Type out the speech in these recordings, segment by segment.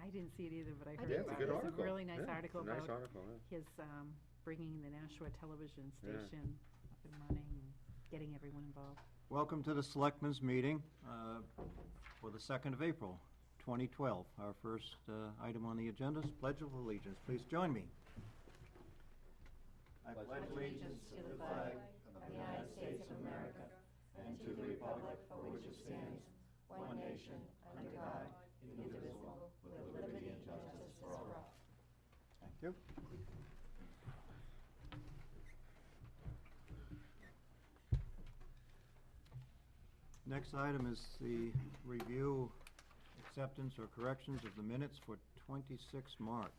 I didn't see it either, but I I heard did. about Yeah, it's a it. good It's a article. really nice Yeah, article it's a nice about article, yeah. his bringing the Nashua television Yeah. station up and running and getting everyone involved. Welcome to the Selectmen's meeting for the 2nd of April, 2012. Our first item on the agenda is Pledge of Allegiance. Please join me. I pledge allegiance to the flag of the United States of America and to the republic for which it stands, one nation, under God, indivisible, with liberty and justice for all. Thank you. Next item is the review, acceptance, or corrections of the minutes for 26 March.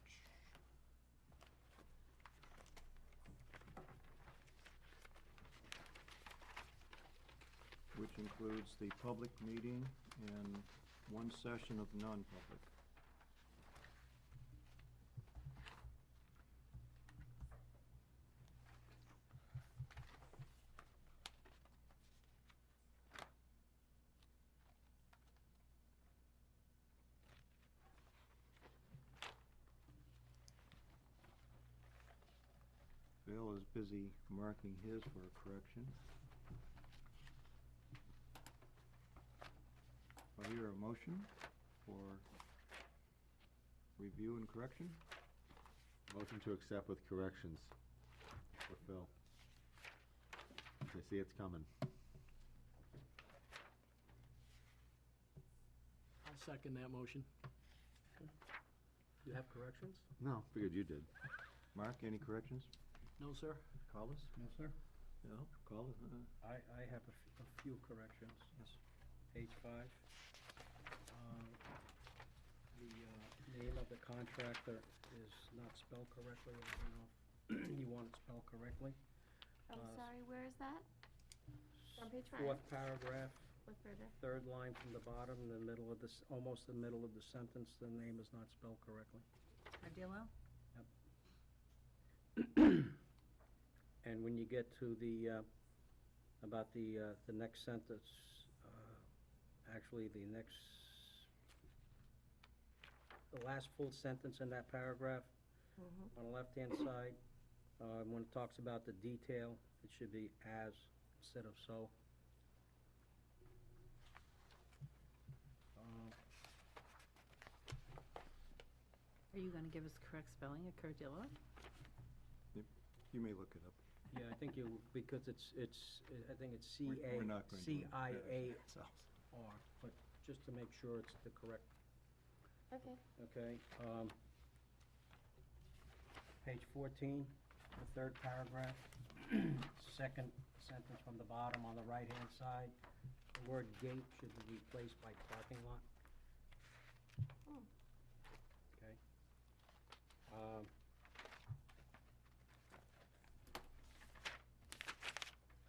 Which includes the public meeting and one session of non-public. Bill is busy marking his for a correction. I hear a motion for review and correction. Motion to accept with corrections for Phil. I see it's coming. I'll second that motion. You have corrections? No, figured you did. Mark, any corrections? No, sir. Collis? No, sir. No, Collis? I have a few corrections. Yes. Page 5. The name of the contractor is not spelled correctly. I don't know if you want it spelled correctly. I'm sorry, where is that? On page 5? Fourth paragraph, Look further. third line from the bottom, the middle of this, almost the middle of the sentence, the name is not spelled correctly. Ardillo? And when you get to the, about the next sentence, actually the last full sentence in that paragraph, on the left-hand side, when it talks about the detail, it should be as instead of so. Are you going to give us correct spelling of Cardillo? You may look it up. Yeah, I think you, because I think it's We're not going to CIA embarrass ourselves. R, but just to make sure it's the correct, Okay. okay? Page 14, the third paragraph, second sentence from the bottom on the right-hand side, the word gate should be replaced by parking lot. Oh. Okay?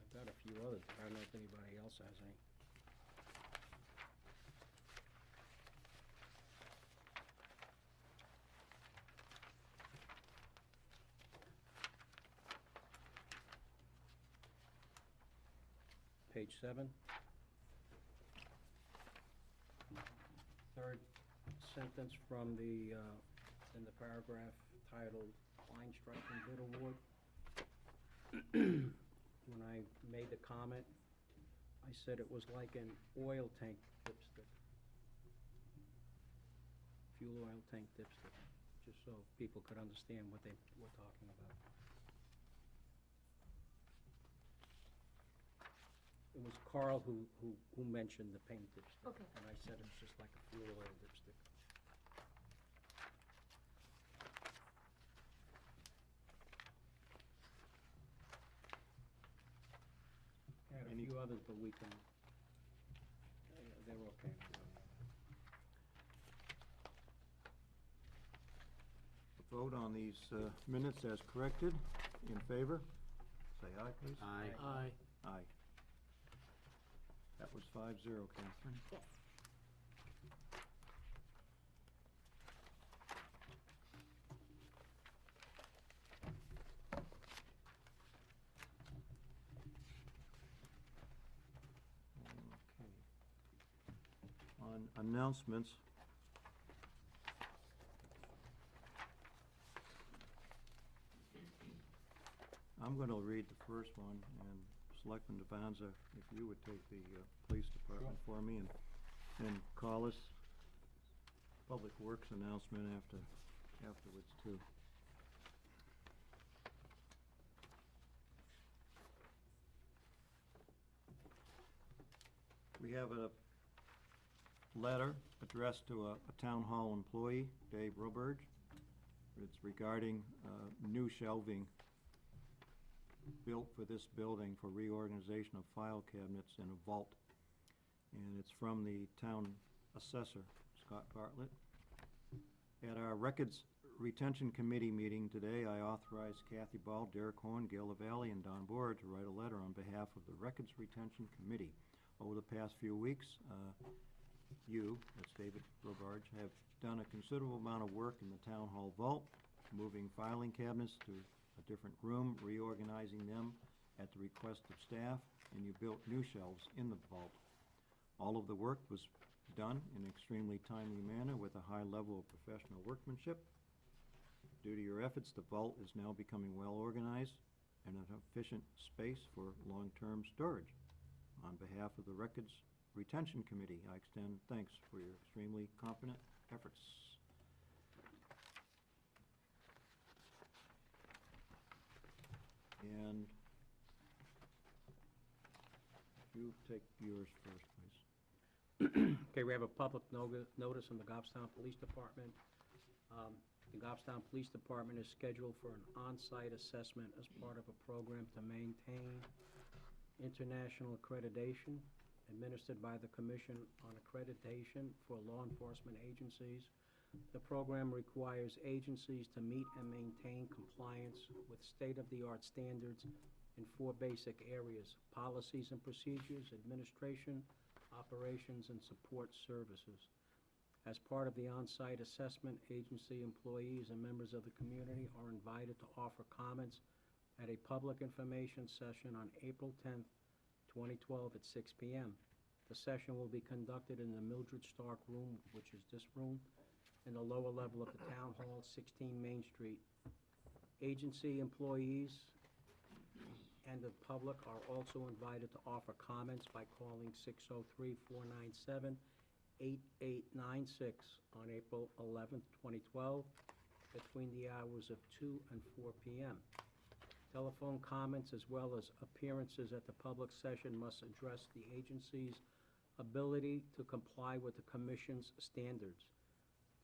I've got a few others, I don't know if anybody else has any. Page 7. Third sentence from the, in the paragraph titled Line Striking Bid Award. When I made the comment, I said it was like an oil tank dipstick. Fuel oil tank dipstick, just so people could understand what they were talking about. It was Carl who mentioned the paint dipstick. Okay. And I said it's just like a fuel oil dipstick. I had a Any- few others, but we can, they're okay. Vote on these minutes as corrected. In favor? Say aye, please. Aye. Aye. Aye. That was 5-0, Catherine. Yes. On announcements, I'm gonna read the first one, and Selectman Devanza, if you would take the police department for me, and call us Public Works announcement afterwards too. We have a letter addressed to a town hall employee, Dave Roberge. It's regarding new shelving built for this building for reorganization of file cabinets in a vault. And it's from the town assessor, Scott Bartlett. At our Records Retention Committee meeting today, I authorized Kathy Ball, Derek Horn, Gail LaValle, and Don Board to write a letter on behalf of the Records Retention Committee. Over the past few weeks, that's David Robarge, have done a considerable amount of work in the town hall vault, moving filing cabinets to a different room, reorganizing them at the request of staff, and you built new shelves in the vault. All of the work was done in an extremely timely manner with a high level of professional workmanship. Due to your efforts, the vault is now becoming well organized and an efficient space for long-term storage. On behalf of the Records Retention Committee, I extend thanks for your extremely competent efforts. And you take yours first, please. Okay, we have a public notice from the Goffstown Police Department. The Goffstown Police Department is scheduled for an on-site assessment as part of a program to maintain international accreditation administered by the Commission on Accreditation for Law Enforcement Agencies. The program requires agencies to meet and maintain compliance with state-of-the-art standards in 4 basic areas: policies and procedures, administration, operations, and support services. As part of the on-site assessment, agency employees and members of the community are invited to offer comments at a public information session on April 10th, 2012 at 6 p.m. The session will be conducted in the Mildred Stark Room, which is this room, in the lower level of the Town Hall, 16 Main Street. Agency employees and the public are also invited to offer comments by calling 603-497-8896 on April 11th, 2012, between the hours of 2 and 4 p.m. Telephone comments as well as appearances at the public session must address the agency's ability to comply with the Commission's standards.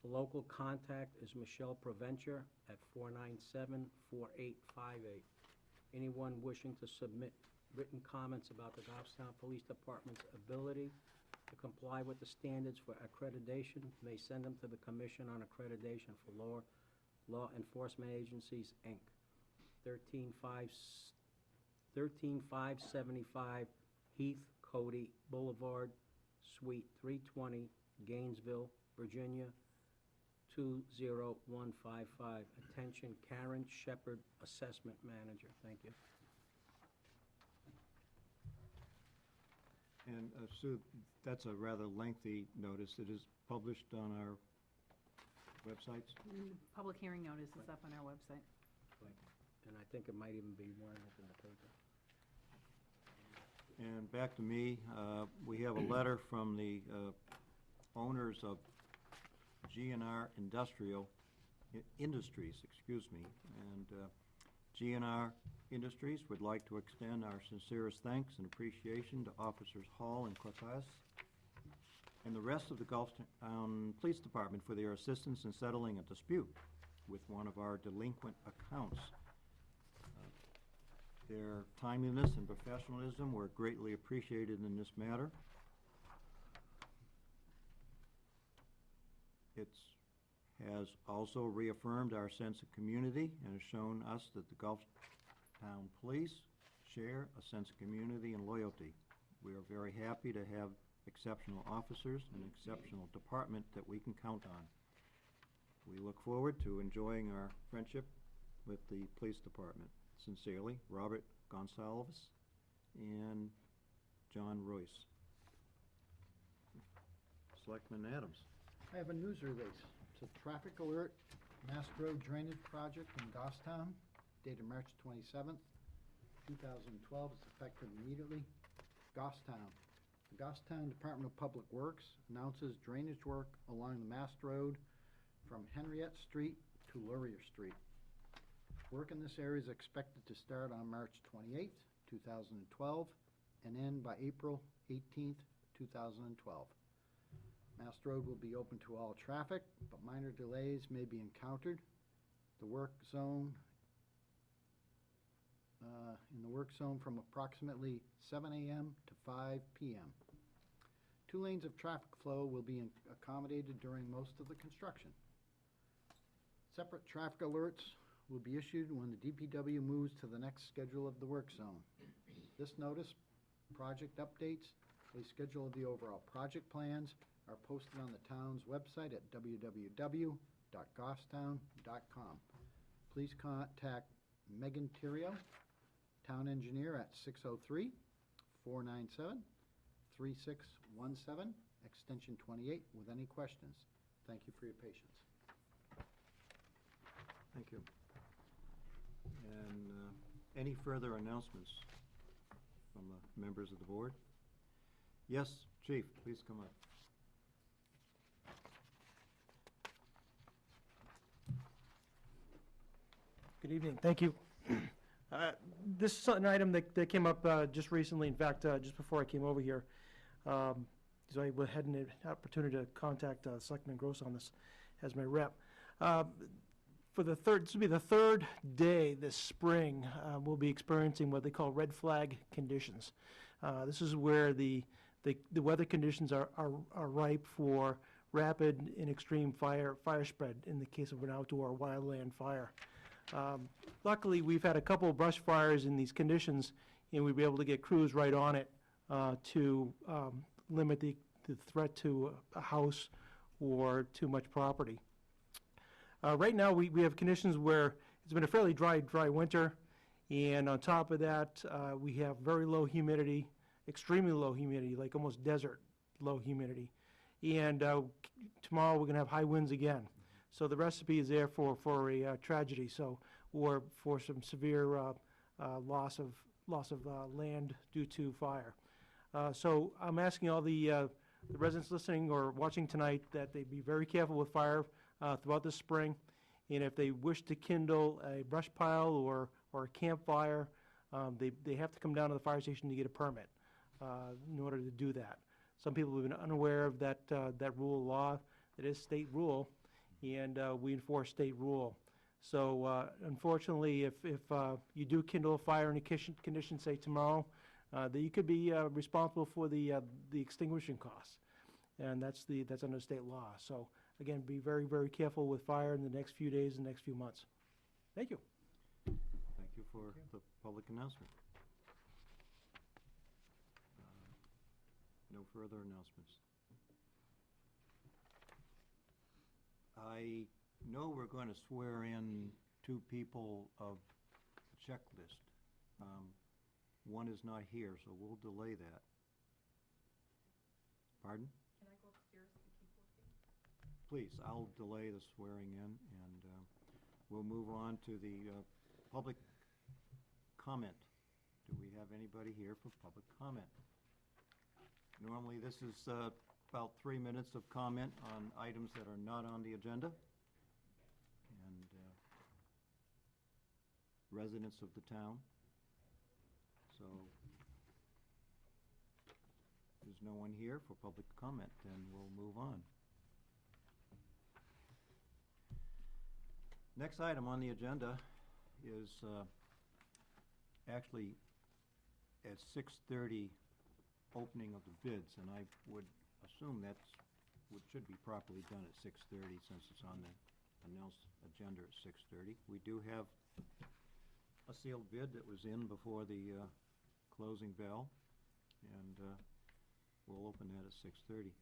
The local contact is Michelle Provencher at 497-4858. Anyone wishing to submit written comments about the Goffstown Police Department's ability to comply with the standards for accreditation may send them to the Commission on Accreditation for Law Enforcement Agencies, Inc., 13575 Heath Cody Boulevard, Suite 320, Gainesville, Virginia, 20155. Attention, Karen Shepherd, Assessment Manager. Thank you. And Sue, that's a rather lengthy notice. It is published on our websites. Public hearing notice is up on our website. And I think it might even be one in the paper. And back to me, we have a letter from the owners of GNR Industries, and GNR Industries would like to extend our sincerest thanks and appreciation to Officers Hall and Cortez and the rest of the Goffstown Police Department for their assistance in settling a dispute with one of our delinquent accounts. Their timeliness and professionalism were greatly appreciated in this matter. It has also reaffirmed our sense of community and has shown us that the Goffstown Police share a sense of community and loyalty. We are very happy to have exceptional officers and an exceptional department that we can count on. We look forward to enjoying our friendship with the police department. Sincerely, Robert Gonsalves and John Royce. Selectman Adams. I have a news release. It's a traffic alert, Mass Road Drainage Project in Goffstown, dated March 27th. 2012. It's effective immediately. Goffstown. The Goffstown Department of Public Works announces drainage work along the Mast Road from Henriette Street to Laurier Street. Work in this area is expected to start on March 28th, 2012, and end by April 18th, 2012. Mast Road will be open to all traffic, but minor delays may be encountered. The work zone in the work zone from approximately 7 a.m. to 5 p.m. 2 lanes of traffic flow will be accommodated during most of the construction. Separate traffic alerts will be issued when the DPW moves to the next schedule of the work zone. This notice, project updates, a schedule of the overall project plans are posted on the town's website at www.goffstown.com. Please contact Megan Theriault, town engineer, at 603-497-3617, extension 28, with any questions. Thank you for your patience. Thank you. And any further announcements from the members of the board? Yes, Chief, please come up. Good evening. Thank you. This is an item that came up just recently, in fact, just before I came over here. So I had an opportunity to contact Selectman Gross on this as my rep. This will be the third day this spring, we'll be experiencing what they call red flag conditions. This is where the weather conditions are ripe for rapid and extreme fire spread in the case of an outdoor wildland fire. Luckily, we've had a couple of brush fires in these conditions, and we'd be able to get crews right on it to limit the threat to a house or too much property. Right now, we have conditions where it's been a fairly dry winter, and on top of that, we have very low humidity, extremely low humidity, like almost desert low humidity. And tomorrow, we're going to have high winds again. So the recipe is there for a tragedy, or for some severe loss of land due to fire. So I'm asking all the residents listening or watching tonight that they be very careful with fire throughout the spring, and if they wish to kindle a brush pile or a campfire, they have to come down to the fire station to get a permit in order to do that. Some people have been unaware of that rule of law. It is state rule, and we enforce state rule. So unfortunately, if you do kindle a fire in a condition, say tomorrow, that you could be responsible for the extinguishing costs, and that's under state law. So again, be very, very careful with fire in the next few days and next few months. Thank you. Thank you for the public announcement. No further announcements. I know we're going to swear in 2 people of the checklist. One is not here, so we'll delay that. Pardon? Can I go upstairs to keep working? Please, I'll delay the swearing in, and we'll move on to the public comment. Do we have anybody here for public comment? Normally, this is about 3 minutes of comment on items that are not on the agenda. And residents of the town. So, there's no one here for public comment, then we'll move on. Next item on the agenda is actually at 6:30 opening of the bids, and I would assume should be properly done at 6:30 since it's on the announced agenda at 6:30. We do have a sealed bid that was in before the closing bell, and we'll open that at 6:30.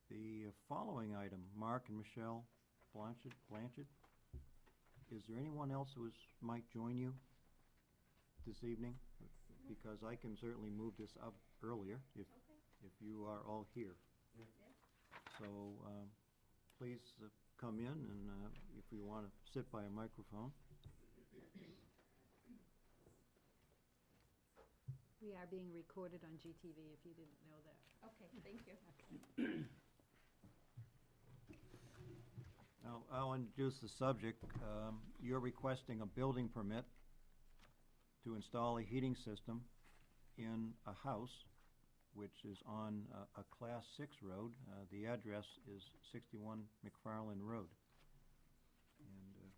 The following item, Mark and Michelle Blanchard. Is there anyone else who might join you this evening? Because I can certainly move this up earlier if you are all here. So please come in, and if you want to sit by a microphone. We are being recorded on GTV, if you didn't know that. Okay, thank you. Now, I'll introduce the subject. You're requesting a building permit to install a heating system in a house which is on a Class 6 road. The address is 61 McFarland Road. And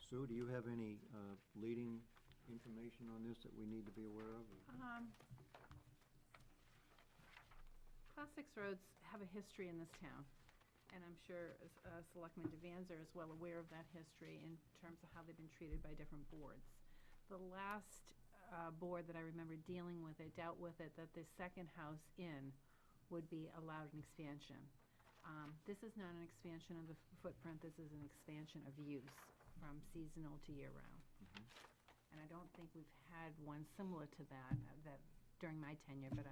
Sue, do you have any leading information on this that we need to be aware of? Class 6 roads have a history in this town, and I'm sure Selectman Devanzer is well aware of that history in terms of how they've been treated by different boards. The last board that I remember dealing with it dealt with it that the second house in would be allowed an expansion. This is not an expansion of the footprint, this is an expansion of use from seasonal to year-round. And I don't think we've had one similar to that during my tenure, but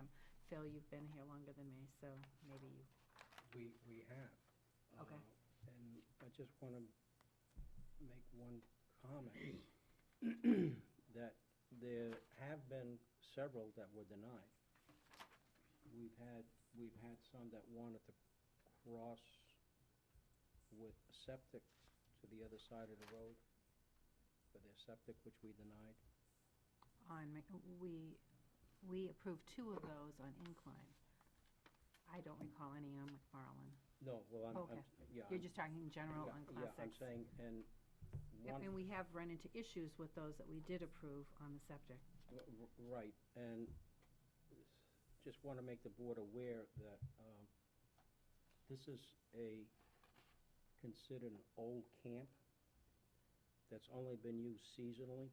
Phil, you've been here longer than me, so maybe you. We have. Okay. And I just want to make one comment, that there have been several that were denied. We've had some that wanted to cross with septic to the other side of the road for their septic, which we denied. We approved 2 of those on incline. I don't recall any on McFarland. No, well, Okay. yeah. You're just talking in general yeah, on Class 6. Yeah, I'm saying, and Yep, one. and we have run into issues with those that we did approve on the septic. Right, and just want to make the board aware that this is considered an old camp that's only been used seasonally.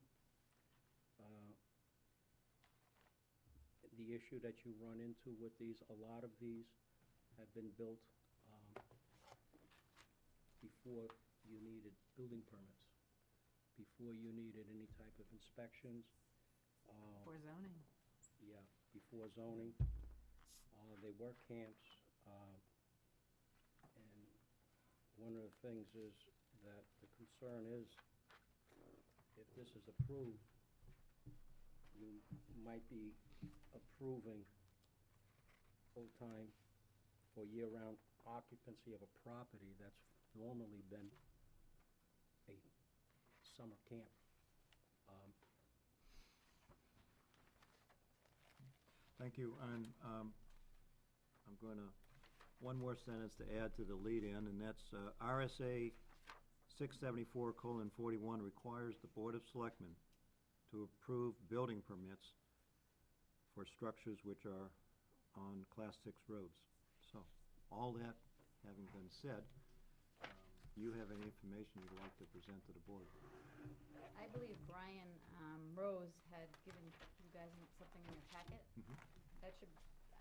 The issue that you run into with these, a lot of these have been built before you needed building permits, before you needed any type of inspections. For zoning. Yeah, before zoning. They were camps, and one of the things is that the concern is, if this is approved, you might be approving full-time or year-round occupancy of a property that's normally been a summer camp. Thank you, and I'm going to, one more sentence to add to the lead-in, and that's RSA 674:41 requires the Board of Selectmen to approve building permits for structures which are on Class 6 roads. So, all that having been said, you have any information you'd like to present to the board? I believe Brian Rose had given you guys something in your packet. That should,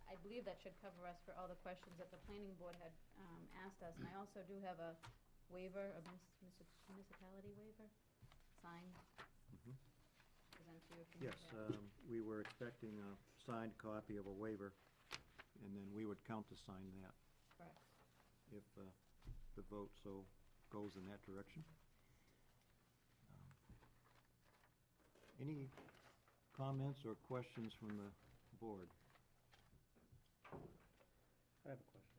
I believe that should cover us for all the questions that the planning board had asked us. And I also do have a waiver, a municipality waiver, signed. Present to you if you need Yes, that. we were expecting a signed copy of a waiver, and then we would countersign that Correct. if the vote so goes in that direction. Any comments or questions from the board? I have a question.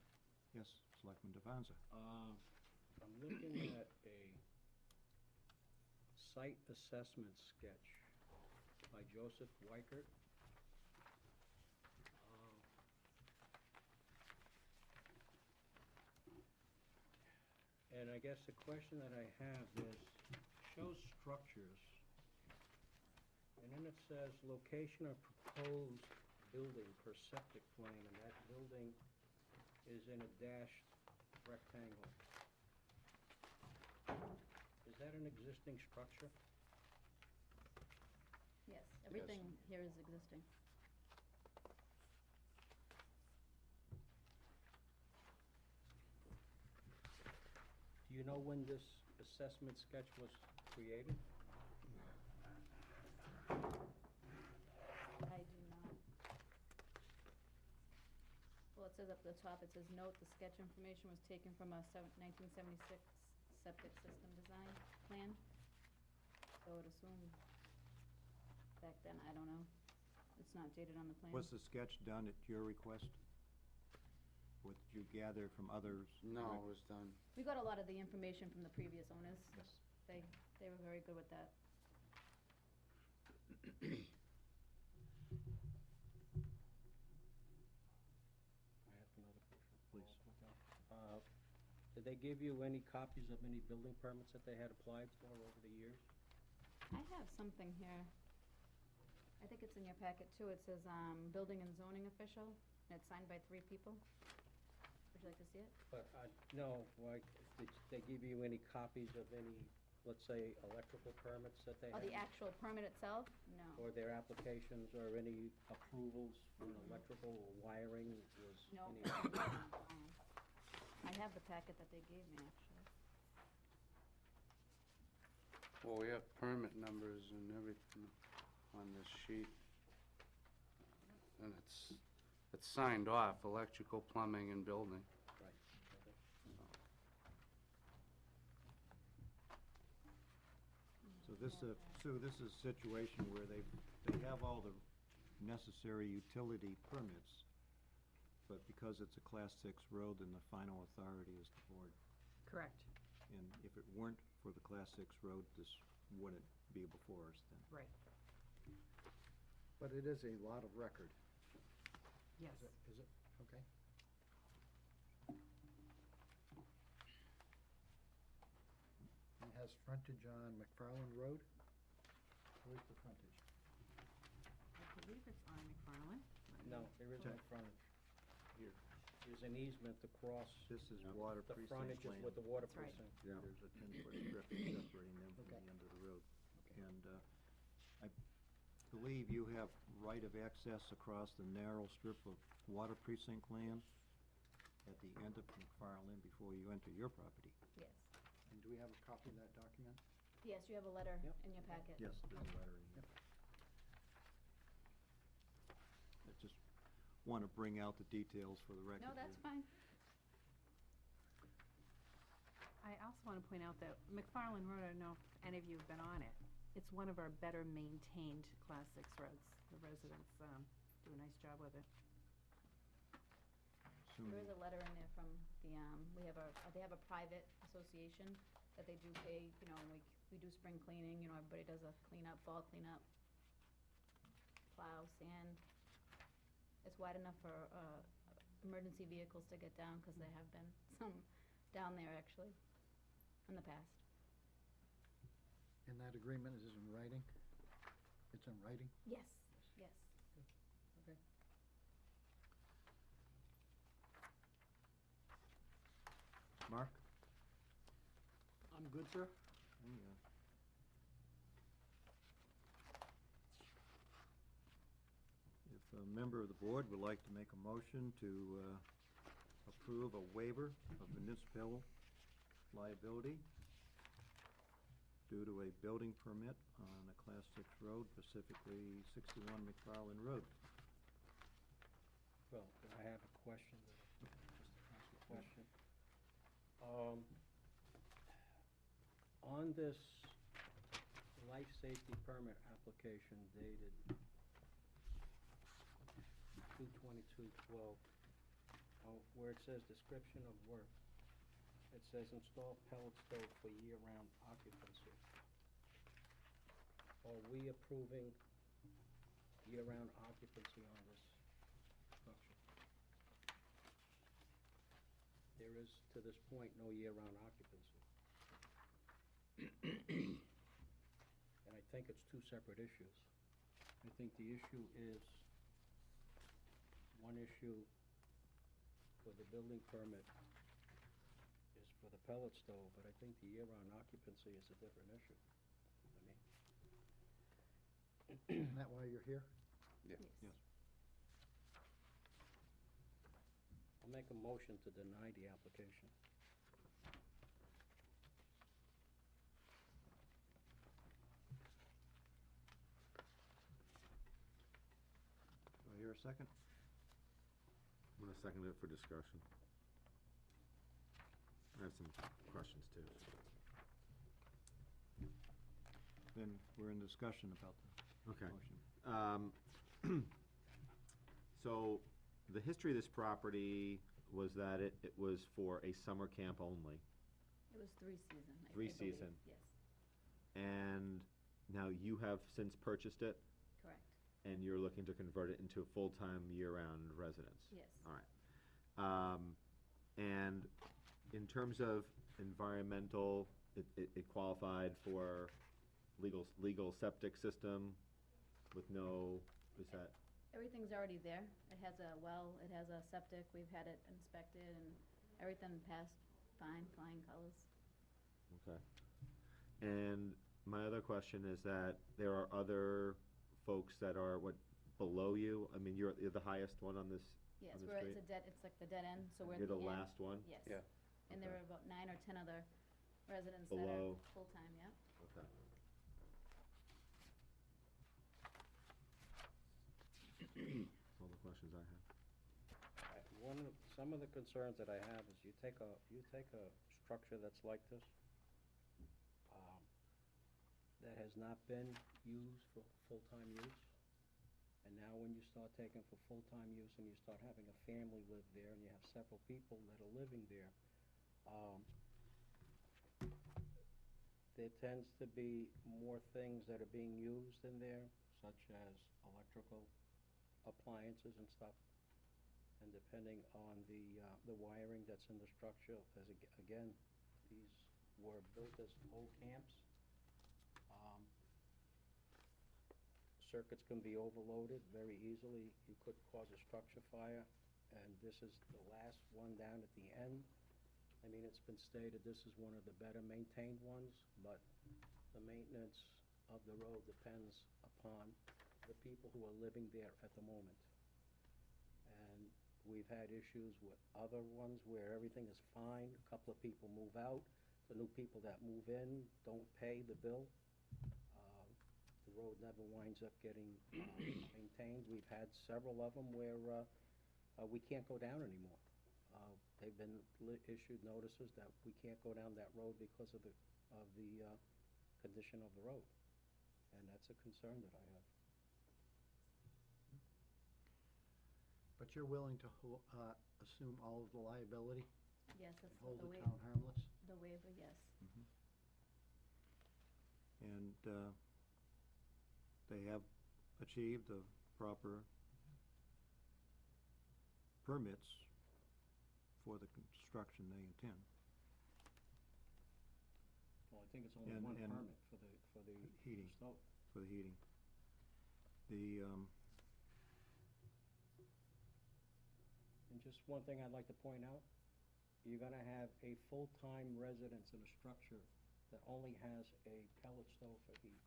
Yes, Selectman Devanza. I'm looking at a site assessment sketch by Joseph Weichert. And I guess the question that I have is, shows structures, and then it says location of proposed building per septic plan, and that building is in a dashed rectangle. Is that an existing structure? Yes, everything here is existing. Do you know when this assessment sketch was created? I do not. Well, says up at the top, it says, note, the sketch information was taken from a 1976 septic system design plan. So I would assume back then, I don't know, it's not dated on the plan. Was the sketch done at your request? What did you gather from others? No, it was done. We got a lot of the information from the previous owners. Yes. They were very good with that. I have another question. Please. Did they give you any copies of any building permits that they had applied for over the years? I have something here. I think it's in your packet too. It says, building and zoning official, and it's signed by 3 people. Would you like to see it? But, no, like, did they give you any copies of any, let's say, electrical permits that they Oh, had? the actual permit itself? No. Or their applications, or any approvals for electrical or wiring was No. any? I have the packet that they gave me, actually. Well, we have permit numbers and everything on this sheet. And it's signed off, electrical, plumbing, and building. Right, okay. So this, Sue, this is a situation where they have all the necessary utility permits, but because it's a Class 6 road, then the final authority is the board. Correct, And if it weren't for the Class 6 road, this wouldn't be before us then. right, But it is a lot of record. yes. Is it? Okay. It has frontage on McFarland Road? Where's the frontage? I believe it's on McFarland. No, there is no frontage. Here. There's an easement to cross. This is Yep. water The precinct frontage is land. with the water That's right. precinct. Yeah. There's a 10-foot strip separating them from Okay. the end of the road. Okay. And I believe you have right of access across the narrow strip of water precinct land at the end of McFarland before you enter your property. Yes. And do we have a copy of that document? Yes, you have a letter Yep. in your packet. Yes, there's a letter in here. I just want to bring out the details for the record. No, that's here. fine. I also want to point out that McFarland Road, I don't know if any of you have been on it. It's one of our better maintained Class 6 roads. The residents do a nice job with it. Assuming- There is a letter in there from the, they have a private association that they do pay, you know, and we do spring cleaning, you know, everybody does a cleanup, fall cleanup, plow, sand. It's wide enough for emergency vehicles to get down, because there have been some down there, actually, in the past. And that agreement is in writing? It's in writing? Yes, yes. Okay. Mark? I'm good, sir. Hang on. If a member of the board would like to make a motion to approve a waiver of municipal liability due to a building permit on a Class 6 road, specifically 61 McFarland Road. Well, I have a question, just to ask a question. On this life safety permit application dated 2/22/12, where it says description of work, it says install pellet stove for year-round occupancy. Are we approving year-round occupancy on this structure? There is, to this point, no year-round occupancy. And I think it's 2 separate issues. I think the issue is, one issue for the building permit is for the pellet stove, but I think the year-round occupancy is a different issue. Isn't that why you're here? Yes. Yes. I'll make a motion to deny the application. Do I hear a second? I'm gonna I'll second it for discussion. I have some questions too. Then we're in discussion about the Okay. motion. So, the history of this property was that it was for a summer camp only. It was 3-season, I Three believe. season. Yes, And now you have since purchased it, correct. and you're looking to convert it into a full-time, year-round residence? Yes. All right. And in terms of environmental, it qualified for legal septic system with no, is that, Everything's already there. It has a well, it has a septic, we've had it inspected, and everything passed fine, flying colors. okay. And my other question is that there are other folks that are, below you? I mean, you're the highest one on this, Yes, on the it's street? it's like the dead end, so we're at You're the the end. last one? Yes. Yeah. And there Okay. are about 9 or 10 other residents that are Below. full-time, yeah. Okay. That's all the questions I have. Some of the concerns that I have is you take a structure that's like this, that has not been used for full-time use, and now when you start taking for full-time use and you start having a family live there and you have several people that are living there, there tends to be more things that are being used in there, such as electrical appliances and stuff. And depending on the wiring that's in the structure, as again, these were built as old camps. Circuits can be overloaded very easily. You could cause a structure fire, and this is the last one down at the end. I mean, it's been stated this is one of the better maintained ones, but the maintenance of the road depends upon the people who are living there at the moment. And we've had issues with other ones where everything is fine, a couple of people move out, the new people that move in don't pay the bill. The road never winds up getting maintained. We've had several of them where we can't go down anymore. They've been issued notices that we can't go down that road because of the condition of the road. And that's a concern that I have. But you're willing to assume all of the liability Yes, and that's hold the the town harmless? the waiver, yes. And they have achieved the proper permits for the construction they intend. Well, I think it's only And- one and permit for the heating. stove. For the heating. The, And just one thing I'd like to point out, you're gonna have a full-time residence in a structure that only has a pellet stove for heat.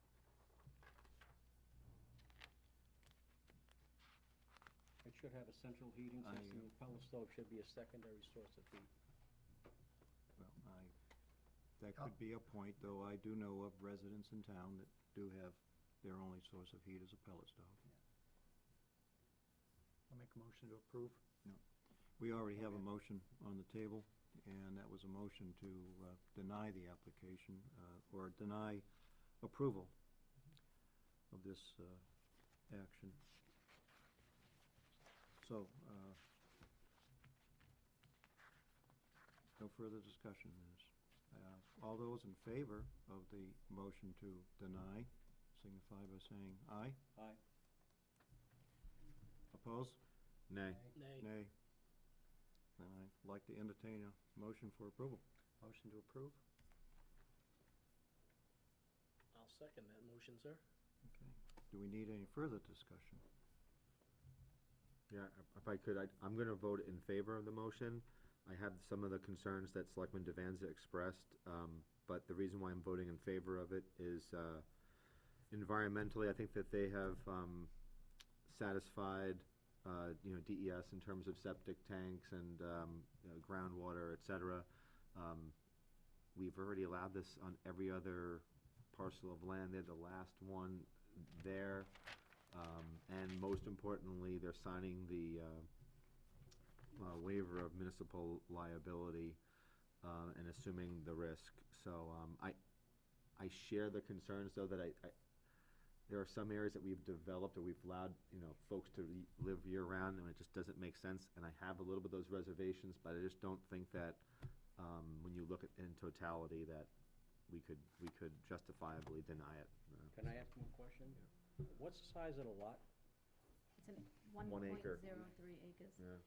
It should have a central heating system, the pellet stove should be a secondary source of heat. well, that could be a point, though I do know of residents in town that do have their only source of heat is a pellet stove. I'll make a motion to approve. We already have a motion on the table, and that was a motion to deny the application, or deny approval of this action. So, no further discussion, Ms. All those in favor of the motion to deny, signify by saying aye. Aye. Opposed? Nay. Nay. Then I'd like to entertain a motion for approval. Motion to approve? I'll second that motion, sir. Okay. Do we need any further discussion? Yeah, if I could, I'm gonna vote in favor of the motion. I have some of the concerns that Selectman Devanza expressed, but the reason why I'm voting in favor of it is, environmentally, I think that they have, satisfied, DES in terms of septic tanks and, groundwater, et cetera. We've already allowed this on every other parcel of land. They're the last one there. And most importantly, they're signing the waiver of municipal liability, and assuming the risk. So, I share the concerns, though, that there are some areas that we've developed or we've allowed, folks to live year-round, and it just doesn't make sense. And I have a little bit of those reservations, but I just don't think that, when you look at in totality, that we could justifiably deny it. Can I ask one question? What's the size of the lot? It's an 1 acre. 1.03 acres. Yeah.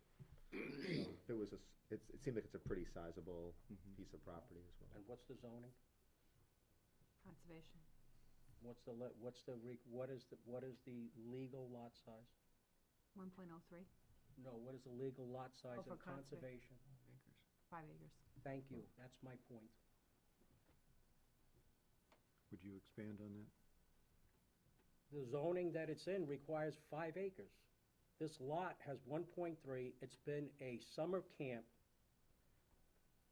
So if it was it seemed like it's a pretty sizable Mhm. piece of property as well. And what's the zoning? Conservation. What is the legal lot size? 1.03, No, what is the legal lot size Oh, for of conservation? 5 acres. Thank you, that's my point. Would you expand on that? The zoning that it's in requires 5 acres. This lot has 1.3, it's been a summer camp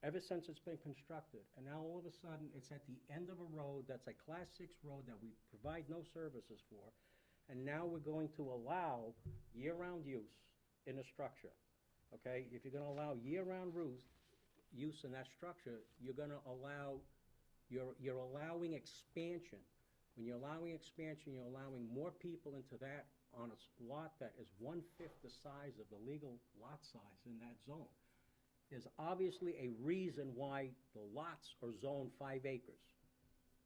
ever since it's been constructed. And now all of a sudden, it's at the end of a road that's a Class 6 road that we provide no services for. And now we're going to allow year-round use in a structure, okay? If you're gonna allow year-round use in that structure, you're gonna allow, you're allowing expansion. When you're allowing expansion, you're allowing more people into that on a lot that is 1/5 the size of the legal lot size in that zone. There's obviously a reason why the lots are zoned 5 acres.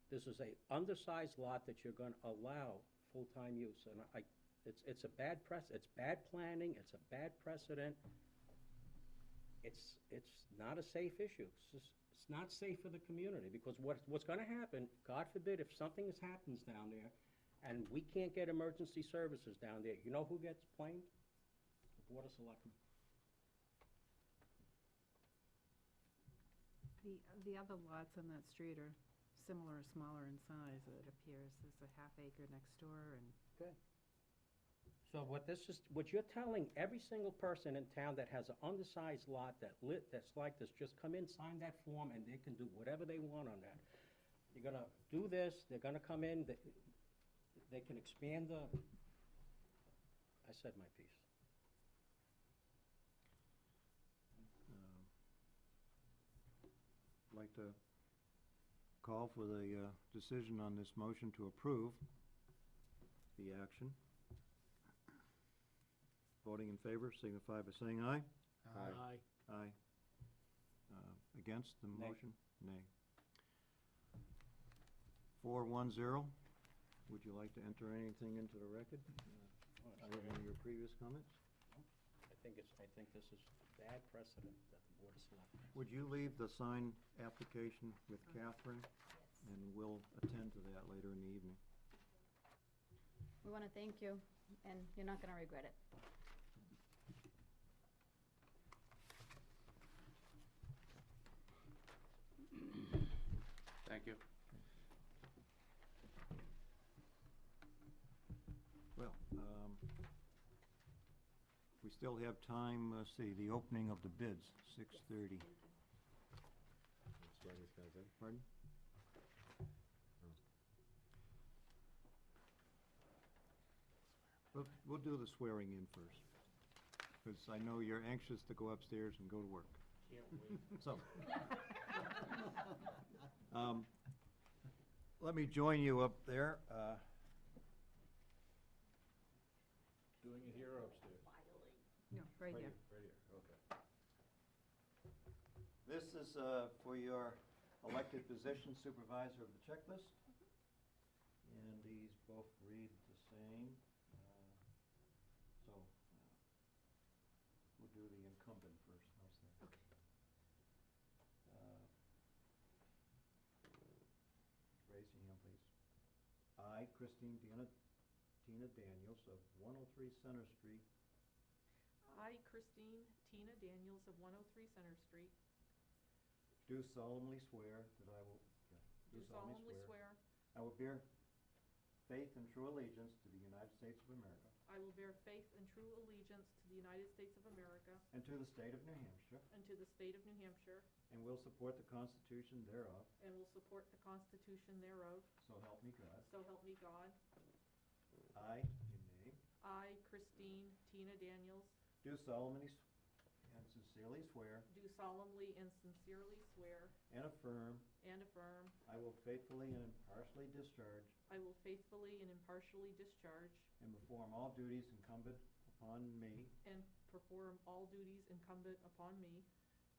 This is a undersized lot that you're gonna allow full-time use, and it's a bad it's bad planning, it's a bad precedent. It's not a safe issue. It's not safe for the community, because what's gonna happen, God forbid, if something happens down there, and we can't get emergency services down there, you know who gets blamed? The Board of Selectmen. The other lots on that street are similar or smaller in size, it appears. There's a half acre next door and. Good. So what you're telling every single person in town that has an undersized lot that's like this, just come in, sign that form, and they can do whatever they want on that. You're gonna do this, they're gonna come in, they can expand I said my piece. I'd like to call for the decision on this motion to approve the action. Voting in favor, signify by saying aye. Aye. Aye. Against the Nay. motion? Nay. 410. Would you like to enter anything into the record, other than your previous comments? I think this is bad precedent that the Board of Selectmen. Would you leave the signed application with Catherine? And we'll attend to that later in the evening. We want to thank you, and you're not going to regret it. Thank you. Well, we still have time, let's see, the opening of the bids, 6:30. Swear these guys in. Pardon? We'll do the swearing in first, because I know you're anxious to go upstairs and go to work. Can't wait. So, let me join you up there. Doing it here or upstairs? No, right here. Right here, okay. This is for your elected position, supervisor of the checklist. And these both read the same. So we'll do the incumbent first. How's that? Okay. Raise your hand, please. I, Christine Tina Daniels of 103 Center Street, I, Christine Tina Daniels of 103 Center Street, do solemnly swear that I will, do solemnly swear I will bear faith and true allegiance to the United States of America I will bear faith and true allegiance to the United States of America and to the state of New Hampshire, and to the state of New Hampshire, and will support the Constitution thereof, and will support the Constitution thereof, so help me God. so help me God. I, your name, I, Christine Tina Daniels, do solemnly sincerely swear do solemnly and sincerely swear and affirm and affirm I will faithfully and impartially discharge I will faithfully and impartially discharge and perform all duties incumbent upon me and perform all duties incumbent upon me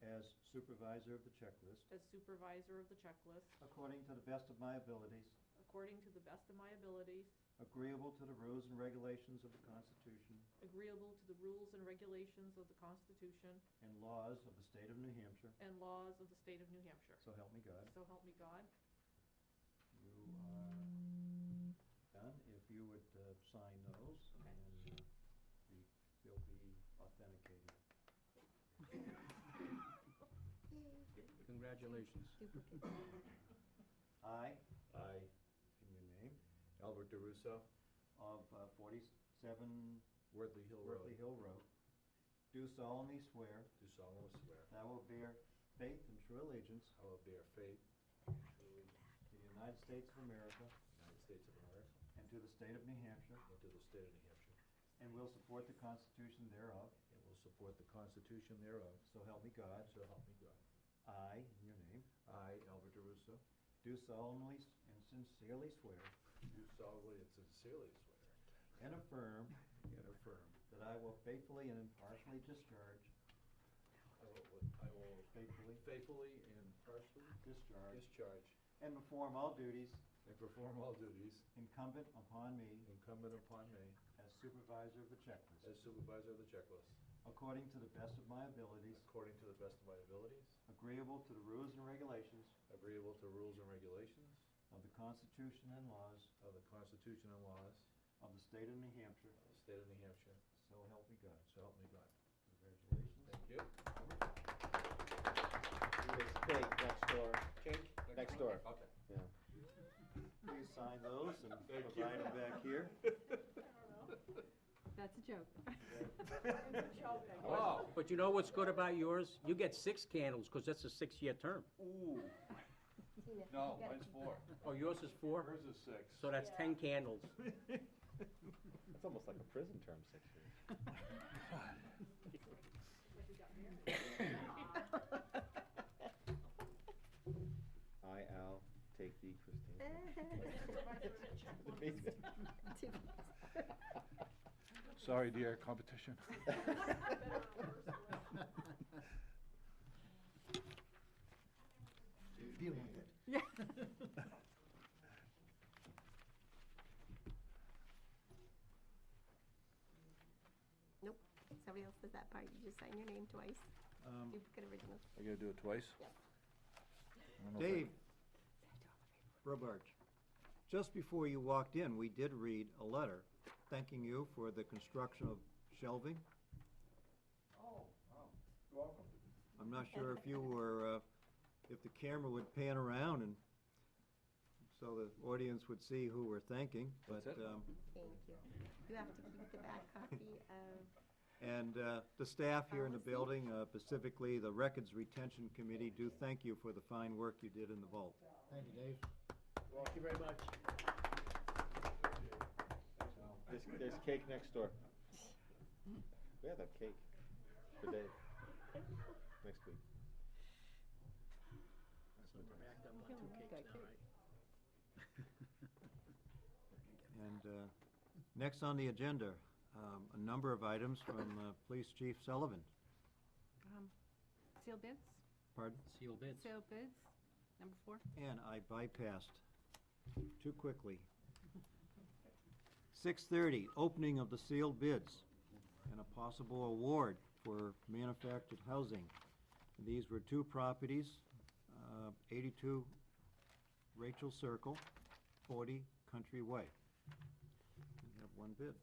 as supervisor of the checklist, as supervisor of the checklist, according to the best of my abilities, according to the best of my abilities, agreeable to the rules and regulations of the Constitution agreeable to the rules and regulations of the Constitution and laws of the state of New Hampshire, and laws of the state of New Hampshire. so help me God. So help me God. You are done. If you would sign those, Okay. and they'll be authenticated. Congratulations. I, I, in your name, Albert DeRusso, of 47 Worthley Hill Road, Worthley Hill Road, do solemnly swear do solemnly swear that I will bear faith and true allegiance I will bear faith and true allegiance to the United States of America to the United States of America and to the state of New Hampshire, and to the state of New Hampshire, and will support the Constitution thereof, and will support the Constitution thereof, so help me God. so help me God. I, in your name, I, Albert DeRusso, do solemnly and sincerely swear do solemnly and sincerely swear and affirm and affirm that I will faithfully and impartially discharge I will faithfully and impartially discharge and perform all duties and perform all duties incumbent upon me incumbent upon me as supervisor of the checklist, as supervisor of the checklist, according to the best of my abilities, according to the best of my abilities, agreeable to the rules and regulations agreeable to rules and regulations of the Constitution and laws of the Constitution and laws of the state of New Hampshire, of the state of New Hampshire, so help me God. so help me God. Congratulations. Thank you. There's cake next door. Cake? Next door. Okay. Yeah. Please sign those and Thank you. provide them back here. That's a joke. Wow. But you know what's good about yours? You get 6 candles, because that's a 6-year term. Ooh. No, mine's 4. Oh, yours is 4? Hers is 6. So that's 10 candles. It's almost like a prison term, 6 years. I, Al, take thee, Christine. Sorry, dear, competition. Deal with it. Yeah. Nope, somebody else does that part, you just sign your name twice, duplicate original. I gotta do it twice? Yes. I don't know if I- Dave Robarge, just before you walked in, we did read a letter thanking you for the construction of shelving. Oh, you're welcome. I'm not sure if you were, if the camera would pan around and so the audience would see who we're thanking, but, That's it? Thank you. You have to keep the back copy of, and the staff here in the Policy. building, specifically the Records Retention Committee, do thank you for the fine work you did in the vault. Thank you, Dave. Thank you very much. There's cake next door. We have that cake for Dave next week. So we're backed up on 2 cakes now, right? And next on the agenda, a number of items from Police Chief Sullivan. Sealed bids, Pardon? Sealed bids. sealed bids, number 4. And I bypassed too quickly. 6:30, opening of the sealed bids and a possible award for manufactured housing. These were 2 properties, 82 Rachel Circle, 40 Country Way. We have 1 bid.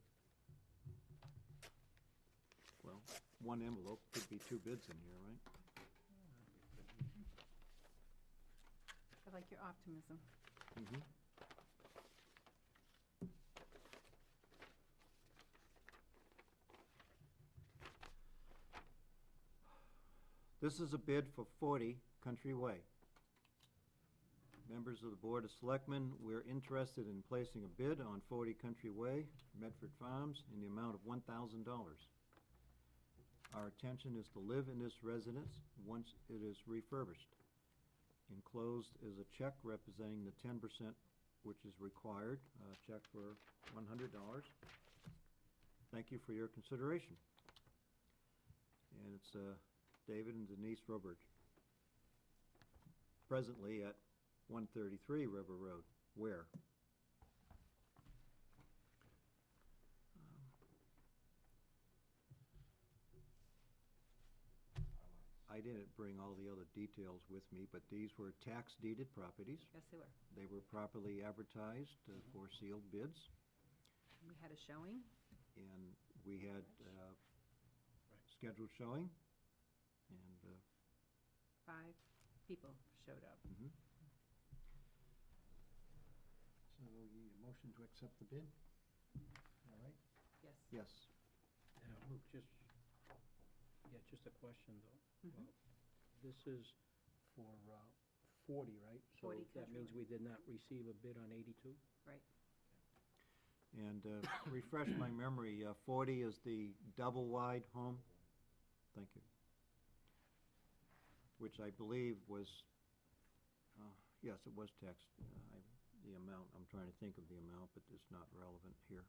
Well, 1 envelope, could be 2 bids in here, right? I like your optimism. Mm-hmm. This is a bid for 40 Country Way. Members of the Board of Selectmen, we're interested in placing a bid on 40 Country Way, Medford Farms, in the amount of $1,000. Our intention is to live in this residence once it is refurbished. Enclosed is a check representing the 10% which is required, a check for $100. Thank you for your consideration. And it's David and Denise Robert, presently at 133 River Road, Ware. I didn't bring all the other details with me, but these were tax deeded properties. Yes, they were. They were properly advertised for sealed bids, We had a showing. and we had scheduled showing, and 5 people showed up. So you need a motion to accept the bid? All right. Yes. yes. Yeah, just a question, though. Mhm. Well, this is for 40, right? 40 So that Country means Lane. we did not receive a bid on 82? Right. And refresh my memory, 40 is the double-wide home? Thank you. Which I believe was, yes, it was taxed. The amount, I'm trying to think of the amount, but it's not relevant here.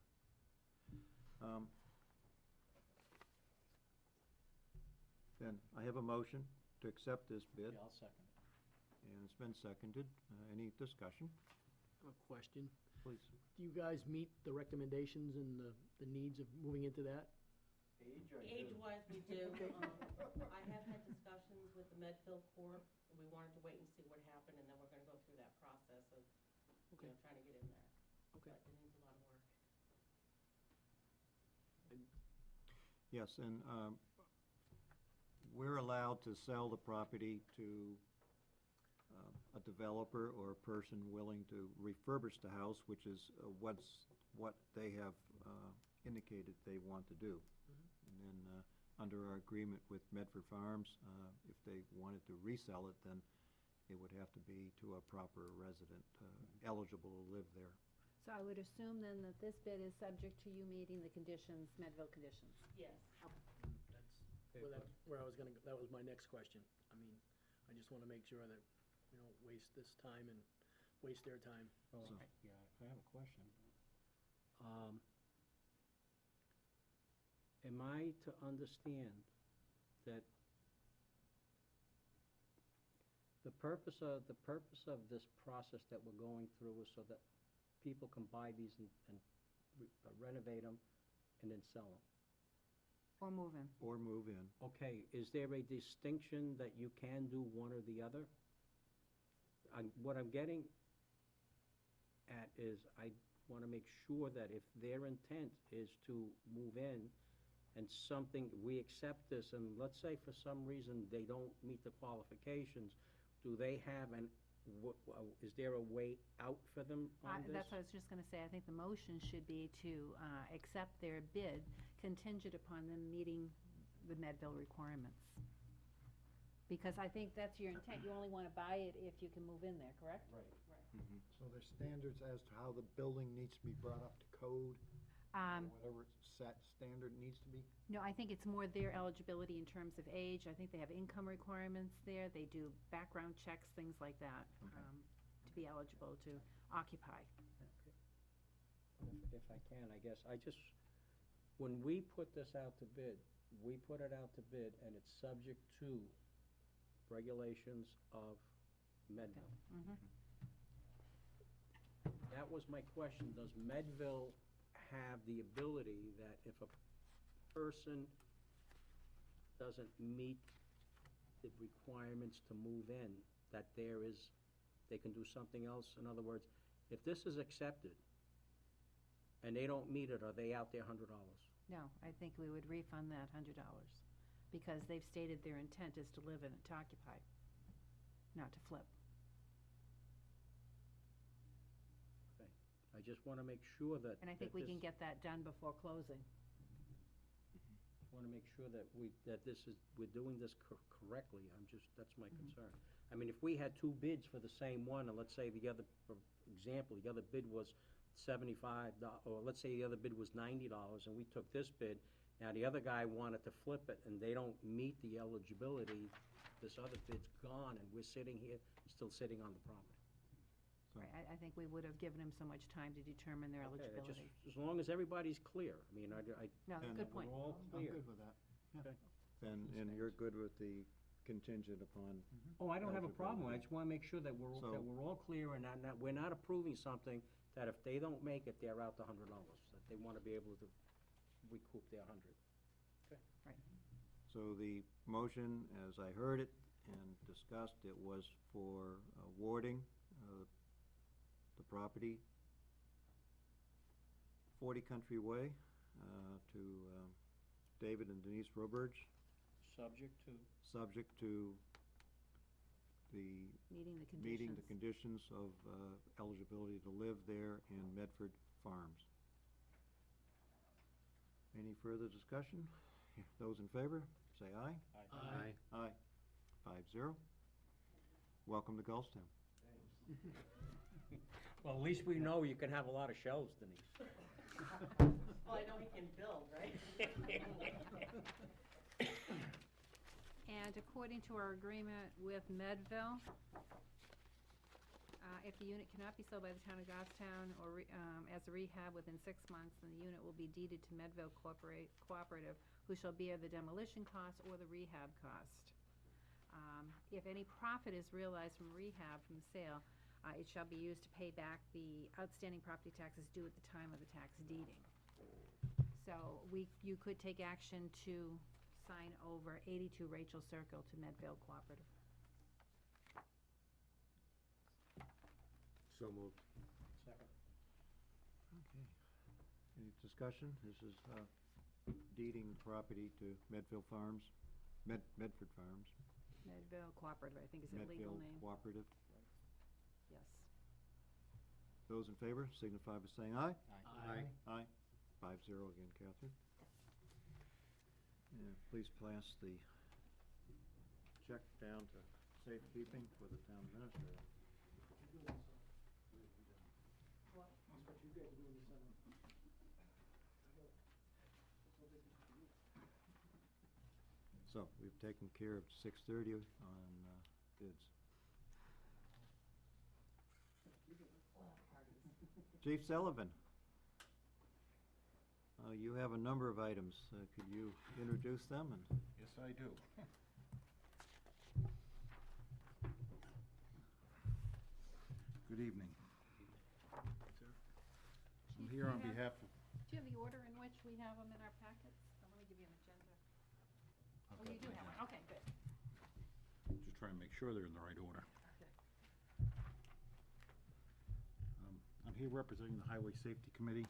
Then I have a motion to accept this bid, Yeah, I'll second it. and it's been seconded. Any discussion? I have a question. Please. Do you guys meet the recommendations and the needs of moving into that? Age-wise, we do. I have had discussions with the Medfield Corp. We wanted to wait and see what happened, and then we're gonna go through that process of, Okay. trying to get in there. Okay. But it needs a lot of work. Yes, and we're allowed to sell the property to a developer or a person willing to refurbish the house, which is what they have indicated they want to do. And then, under our agreement with Medford Farms, if they wanted to resell it, then it would have to be to a proper resident eligible to live there. So I would assume then that this bid is subject to you meeting the conditions, Medville conditions. Yes. That's where I was gonna, that was my next question. I mean, I just wanna make sure that we don't waste this time and waste their time. Oh, So- yeah, I have a question. Am I to understand that the purpose of this process that we're going through is so that people can buy these and renovate them and then sell them? Or move in. Or move in. Okay, is there a distinction that you can do one or the other? What I'm getting at is I want to make sure that if their intent is to move in and we accept this, and let's say for some reason they don't meet the qualifications, do they have is there a way out for them on this? That's what I was just gonna say. I think the motion should be to accept their bid contingent upon them meeting the Medville requirements. Because I think that's your intent. You only wanna buy it if you can move in there, correct? Right. So there's standards as to how the building needs to be brought up to code, or whatever set standard needs to be? No, I think it's more their eligibility in terms of age. I think they have income requirements there. They do background checks, things like that, to be eligible to occupy. If I can, I guess, when we put this out to bid, we put it out to bid and it's subject to regulations of Medville. Mhm. That was my question. Does Medville have the ability that if a person doesn't meet the requirements to move in, that they can do something else? In other words, if this is accepted and they don't meet it, are they out there $100? No, I think we would refund that $100 because they've stated their intent is to live in it, to occupy, not to flip. Okay. I just want to make sure that. And I think we can get that done before closing. Want to make sure that we're doing this correctly. That's my concern. I mean, if we had 2 bids for the same one, and let's say for example, the other bid was $75, or let's say the other bid was $90, and we took this bid, Now, the other guy wanted to flip it, and they don't meet the eligibility. This other bid's gone, and we're sitting here, still sitting on the property. Right, I think we would have given him so much time to determine their Okay, that just, eligibility. as long as everybody's clear. I mean, No, And good point. we're all I'm clear. good with that. Yeah. And you're good with the contingent upon, Oh, I don't have a problem. I just wanna make sure that So- we're all clear and we're not approving something that if they don't make it, they're out the $100, that they wanna be able to recoup their 100. so the motion, as I heard it and discussed, it was for awarding the property 40 Country Way to David and Denise Roberge, Subject to? subject to the Meeting the conditions. meeting the conditions of eligibility to live there in Medford Farms. Any further discussion? Those in favor, say aye. Aye. Aye. 5-0. Welcome to Gulfstown. Well, at least we know you can have a lot of shelves, Denise. Well, I know he can build, right? And according to our agreement with Medville, if the unit cannot be sold by the town of Goffstown or as a rehab within 6 months, then the unit will be deeded to Medville Cooperative, who shall bear the demolition costs or the rehab cost. If any profit is realized from rehab from the sale, it shall be used to pay back the outstanding property taxes due at the time of the tax deeding. So you could take action to sign over 82 Rachel Circle to Medville Cooperative. So moved. Second. Okay. Any discussion? This is deeding property to Medfield Farms, Medford Farms. Medville Cooperative, I think is their legal Medfield name. Cooperative. Yes. Those in favor signify by saying aye. Aye. Aye. 5-0 again, Catherine. And please pass the check down to safekeeping for the town administrator. So, we've taken care of 6:30 on bids. Chief Sullivan, you have a number of items. Could you introduce them? And Yes, I do. Good evening. I'm here on behalf of. Do you have the order in which we have them in our packets? I want to give you an agenda. I've Oh, you got do my have one, hand. okay, good. Just trying to make sure they're in the right order. I'm here representing the Highway Safety Committee.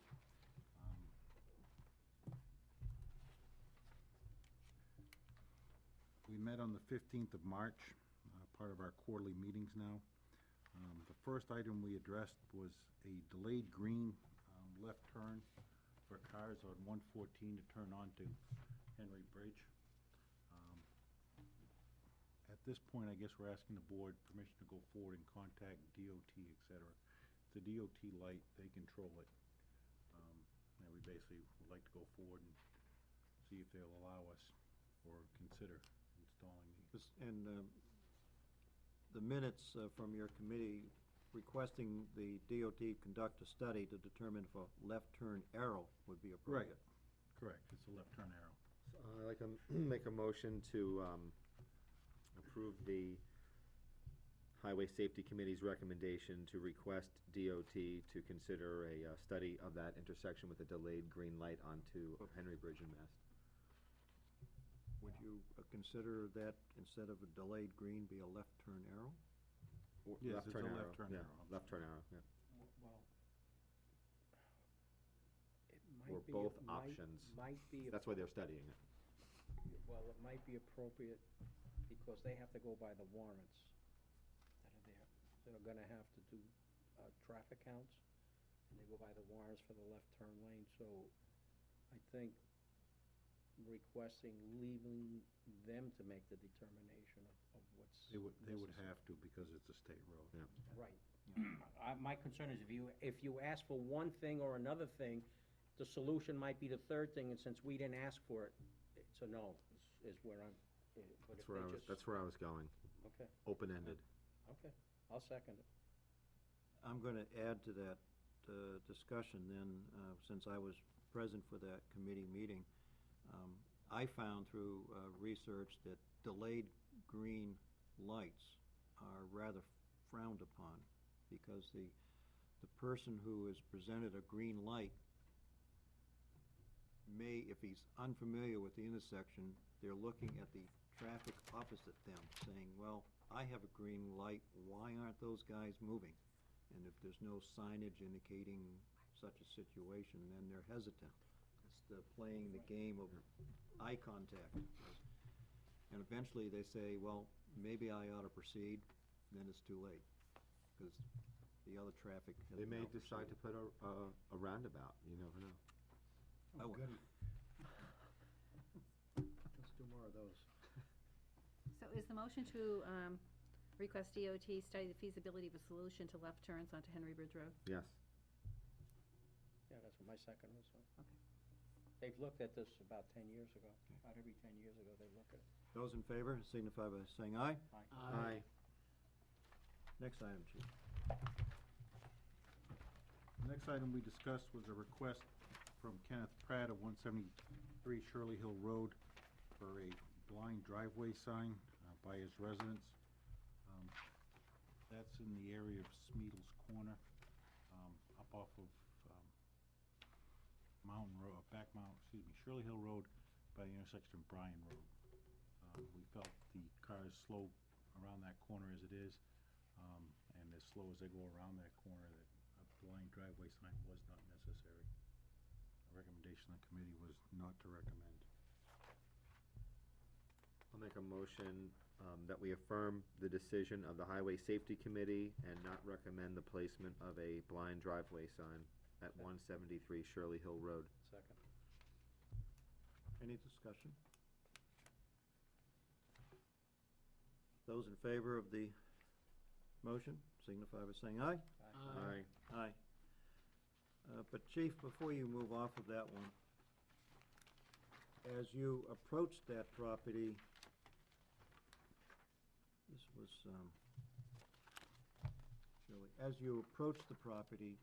We met on the 15th of March, part of our quarterly meetings now. The first item we addressed was a delayed green left turn for cars on 114 to turn onto Henry Bridge. At this point, I guess we're asking the board permission to go forward and contact DOT, et cetera. The DOT light, they control it. And we basically would like to go forward and see if they'll allow us or consider installing these. And the minutes from your committee requesting the DOT conduct a study to determine if a left turn arrow would be appropriate. Correct, it's a left turn arrow. I'd like to make a motion to approve the Highway Safety Committee's recommendation to request DOT to consider a study of that intersection with a delayed green light onto Henry Bridge and Mast. Would you consider that instead of a delayed green be a left turn arrow? Or Yes, left it's turn a arrow, left turn yeah, arrow. left turn arrow, yeah. Well, it Or might be, both it might- options. might be, That's why they're studying it. well, it might be appropriate because they have to go by the warrants that are there. They're gonna have to do traffic counts, and they go by the warrants for the left turn lane, so I think requesting, leaving them to make the determination of what's They would necessary. have to because it's a state road. Yeah. Right. My concern is if you ask for one thing or another thing, the solution might be the third thing, and since we didn't ask for it, it's a no, is where I'm, but if they just. That's where I was going, Okay, open-ended. okay, I'll second it. I'm gonna add to that, discussion then, since I was present for that committee meeting. I found through, research that delayed green lights are rather frowned upon, because the person who is presented a green light may, if he's unfamiliar with the intersection, they're looking at the traffic opposite them, saying, well, I have a green light, why aren't those guys moving? And if there's no signage indicating such a situation, then they're hesitant. It's the playing the game of eye contact. And eventually they say, well, maybe I ought to proceed, then it's too late, because the other traffic has They may now decide to proceeded. put a roundabout, you never know. Oh, goody. Let's do more of those. So is the motion to request DOT study the feasibility of a solution to left turns onto Henry Bridge Road? Yes. Yeah, that's what my second was, so. Okay. They've looked at this about 10 years ago. About every 10 years ago, they look at it. Those in favor signify by saying aye. Aye. Next item, Chief. The next item we discussed was a request from Kenneth Pratt of 173 Shirley Hill Road for a blind driveway sign by his residence. That's in the area of Smeedle's Corner, up off of Shirley Hill Road by the intersection of Bryan Road. We felt the cars slow around that corner as it is, and as slow as they go around that corner, that a blind driveway sign was not necessary. The recommendation of the committee was not to recommend. I'll make a motion that we affirm the decision of the Highway Safety Committee and not recommend the placement of a blind driveway sign at 173 Shirley Hill Road. Second. Any discussion? Those in favor of the motion signify by saying aye. Aye. Aye. But Chief, before you move off of that one, as you approach that property, this was, Shirley, as you approach the property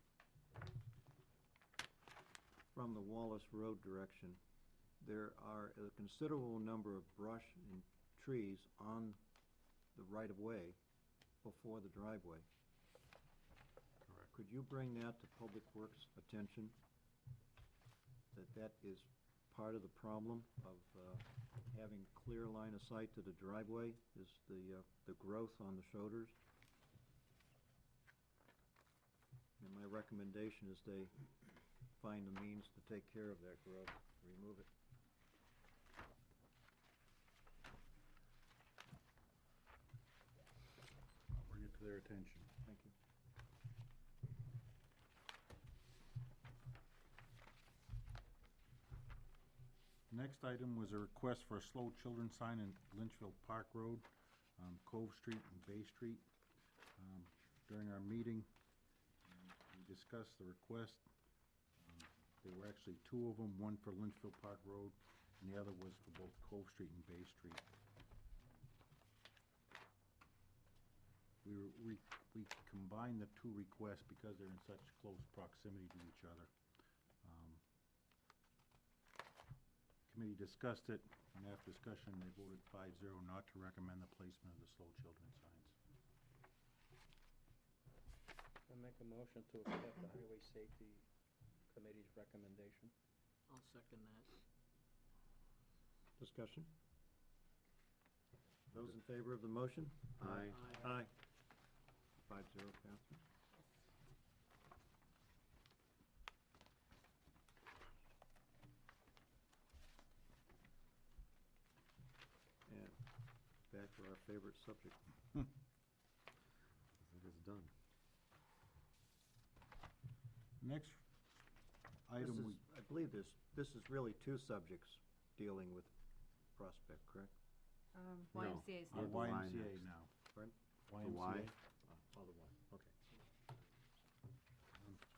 from the Wallace Road direction, there are a considerable number of brush and trees on the right-of-way before the driveway. Correct. Could you bring that to Public Works' attention, that is part of the problem of having clear line of sight to the driveway, is the growth on the shoulders? And my recommendation is they find the means to take care of that growth, remove it. I'll bring it to their attention. Thank you. Next item was a request for a slow children sign in Lynchville Park Road, Cove Street and Bay Street. During our meeting, we discussed the request. There were actually two of them, one for Lynchville Park Road, and the other was for both Cove Street and Bay Street. We combined the two requests because they're in such close proximity to each other. Committee discussed it, and after discussion, they voted 5-0 not to recommend the placement of the slow children signs. I make a motion to accept the Highway Safety Committee's recommendation. I'll second that. Discussion? Those in favor of the motion? Aye. Aye. 5-0, Catherine. And back to our favorite subject. It is done. Next item This we, is, I believe this is really two subjects dealing with Prospect, correct? YMCA is No. the Oh, Y YMCA next. now. Pardon? The Y? YMCA. Oh, the one, okay.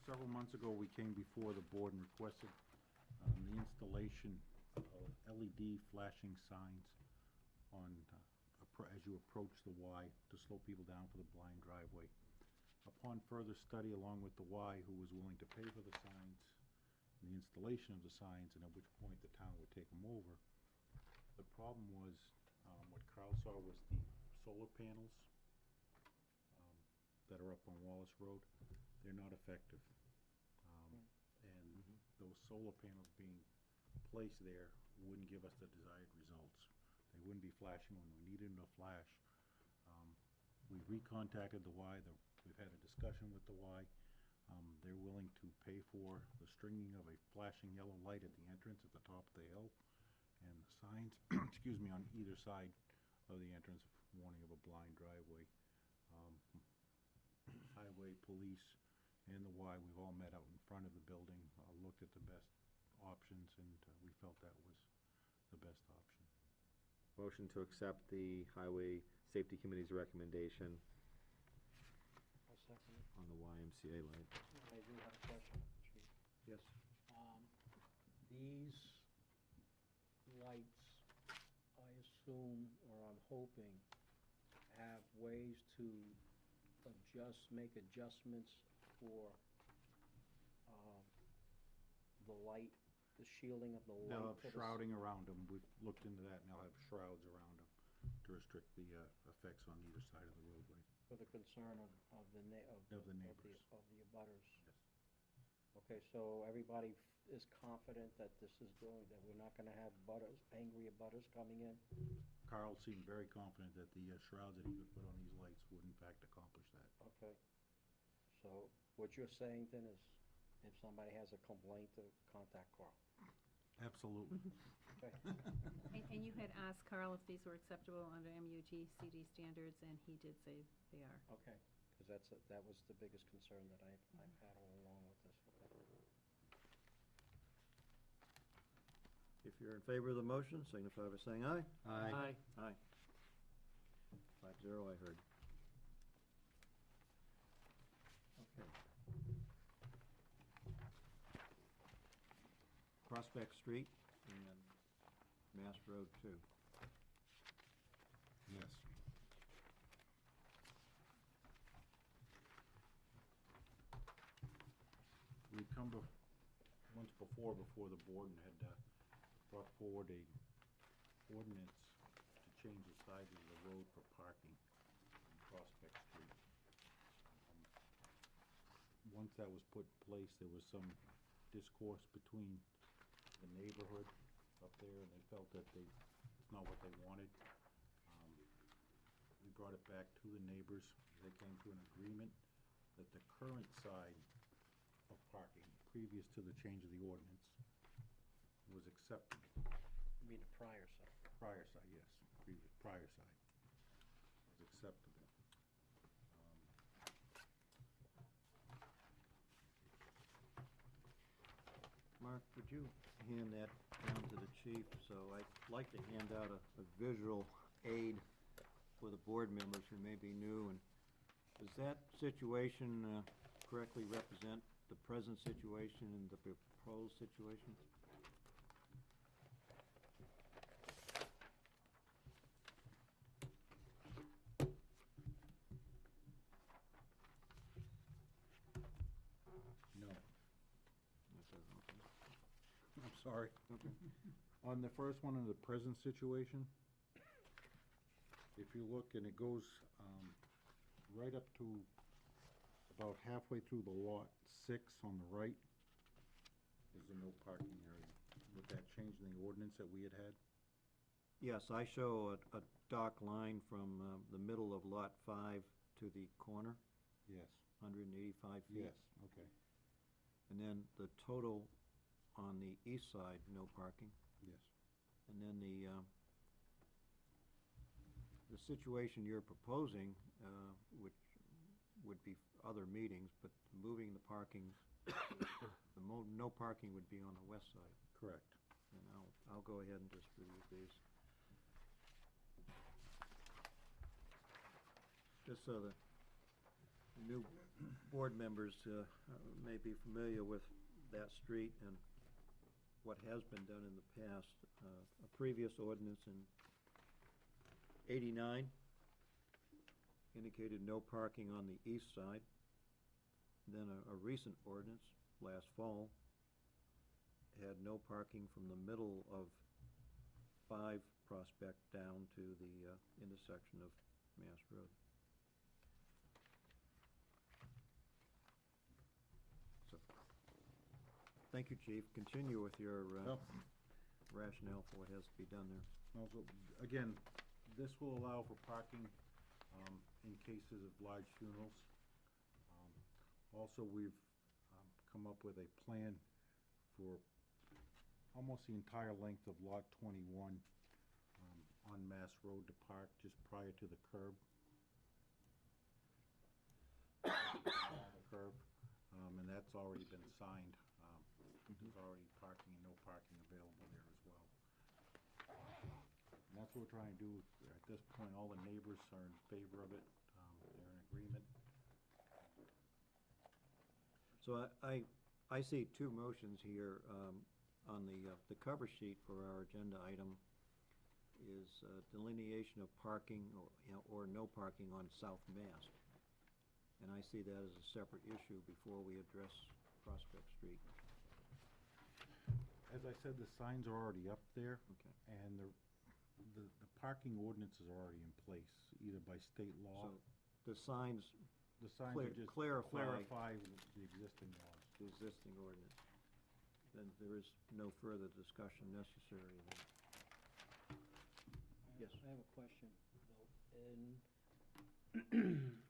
So several months ago, we came before the board and requested the installation of LED flashing signs on, as you approach the Y to slow people down for the blind driveway. Upon further study along with the Y, who was willing to pay for the signs, and the installation of the signs, and at which point the town would take them over, the problem was, what Carl saw was the solar panels that are up on Wallace Road. They're not effective. And those solar panels being placed there wouldn't give us the desired results. They wouldn't be flashing when we needed them to flash. We recontacted the Y. We've had a discussion with the Y. They're willing to pay for the stringing of a flashing yellow light at the entrance at the top of the hill, and the signs, excuse me, on either side of the entrance, warning of a blind driveway. Highway, police, and the Y, we've all met out in front of the building, looked at the best options, and we felt that was the best option. Motion to accept the Highway Safety Committee's recommendation I'll second it. on the YMCA light. I do have a question, Chief. Yes. These lights, I assume, or I'm hoping, have ways to make adjustments for the light, the shielding of the light. They'll have to the shrouding around them. We've looked into that, and they'll have shrouds around them to restrict the effects on either side of the roadway. For the concern of the neighbors. Of the abutters. Yes. Okay, so everybody is confident that this is going, that we're not gonna have angry abutters coming in? Carl seemed very confident that the shrouds that he could put on these lights would in fact accomplish that. Okay. So what you're saying then is, if somebody has a complaint, to contact Carl? Absolutely. Okay. And you had asked Carl if these were acceptable under MUTCD standards, and he did say they are. Okay, because that was the biggest concern that I've had all along with this. Okay. If you're in favor of the motion, signify by saying aye. Aye. Aye. 5-0, I heard. Okay. Prospect Street and Mass Road 2. Yes. We'd come once before the board and had brought forward a ordinance to change the size of the road for parking on Prospect Street. Once that was put in place, there was some discourse between the neighborhood up there, and they felt that it's not what they wanted. We brought it back to the neighbors. They came to an agreement that the current side of parking, previous to the change of the ordinance, was acceptable. You mean the prior side? Prior side, yes. Prior side was acceptable. Mark, would you hand that down to the chief? So I'd like to hand out a visual aid for the board members who may be new. And does that situation correctly represent the present situation and the proposed situation? No. That doesn't, okay. I'm sorry. Okay. On the first one, in the present situation, if you look, and it goes right up to about halfway through the lot 6 on the right, is the no parking area. With that change in the ordinance that we had had? Yes, I show a dock line from the middle of Lot 5 to the corner, Yes. 185 feet. Yes, okay. And then the total on the east side, no parking. Yes. And then the situation you're proposing, which would be other meetings, but moving the parking, no parking would be on the west side. Correct. And I'll go ahead and distribute these. Just so the board members may be familiar with that street and what has been done in the past. A previous ordinance in '89 indicated no parking on the east side. Then a recent ordinance last fall had no parking from the middle of 5 Prospect down to the intersection of Mass Road. So, thank you, Chief. Continue with your rationale for what has to be done there. Also, again, this will allow for parking in cases of large funerals. Also, we've come up with a plan for almost the entire length of Lot 21 on Mass Road to park just prior to the curb. On the curb, and that's already been signed. There's already parking and no parking available there as well. And that's what we're trying to do at this point. All the neighbors are in favor of it. They're in agreement. So I see 2 motions here. On the cover sheet for our agenda item is delineation of parking or no parking on South Mass. And I see that as a separate issue before we address Prospect Street. As I said, the signs are already up there. Okay. And the parking ordinances are already in place, either by state law. So the signs The signs Clear- are just clarify- clarify the existing laws. the existing ordinance. Then there is no further discussion necessary then. Yes. I have a question, though. In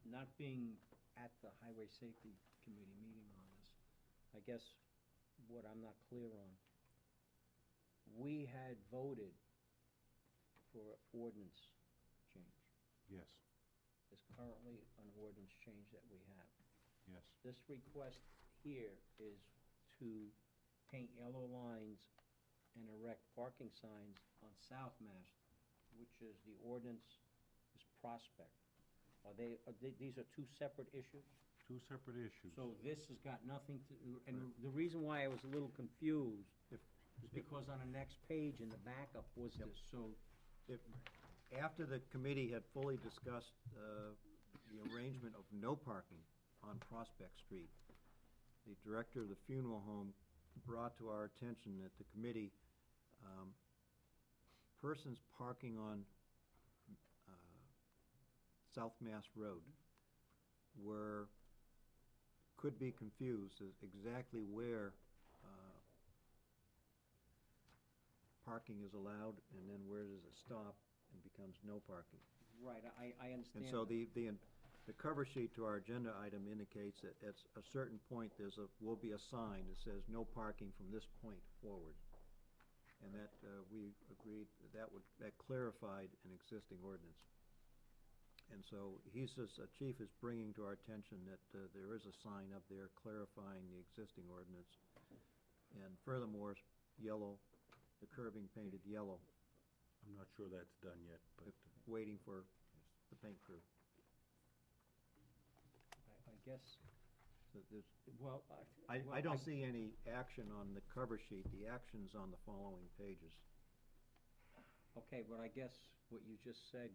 not being at the Highway Safety Committee meeting on this, I guess what I'm not clear on, we had voted for ordinance change. Yes, There's currently an ordinance change that we have. yes. This request here is to paint yellow lines and erect parking signs on South Mass, which is the ordinance is Prospect. These are 2 separate issues? 2 separate issues. So this has got nothing to, and the reason why I was a little confused is because on the next page in the backup was Yep. this, so, If, after the committee had fully discussed the arrangement of no parking on Prospect Street, the director of the funeral home brought to our attention at the committee, persons parking on South Mass Road could be confused as exactly where parking is allowed and then where does it stop and becomes no parking. right, I understand. And so the cover sheet to our agenda item indicates that at a certain point, will be a sign that says no parking from this point forward. And that, we agreed that clarified an existing ordinance. And so Chief is bringing to our attention that there is a sign up there clarifying the existing ordinance. And furthermore, the curbing painted yellow, I'm not sure that's done yet, but waiting for the paint crew. I guess, So there's, well, I don't see any action on the cover sheet. The action's on the following pages. Okay, but I guess what you just said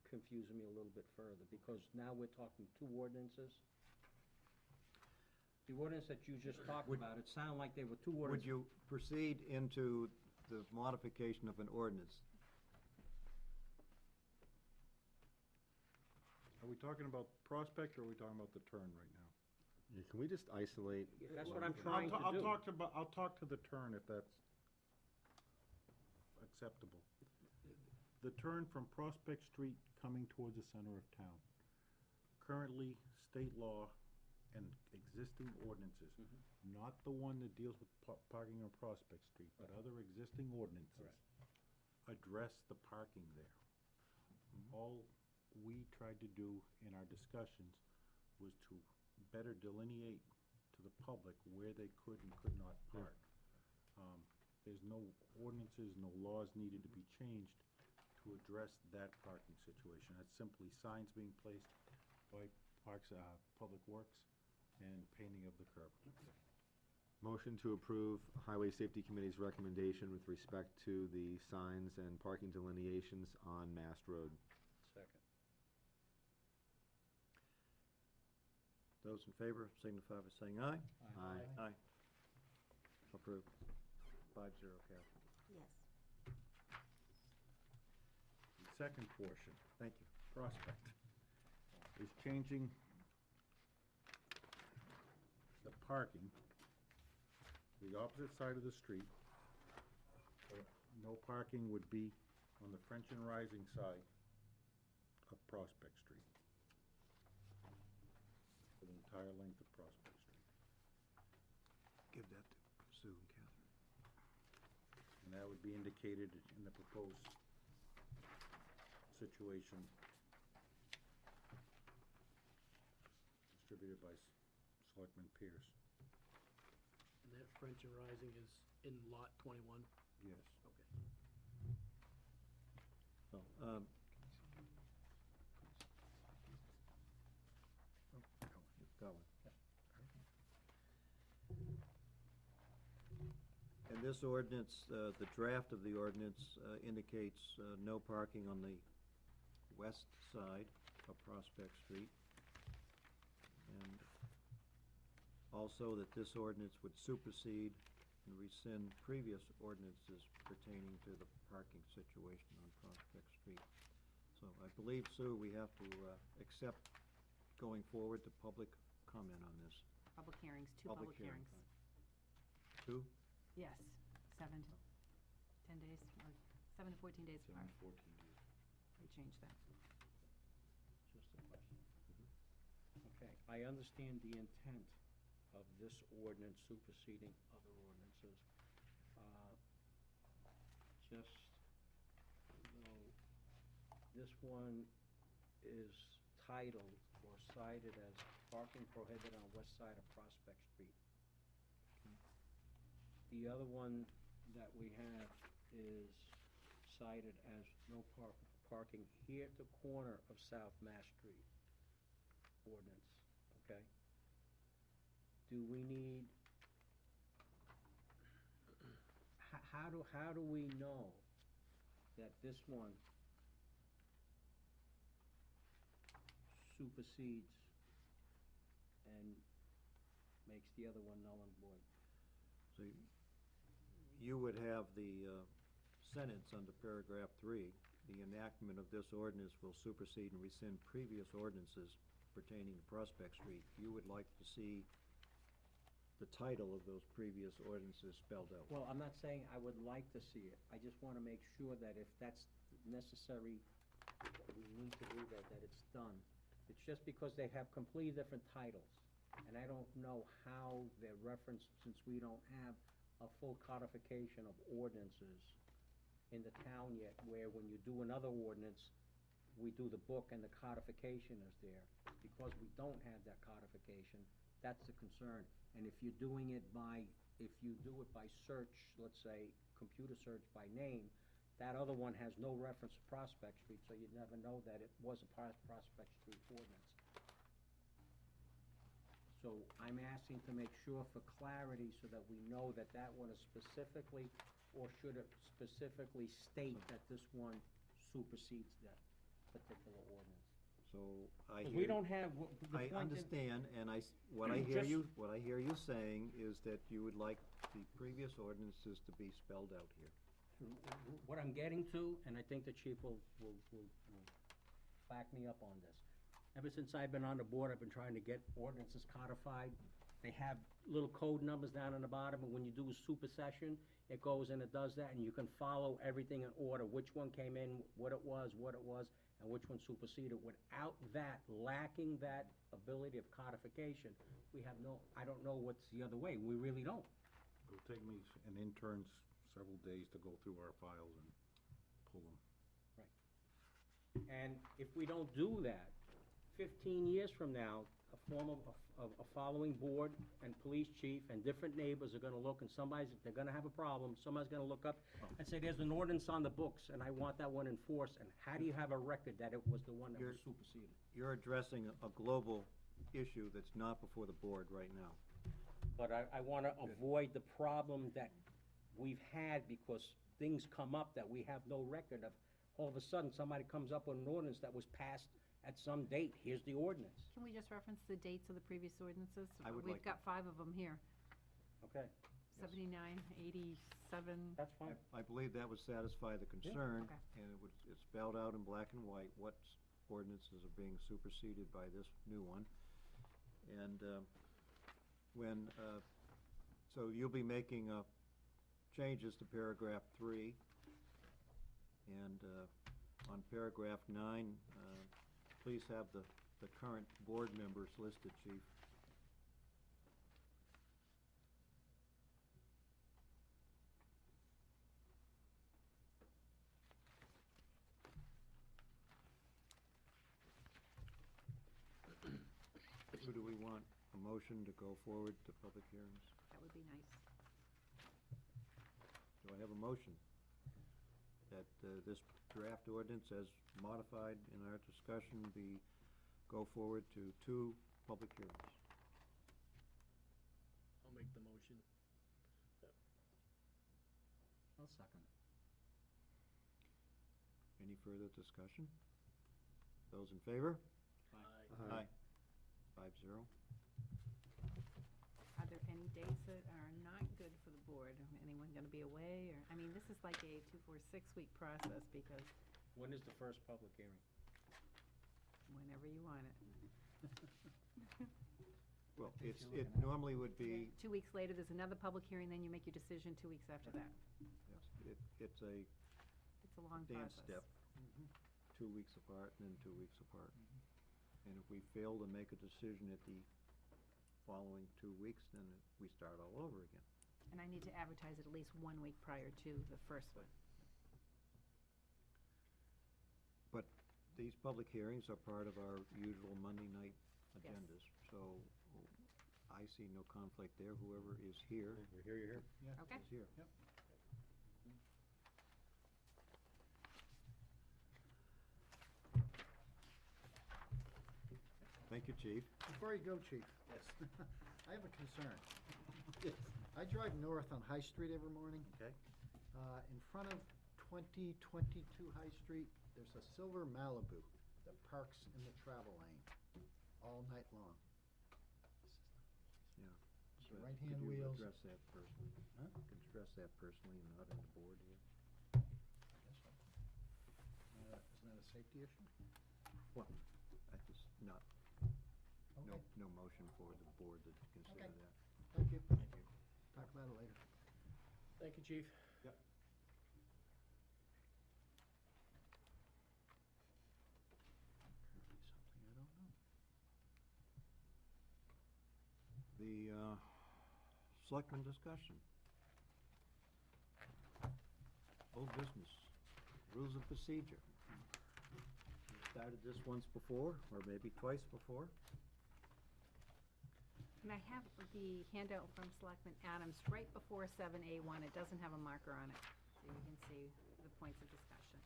confused me a little bit further, because now we're talking 2 ordinances. The ordinance that you just talked about, it sounded like they were 2 ordinances. Would you proceed into the modification of an ordinance? are we talking about Prospect or are we talking about the turn right now? Yeah, can we just isolate? That's what I'm trying to do. I'll talk to the turn if that's acceptable. The turn from Prospect Street coming towards the center of town. Currently, state law and existing ordinances, not the one that deals with parking on Prospect Street, but other existing ordinances, address the parking there. All we tried to do in our discussions was to better delineate to the public where they could and could not park. There's no ordinances, no laws needed to be changed to address that parking situation. That's simply signs being placed by Public Works, and painting of the curb. Motion to approve Highway Safety Committee's recommendation with respect to the signs and parking delineations on Mast Road. Second. Those in favor signify by saying aye. Aye. Aye. Approved. 5-0, Kathy. Yes. The second portion, Thank you. Prospect, is changing the parking to the opposite side of the street. No parking would be on the French and Rising side of Prospect Street, for the entire length of Prospect Street. Give that to Sue and Catherine. And that would be indicated in the proposed situation distributed by Selectman Pierce. And that French and Rising is in lot 21? Yes. Okay. So, got one. And this ordinance, the draft of the ordinance indicates no parking on the west side of Prospect Street. And also that this ordinance would supersede and rescind previous ordinances pertaining to the parking situation on Prospect Street. So I believe, Sue, we have to accept going forward to public comment on this. Public hearings, two Public public hearing. hearings. Two? Yes, 7 to 10 days, or 7 to 14 days apart. 14 days. We changed that. Just a question. Okay, I understand the intent of this ordinance superseding other ordinances. Just, though, this one is titled or cited as parking prohibited on west side of Prospect Street. The other one that we have is cited as no parking here at the corner of South Mass Street ordinance, okay? Do we need, how do we know that this one supersedes and makes the other one null and void? So you would have the sentence under paragraph 3, the enactment of this ordinance will supersede and rescind previous ordinances pertaining to Prospect Street. You would like to see the title of those previous ordinances spelled out. Well, I'm not saying I would like to see it. I just want to make sure that if that's necessary, we need to do that, that it's done. It's just because they have completely different titles. And I don't know how they're referenced, since we don't have a full codification of ordinances in the town yet, where when you do another ordinance, we do the book and the codification is there. Because we don't have that codification, that's the concern. And if you're doing it by, if you do it by search, let's say, computer search by name, that other one has no reference to Prospect Street, so you'd never know that it was a Prospect Street ordinance. So I'm asking to make sure for clarity so that we know that that one is specifically, or should it specifically state that this one supersedes that particular ordinance? So I Because hear. we don't have, the I point understand, and what I hear Just- what I hear you saying is that you would like the previous ordinances to be spelled out here. what I'm getting to, and I think the chief will back me up on this. Ever since I've been on the board, I've been trying to get ordinances codified. They have little code numbers down on the bottom, and when you do a supersession, it goes and it does that, and you can follow everything in order, which one came in, what it was, and which one superseded. Without that, lacking that ability of codification, we have no, I don't know what's the other way. We really don't. It'll take me and interns several days to go through our files and pull them. And if we don't do that, 15 years from now, a form of a following board and police chief and different neighbors are gonna look and they're gonna have a problem, somebody's gonna look up and say, there's an ordinance on the books and I want that one enforced, and how do you have a record that it was the one that was superseded? You're addressing a global issue that's not before the board right now. But I wanna avoid the problem that we've had because things come up that we have no record of. All of a sudden, somebody comes up with an ordinance that was passed at some date, here's the ordinance. Can we just reference the dates of the previous ordinances? I would We've like got 5 of them here, Okay, 79, 87. that's fine. I believe that would satisfy the concern, Okay. and it's spelled out in black and white what ordinances are being superseded by this new one. And so you'll be making changes to paragraph 3, and on paragraph 9, please have the current board members listed, Chief. So do we want a motion to go forward to public hearings? That would be nice. Do I have a motion that this draft ordinance as modified in our discussion go forward to 2 public hearings? I'll make the motion. I'll second it. Any further discussion? Those in favor? Aye. 5-0. Are there any dates that are not good for the board? Anyone going to be away? Or, I mean, this is like a 2, 4, 6-week process because When is the first public hearing? whenever you want it. Well, it normally would be, 2 weeks later, there's another public hearing, then you make your decision 2 weeks after that. yes, it's a It's a long dance process. step, 2 weeks apart and then 2 weeks apart. And if we fail to make a decision at the following 2 weeks, then we start all over again. And I need to advertise it at least 1 week prior to the first one. But these public hearings are part of our usual Monday night agendas, so I see no conflict there. Whoever is here You're here, you're here? Okay? is here. Yep. Thank you, Chief. Before you go, Chief. Yes. I have a concern. I drive north on High Street every morning. Okay. In front of 2022 High Street, there's a silver Malibu that parks in the travel lane all night long. Yeah. The right-hand wheels. Could you address that personally? Huh? Could you address that personally and not in the board here? Isn't that a safety issue? Well, I just not, Okay. no motion for the board to consider Okay. that. Thank you. Thank you. Talk about it later. Thank you, Chief. Yep. Something I don't know. The selectmen discussion. Old business, rules of procedure. We started this once before, or maybe twice before. And I have the handout from Selectman Adams right before 7A1. It doesn't have a marker on it, so you can see the points of discussion.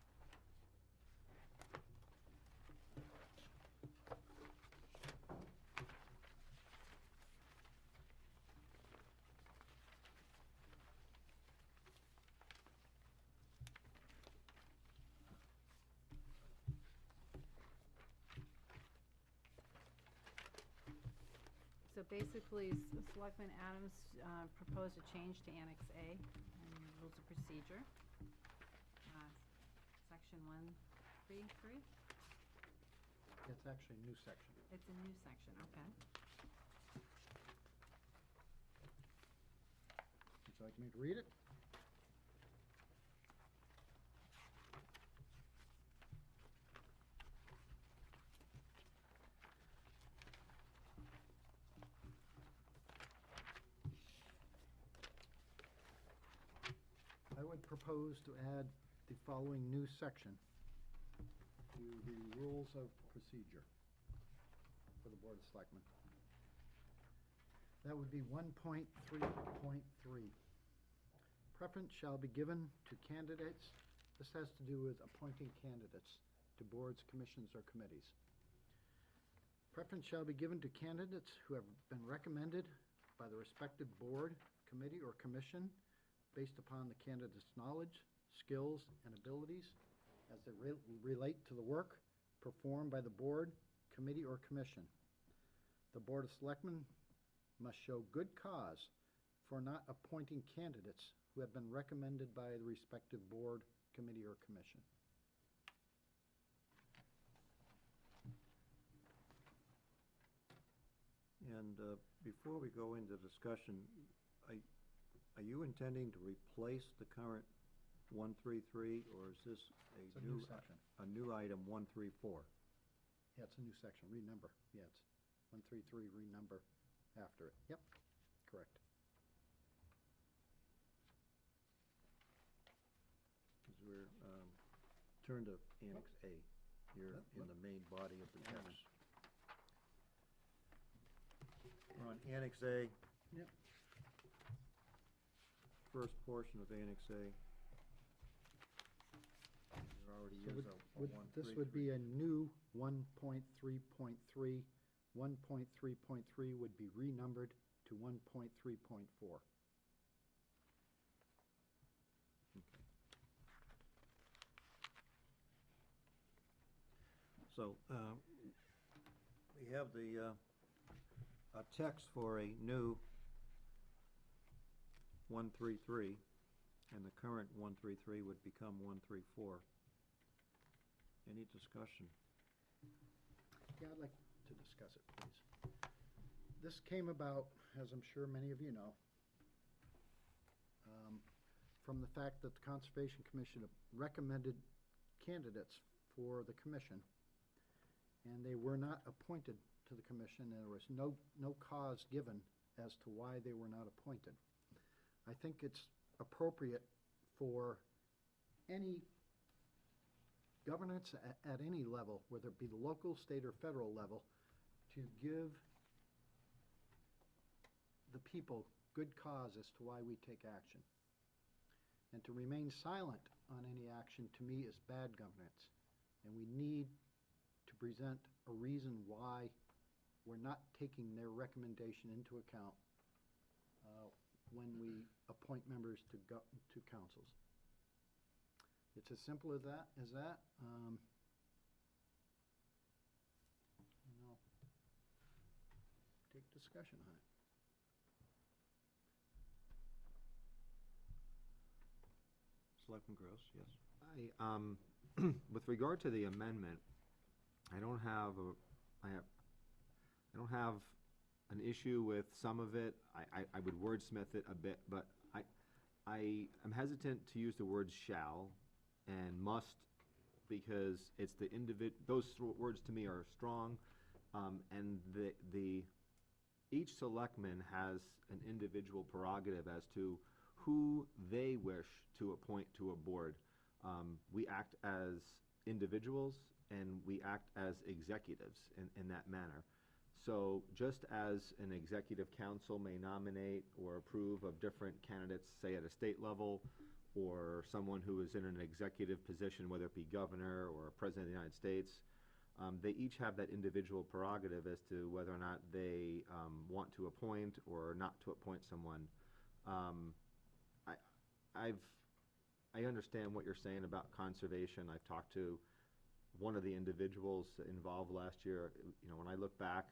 So basically, Selectman Adams proposed a change to Annex A and Rules of Procedure. Section 133. It's actually a new section. It's a new section, okay. Would you like me to read it? I would propose to add the following new section to the rules of procedure for the Board of Selectmen. That would be 1.3.3. Preference shall be given to candidates. This has to do with appointing candidates to boards, commissions, or committees. Preference shall be given to candidates who have been recommended by the respective board, committee, or commission based upon the candidate's knowledge, skills, and abilities as they relate to the work performed by the board, committee, or commission. The Board of Selectmen must show good cause for not appointing candidates who have been recommended by the respective board, committee, or commission. And before we go into discussion, are you intending to replace the current 133, or is this It's a new section. a new item 134? Yeah, it's a new section, renumber. Yeah, it's 133, renumber after it. Yep, correct. Because we're, turn to Annex A here Yep, in the main body of the Hang on. text. We're on Annex A. Yep. First portion of Annex A. There already So is a this would be a new 1.3.3. 1.3.3 would be renumbered to 1.3.4. So, we have the, a text for a new 133, and the current 133 would become 134. Any discussion? Yeah, I'd like to discuss it, please. This came about, as I'm sure many of you know, from the fact that the Conservation Commission recommended candidates for the commission, and they were not appointed to the commission, and there was no cause given as to why they were not appointed. I think it's appropriate for any governance at any level, whether it be the local, state, or federal level, to give the people good cause as to why we take action. And to remain silent on any action, to me, is bad governance. And we need to present a reason why we're not taking their recommendation into account when we appoint members to councils. It's as simple as that. Take discussion on it. Selectman Gross, yes. With regard to the amendment, I don't have an issue with some of it. I would wordsmith it a bit, but I am hesitant to use the word shall and must, because it's those words to me are strong, and each selectman has an individual prerogative as to who they wish to appoint to a board. We act as individuals and we act as executives in that manner. So just as an executive council may nominate or approve of different candidates, say at a state level, or someone who is in an executive position, whether it be governor or president of the United States, they each have that individual prerogative as to whether or not they want to appoint or not to appoint someone. I understand what you're saying about conservation. I've talked to one of the individuals involved last year. You know, when I look back,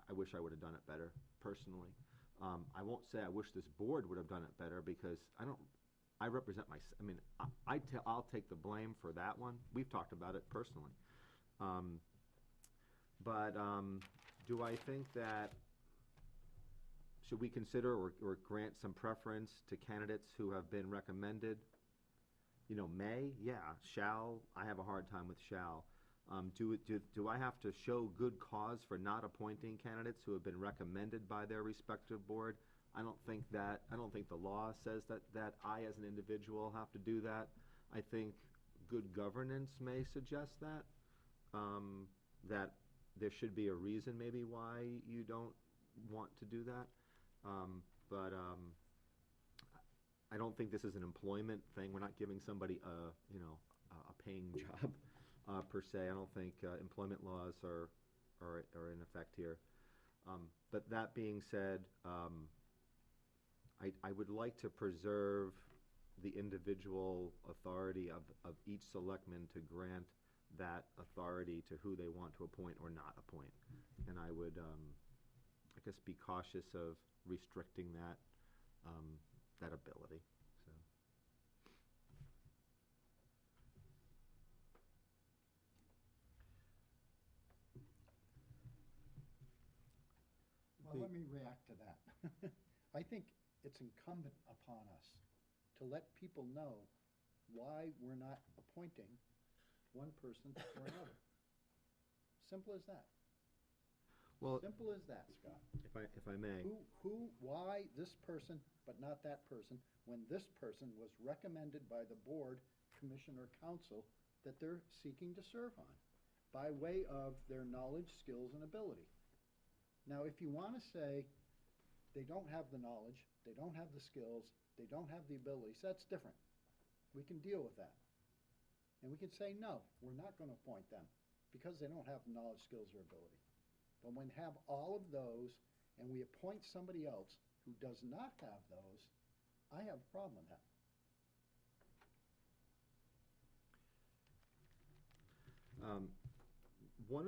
I wish I would have done it better, personally. I won't say I wish this board would have done it better, because I represent I'll take the blame for that one. We've talked about it personally. Do I think that, should we consider or grant some preference to candidates who have been recommended? You know, may, yeah. Shall, I have a hard time with shall. Do I have to show good cause for not appointing candidates who have been recommended by their respective board? I don't think the law says that I, as an individual, have to do that. I think good governance may suggest that, that there should be a reason maybe why you don't want to do that. But I don't think this is an employment thing. We're not giving somebody a paying job per se. I don't think employment laws are in effect here. But that being said, I would like to preserve the individual authority of each selectman to grant that authority to who they want to appoint or not appoint. And I would, I guess, be cautious of restricting that, that ability, so. Well, let me react to that. I think it's incumbent upon us to let people know why we're not appointing one person or another. Simple as that. Well, Simple as that, Scott. if I may. Why this person, but not that person, when this person was recommended by the board, commission, or council that they're seeking to serve on, by way of their knowledge, skills, and ability. Now, if you want to say they don't have the knowledge, they don't have the skills, they don't have the abilities, that's different. We can deal with that. And we can say, no, we're not going to appoint them because they don't have the knowledge, skills, or ability. But when we have all of those and we appoint somebody else who does not have those, I have a problem with that. One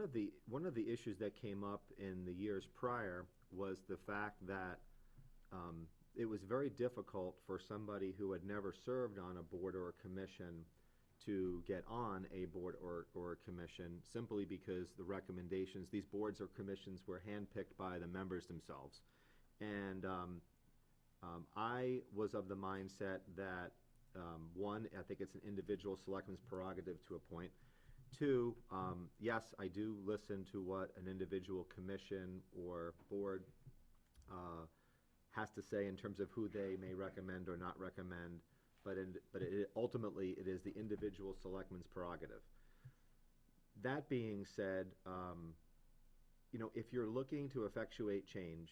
of the issues that came up in the years prior was the fact that it was very difficult for somebody who had never served on a board or a commission to get on a board or a commission, simply because the recommendations, these boards or commissions, were handpicked by the members themselves. And I was of the mindset that, one, I think it's an individual selectman's prerogative to appoint. Two, yes, I do listen to what an individual commission or board has to say in terms of who they may recommend or not recommend, but ultimately it is the individual selectman's prerogative. That being said, if you're looking to effectuate change,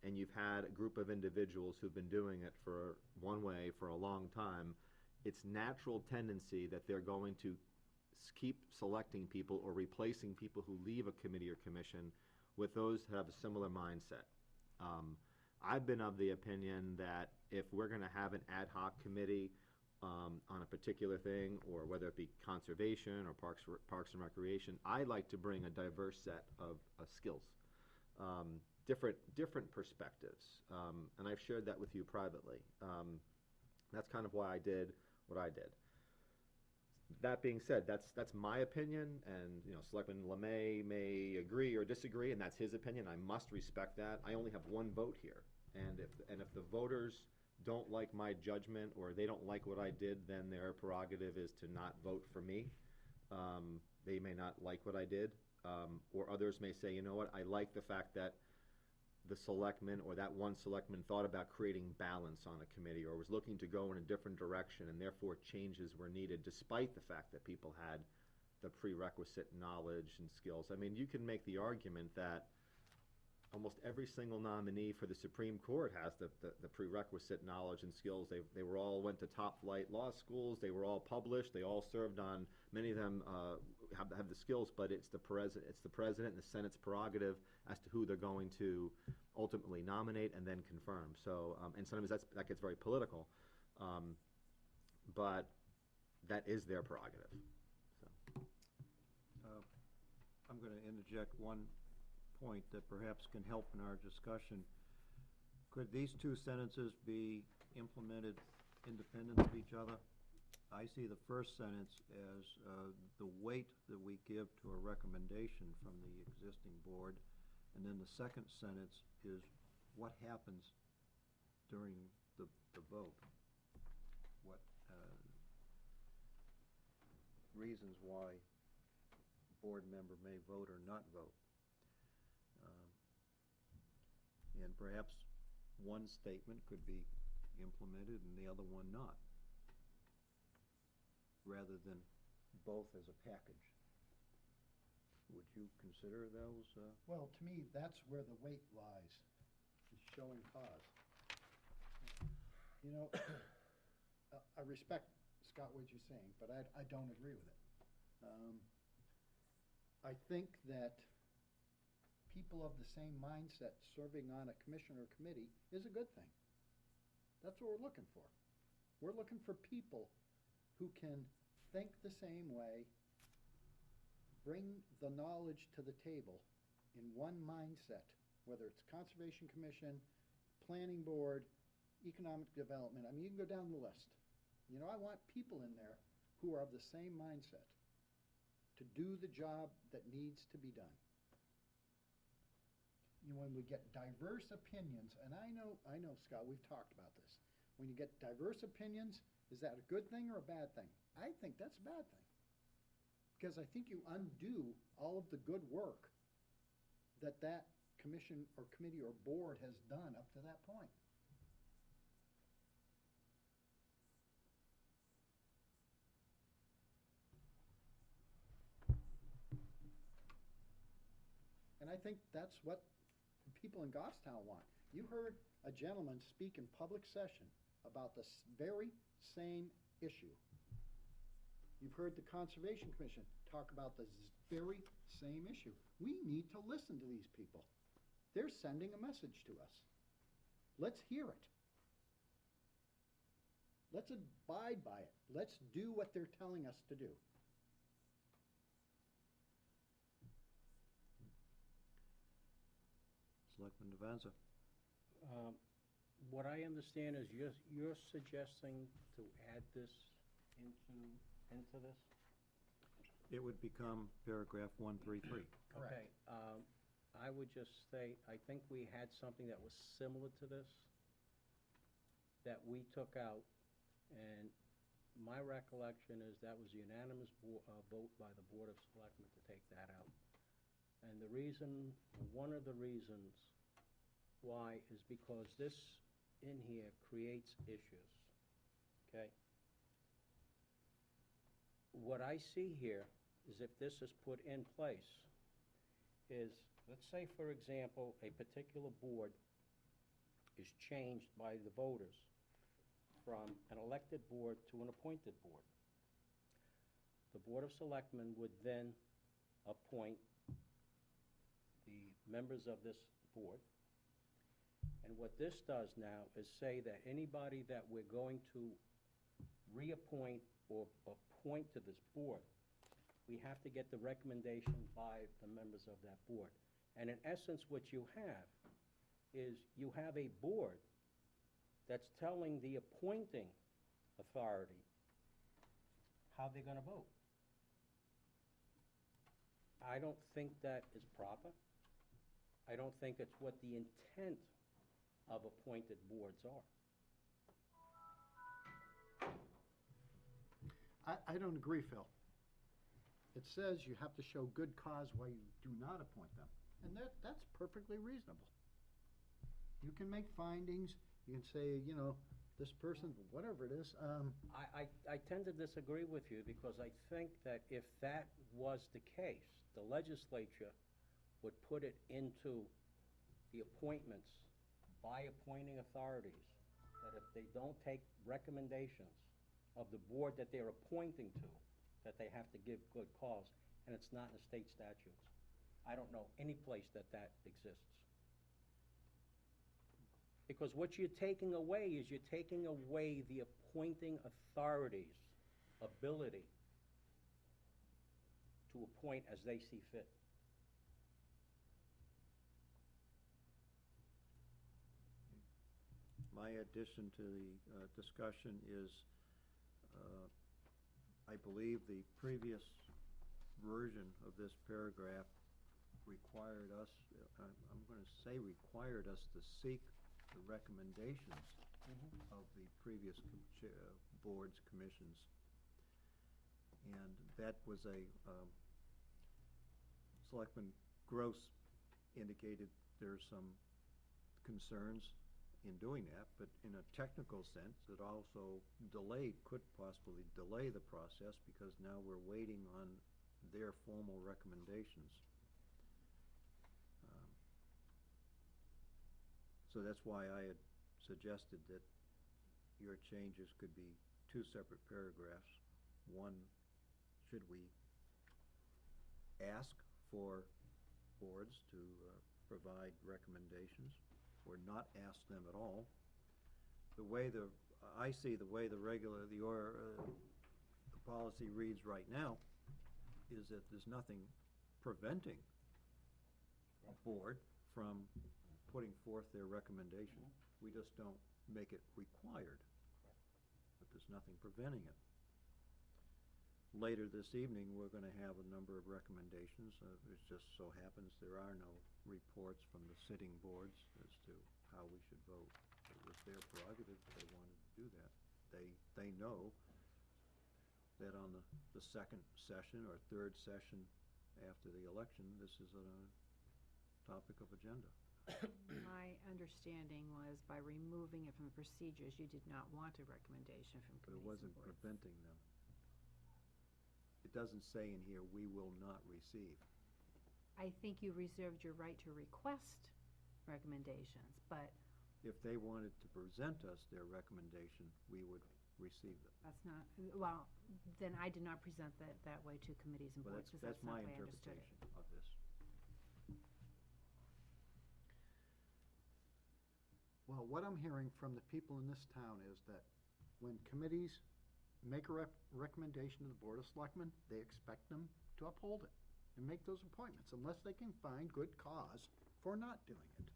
and you've had a group of individuals who've been doing it for one way for a long time, it's natural tendency that they're going to keep selecting people or replacing people who leave a committee or commission with those who have a similar mindset. I've been of the opinion that if we're going to have an ad hoc committee on a particular thing, or whether it be conservation or parks and recreation, I like to bring a diverse set of skills, different perspectives, and I've shared that with you privately. That's kind of why I did what I did. That being said, that's my opinion, and Selectman LeMay may agree or disagree, and that's his opinion. I must respect that. I only have one vote here, and if the voters don't like my judgment or they don't like what I did, then their prerogative is to not vote for me. They may not like what I did, or others may say, you know what, I like the fact that the selectman or that one selectman thought about creating balance on a committee, or was looking to go in a different direction, and therefore changes were needed despite the fact that people had the prerequisite knowledge and skills. I mean, you can make the argument that almost every single nominee for the Supreme Court has the prerequisite knowledge and skills. They were all went to top flight law schools. They were all published. They all served on, many of them have the skills, but it's the president and the Senate's prerogative as to who they're going to ultimately nominate and then confirm. So, and sometimes that gets very political, but that is their prerogative. So. I'm going to interject one point that perhaps can help in our discussion. Could these two sentences be implemented independent of each other? I see the first sentence as the weight that we give to a recommendation from the existing board, and then the second sentence is what happens during the vote. What reasons why a board member may vote or not vote. And perhaps one statement could be implemented and the other one not, rather than both as a package. would you consider those, Well, to me, that's where the weight lies, is showing cause. You know, I respect, Scott, what you're saying, but I don't agree with it. I think that people of the same mindset serving on a commission or committee is a good thing. That's what we're looking for. We're looking for people who can think the same way, bring the knowledge to the table in one mindset, whether it's Conservation Commission, Planning Board, Economic Development. I mean, you can go down the list. You know, I want people in there who are of the same mindset to do the job that needs to be done. You know, when we get diverse opinions, and I know, Scott, we've talked about this. When you get diverse opinions, is that a good thing or a bad thing? I think that's a bad thing. Because I think you undo all of the good work that that commission or committee or board has done up to that point. And I think that's what the people in Goffstown want. You heard a gentleman speak in public session about this very same issue. You've heard the Conservation Commission talk about this very same issue. We need to listen to these people. They're sending a message to us. Let's hear it. Let's abide by it. Let's do what they're telling us to do. Selectman Devanza? What I understand is you're suggesting to add this into this? It would become paragraph 133. Correct. Okay, I would just state, I think we had something that was similar to this that we took out, and my recollection is that was a unanimous vote by the Board of Selectmen to take that out. And the reason, one of the reasons why is because this in here creates issues, okay? What I see here is if this is put in place is, let's say, for example, a particular board is changed by the voters from an elected board to an appointed board. The Board of Selectmen would then appoint the members of this board. And what this does now is say that anybody that we're going to reappoint or appoint to this board, we have to get the recommendation by the members of that board. And in essence, what you have is you have a board that's telling the appointing authority how they're going to vote. I don't think that is proper. I don't think it's what the intent of appointed boards are. I don't agree, Phil. It says you have to show good cause why you do not appoint them, and that's perfectly reasonable. You can make findings, you can say, you know, this person, whatever it is. I tend to disagree with you because I think that if that was the case, the legislature would put it into the appointments by appointing authorities, that if they don't take recommendations of the board that they're appointing to, that they have to give good cause, and it's not in the state statutes. I don't know any place that exists. Because what you're taking away is you're taking away the appointing authority's ability to appoint as they see fit. My addition to the discussion is, I believe the previous version of this paragraph required us, I'm going to say required us to seek the recommendations of the previous boards, commissions. And that was Selectman Gross indicated there's some concerns in doing that, but in a technical sense, it also could possibly delay the process, because now we're waiting on their formal recommendations. So that's why I had suggested that your changes could be two separate paragraphs. One, should we ask for boards to provide recommendations or not ask them at all? I see the way the policy reads right now is that there's nothing preventing a board from putting forth their recommendation. We just don't make it required. But there's nothing preventing it. Later this evening, we're going to have a number of recommendations. It just so happens there are no reports from the sitting boards as to how we should vote. It was their prerogative if they wanted to do that. They know that on the second session or third session after the election, this is a topic of agenda. My understanding was by removing it from the procedures, you did not want a recommendation from But it committees and wasn't boards. preventing them. It doesn't say in here, we will not receive. I think you reserved your right to request recommendations, but If they wanted to present us their recommendation, we would receive them. that's not, well, then I did not present that way to committees and Well, boards, because that's that's not my the way I understood it. interpretation of this. Well, what I'm hearing from the people in this town is that when committees make a recommendation to the Board of Selectmen, they expect them to uphold it and make those appointments unless they can find good cause for not doing it.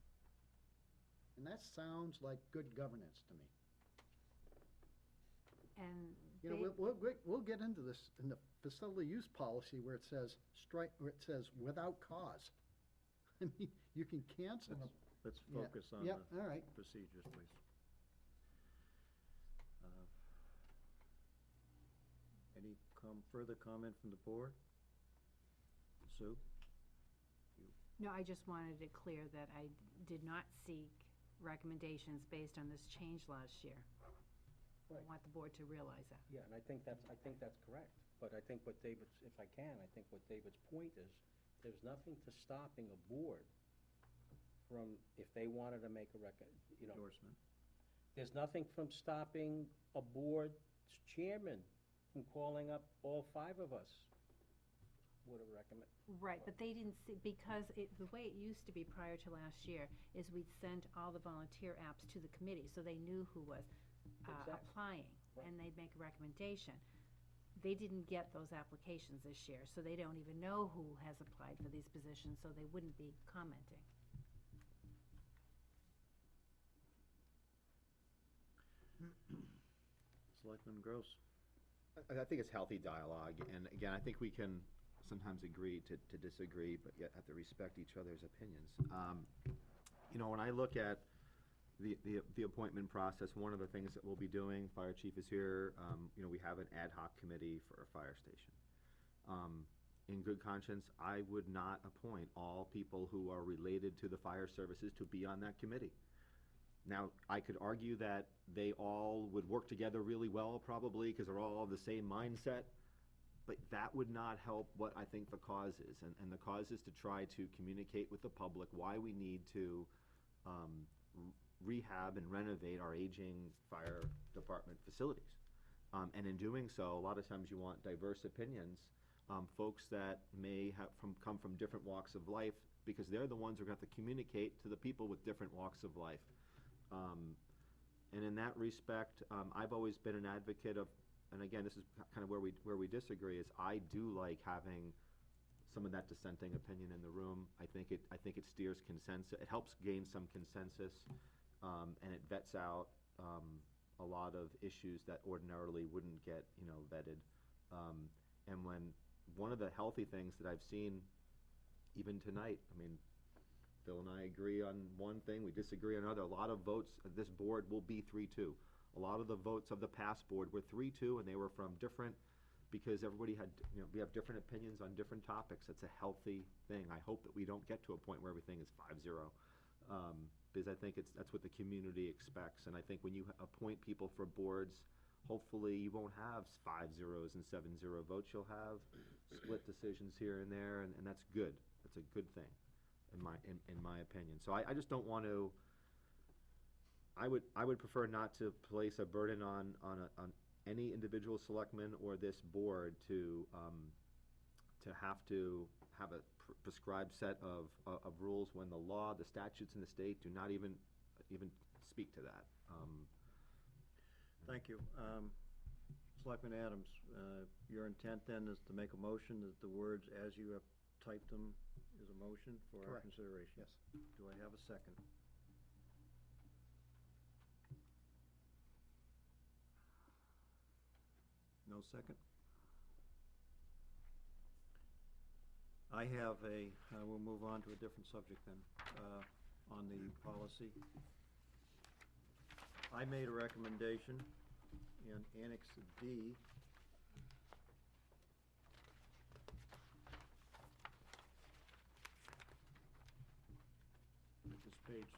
And that sounds like good governance to me. And You know, we'll get into this in the facility use policy where it says where it says without cause. I mean, you can cancel them. Let's Yeah. focus on Yep, the all right. procedures, please. Any further comment from the board? Sue? No, I just wanted it clear that I did not seek recommendations based on this change last year. I Right. want the board to realize that. Yeah, and I think that's correct. But I think what David's, if I can, I think what David's point is, there's nothing to stopping a board from, if they wanted to make a Endorsement. there's nothing from stopping a board's chairman from calling up all 5 of us with a recommend. Right, but they didn't see, because the way it used to be prior to last year is we'd send all the volunteer apps to the committee, so they knew who was Exactly. applying, Right. and they'd make a recommendation. They didn't get those applications this year, so they don't even know who has applied for these positions, so they wouldn't be commenting. Selectman Gross? I think it's healthy dialogue, and again, I think we can sometimes agree to disagree, but yet have to respect each other's opinions. You know, when I look at the appointment process, one of the things that we'll be doing, fire chief is here, you know, we have an ad hoc committee for a fire station. In good conscience, I would not appoint all people who are related to the fire services to be on that committee. Now, I could argue that they all would work together really well, probably, because they're all of the same mindset, but that would not help what I think the cause is. And the cause is to try to communicate with the public why we need to rehab and renovate our aging fire department facilities. And in doing so, a lot of times you want diverse opinions, folks that may come from different walks of life, because they're the ones who are going to have to communicate to the people with different walks of life. And in that respect, I've always been an advocate of, and again, this is kind of where we disagree, is I do like having some of that dissenting opinion in the room. I think it steers consensus. It helps gain some consensus, and it vets out a lot of issues that ordinarily wouldn't get, you know, vetted. And when one of the healthy things that I've seen, even tonight, I mean, Phil and I agree on one thing, we disagree on another. A lot of votes of this board will be 3-2. A lot of the votes of the past board were 3-2, and they were from different, because everybody had, you know, we have different opinions on different topics. It's a healthy thing. I hope that we don't get to a point where everything is 5-0, because I think that's what the community expects. And I think when you appoint people for boards, hopefully you won't have 5-0 and 7-0 votes. You'll have split decisions here and there, and that's good. That's a good thing, in my opinion. So I just don't want to. I would prefer not to place a burden on any individual selectman or this board to have a prescribed set of rules when the law, the statutes in the state do not even speak to that. Thank you. Selectman Adams, your intent then is to make a motion that the words as you have typed them is a motion for our Correct. consideration? Yes. Do I have a second? No second? I have we'll move on to a different subject then, on the policy. I made a recommendation in Annex D. Which is page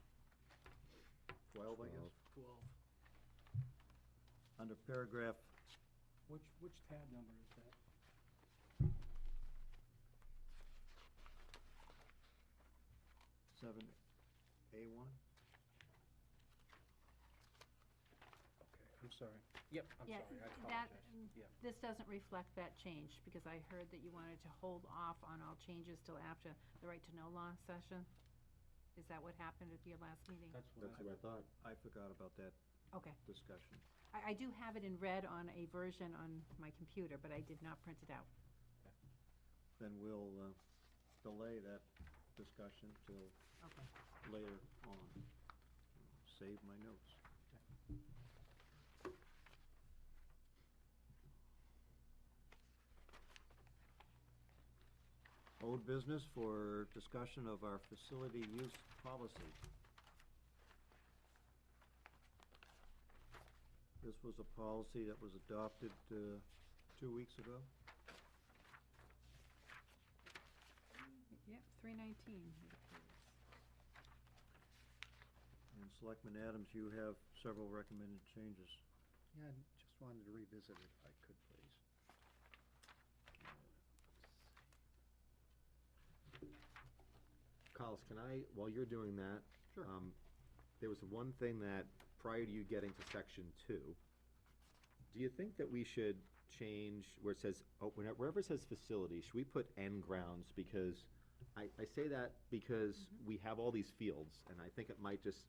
12, I guess. 12. Under paragraph, Which tab number is that? seven A1. Okay, I'm sorry. Yep, I'm Yeah, sorry, I that, apologize. Yeah. this doesn't reflect that change, because I heard that you wanted to hold off on all changes till after the right to know law session. Is that what happened at your last meeting? That's That's what I thought. I forgot about that Okay. discussion. I do have it in red on a version on my computer, but I did not print it out. Then we'll delay that discussion till Okay. later on. Save my notes. Old business for discussion of our facility use policy. This was a policy that was adopted 2 weeks ago. Yep, 319. And Selectman Adams, you have several recommended changes. Yeah, I just wanted to revisit it if I could, please. Collis, can I, while you're doing that? Sure. There was one thing that, prior to you getting to section 2, do you think that we should change where it says, wherever it says facility, should we put "and grounds"? Because I say that because we have all these fields, and I think it might just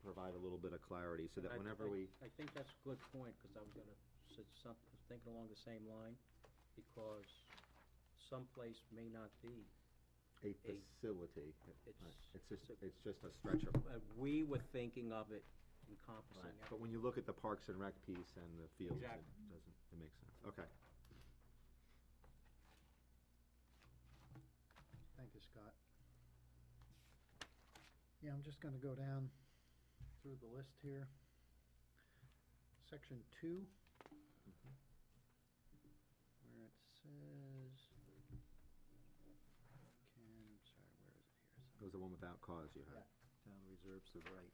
provide a little bit of clarity, so that whenever I think that's a good point, because I was gonna say something, thinking along the same line, because someplace may not be. a facility, It's- it's just a stretcher. We were thinking of it encompassing Right. But when you look at the Parks and Rec piece and the fields, Exactly. it makes sense. Okay. Thank you, Scott. Yeah, I'm just gonna go down through the list here. Section 2. Where it says, I'm sorry, where is it here? It was the one without cause you had. Town reserves the right.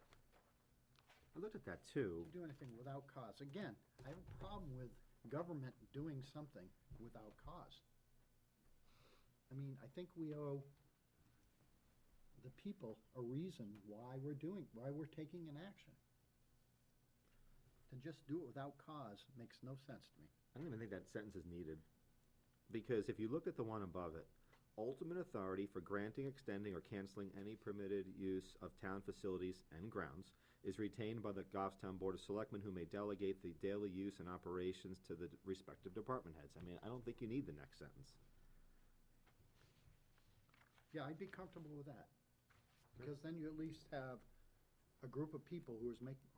I looked at that too. Do anything without cause. Again, I have a problem with government doing something without cause. I mean, I think we owe the people a reason why we're taking an action. To just do it without cause makes no sense to me. I don't even think that sentence is needed. Because if you look at the one above it, ultimate authority for granting, extending, or canceling any permitted use of town facilities and grounds is retained by the Goffstown Board of Selectmen, who may delegate the daily use and operations to the respective department heads. I mean, I don't think you need the next sentence. Yeah, I'd be comfortable with that. Because then you at least have a group of people who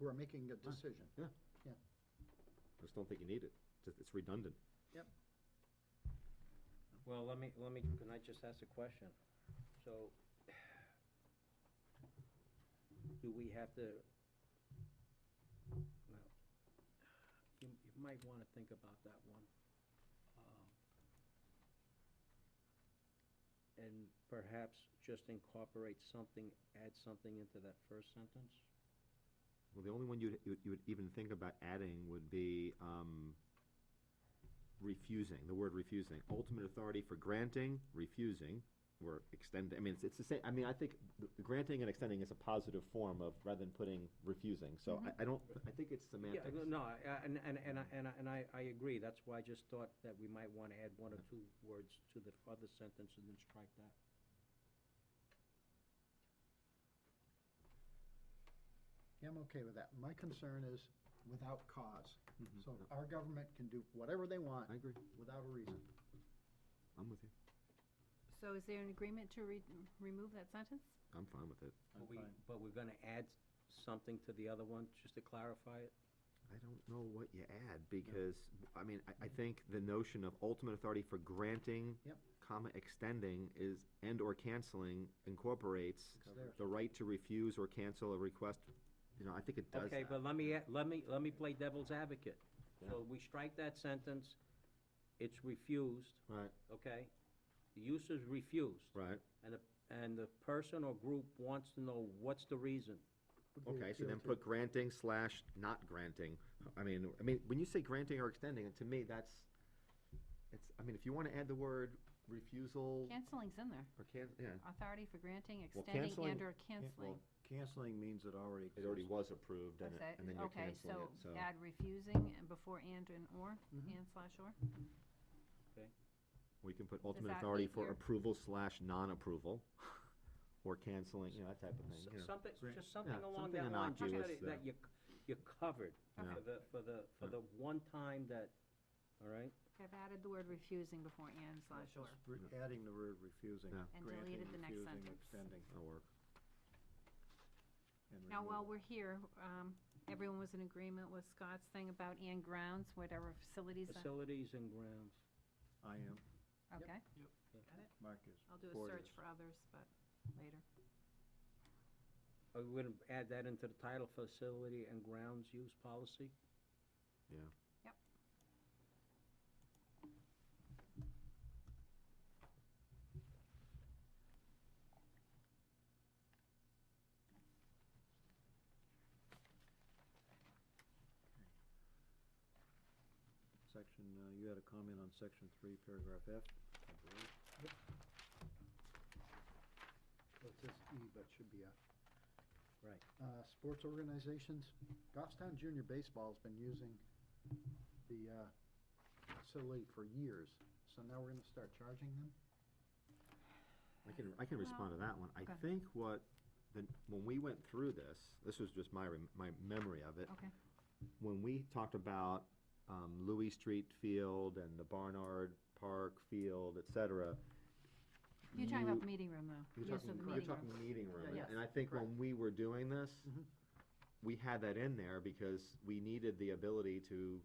are making a decision. Yeah. Yeah. I just don't think you need it. It's redundant. Yep. Well, can I just ask a question? So, do we have to, well, you might want to think about that one. And perhaps just incorporate something, add something into that first sentence? Well, the only one you would even think about adding would be, refusing, the word refusing. Ultimate authority for granting, refusing, or extending. I mean, it's the same, I mean, I think the granting and extending is a positive form of, rather than putting refusing. So I don't, I think it's Yeah, semantics. no, I agree. That's why I just thought that we might want to add one or two words to the other sentence and then strike that. Yeah, I'm okay with that. My concern is without cause. Mhm. So our government can do whatever they want I agree. without a reason. I'm with you. So is there an agreement to remove that sentence? I'm fine with it. I'm fine. But we're going to add something to the other one, just to clarify it? I don't know what you add, because, I mean, I think the notion of ultimate authority for granting, Yep. comma, extending is, and/or canceling incorporates It's there. the right to refuse or cancel a request. You know, I think it does Okay, that. but let me play devil's advocate. So we strike that sentence, it's refused, Right, okay? The use is refused, right. and the person or group wants to know what's the reason. Okay, so then put granting / not granting. I mean, when you say granting or extending, to me, that's, it's, I mean, if you want to add the word refusal Canceling's in there. or yeah, Authority for granting, Well, extending, canceling- and/or canceling. Canceling means it already exists. it already was approved, and Okay, then you're okay, canceling it, so. add refusing and before and or, Mhm. and/or. We can put ultimate that authority meet for your- approval / non-approval, or canceling, you know, that type of thing, you know. Something, just something Yeah, along something that line, just innocuous, that you're covered Okay. for the one time that, all right? I've added the word refusing before and/or. Just adding the word refusing, Yeah. And granting, deleted the next refusing, sentence. extending, That'll work. and Now, while removal. we're here, everyone was in agreement with Scott's thing about and grounds, whatever facilities. Facilities and grounds. I am, Okay, Got it? Mark is. I'll do a Board search is. for others, but later. Are we gonna add that into the title, facility and grounds use policy? Yeah. Yep. Section, you had a comment on section 3, paragraph F, I believe. Well, it says E, but should be F. Right. Sports organizations, Goffstown Junior Baseball's been using the facility for years, so now we're gonna start charging them? I can respond to that one. I okay. think when we went through this was just my memory of it. Okay. When we talked about Louis Street Field and the Barnard Park Field, et cetera. You're talking about the meeting room, though. You're Use talking, of the you're meeting room. talking meeting room. Yeah, yes, And I think when correct. we were doing this, Mhm. we had that in there because we needed the ability to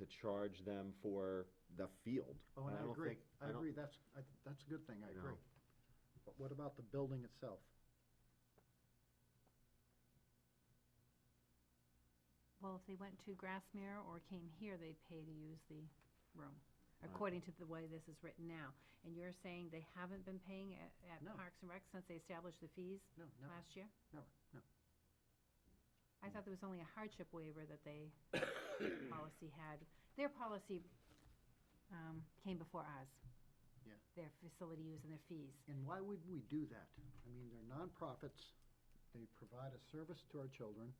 charge them for the field. Oh, and I don't agree, think- I don't- agree, that's a good thing, I No. agree. But what about the building itself? Well, if they went to Grassmere or came here, they'd pay to use the room, according to the way this is written now. And you're saying they haven't been paying at No. Parks and Rec since they established the fees No, never, last year? never, no. I thought there was only a hardship waiver that they policy had. Their policy came before ours. Yeah. Their facility use and their fees. And why would we do that? I mean, they're nonprofits, they provide a service to our children,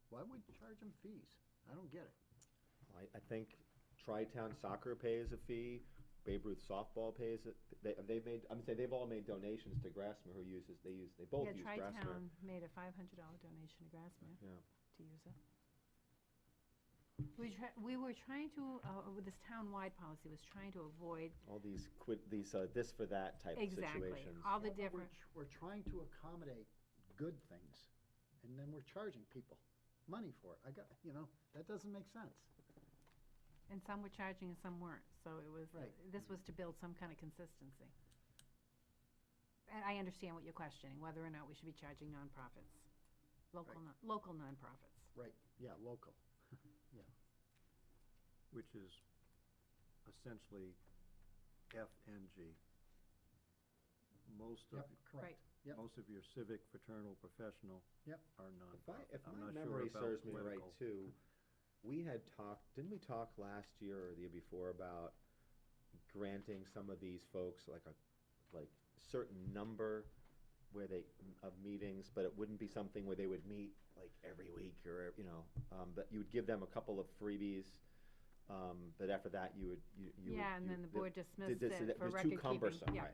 why would we charge them fees? I don't get it. I think Tri-Town Soccer pays a fee, Babe Ruth Softball pays it. They've all made donations to Grassmere who they both use Yeah, Grassmere. Tri-Town made a $500 donation to Grassmere Yeah. to use it. We were trying to, with this town-wide policy, was trying to avoid All these this for that type of exactly situations. all the Yeah, but different. We're trying to accommodate good things, and then we're charging people money for it. That doesn't make sense. And some were charging and some weren't, so it was, Right. this was to build some kind of consistency. And I understand what you're questioning, whether or not we should be charging nonprofits, local nonprofits. Right, yeah, local. Which is essentially F and G. Most of, Yep, correct. Right. Yep. Most of your civic, fraternal, professional Yep. are nonprofit. If I'm my not sure memory about serves me right political. too, we had talked, didn't we talk last year or the year before about granting some of these folks like certain number where they, of meetings, but it wouldn't be something where they would meet like every week or, but you would give them a couple of freebies, but after that you would. Yeah, and then the board dismissed This- it for was record too keeping. cumbersome, Yeah, right?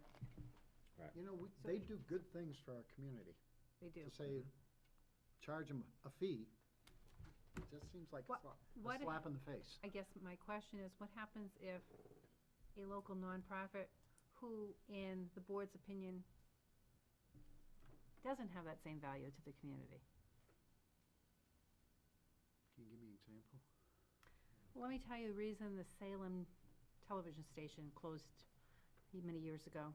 They do good things for our community. they do. To say, charge them a fee, it just seems like What- a what if- slap in the face. I guess my question is, what happens if a local nonprofit who, in the board's opinion, doesn't have that same value to the community? Can you give me an example? Let me tell you the reason the Salem television station closed many years ago,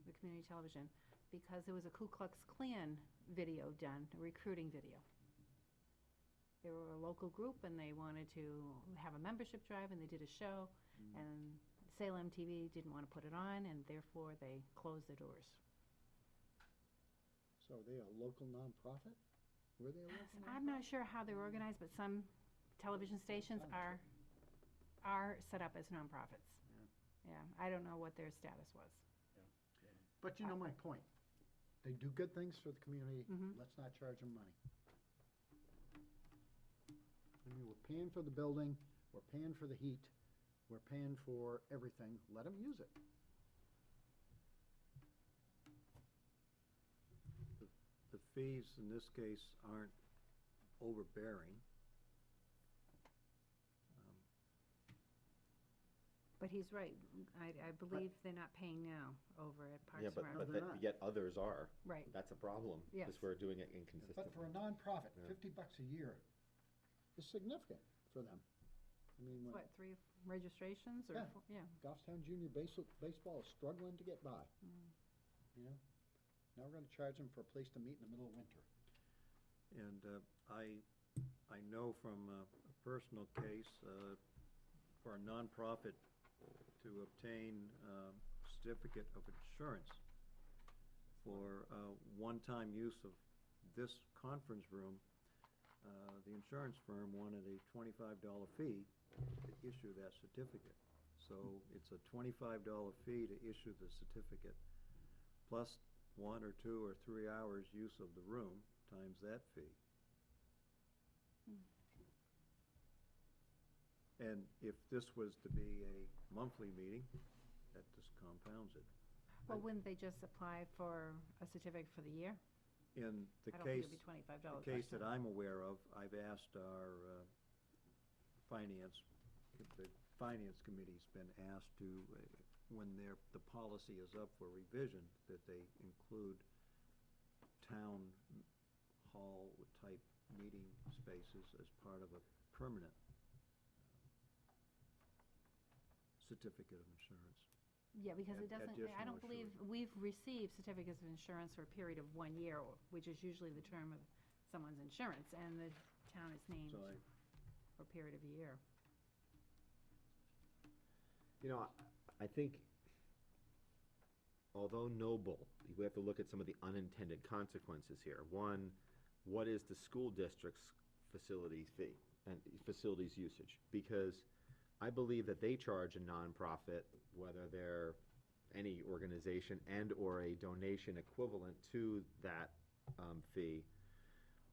the community television, because there was a Ku Klux Klan video done, a recruiting video. They were a local group and they wanted to have a membership drive and they did a show, and Salem TV didn't want to put it on, and therefore they closed their doors. So are they a local nonprofit? Were they a local nonprofit? I'm not sure how they're organized, but some television stations are set up as nonprofits. Yeah, I don't know what their status was. But you know my point. They do good things for the community. Mhm. Let's not charge them money. I mean, we're paying for the building, we're paying for the heat, we're paying for everything. Let them use it. The fees in this case aren't overbearing. But he's right. I believe they're not paying now over at Parks Yeah, and Rec. they're not. yet others are. Right. That's a problem. Yes. Because we're doing it But inconsistently. for a nonprofit, Yeah. $50 a year is significant for them. I mean, when What, 3 registrations or Yeah. 4? Yeah. Goffstown Junior Baseball is struggling to get by, you know? Now we're gonna charge them for a place to meet in the middle of winter. And I know from a personal case, for a nonprofit to obtain certificate of insurance for one-time use of this conference room, the insurance firm wanted a $25 fee to issue that certificate. So it's a $25 fee to issue the certificate, plus 1 or 2 or 3 hours use of the room times that fee. And if this was to be a monthly meeting, that just compounds it. Well, wouldn't they just apply for a certificate for the year? In the I don't think case, it'd be $25. the case that I'm aware of, I've asked our finance, the finance committee's been asked to, when the policy is up for revision, that they include town hall type meeting spaces as part of a permanent certificate of insurance. Yeah, because it doesn't, I Additional don't believe, assurance. we've received certificates of insurance for a period of 1 year, which is usually the term of someone's insurance, and the town is named So for a period of a year. I think, although noble, we have to look at some of the unintended consequences here. One, what is the school district's facility fee and facilities usage? Because I believe that they charge a nonprofit, whether they're any organization and/or a donation equivalent to that fee.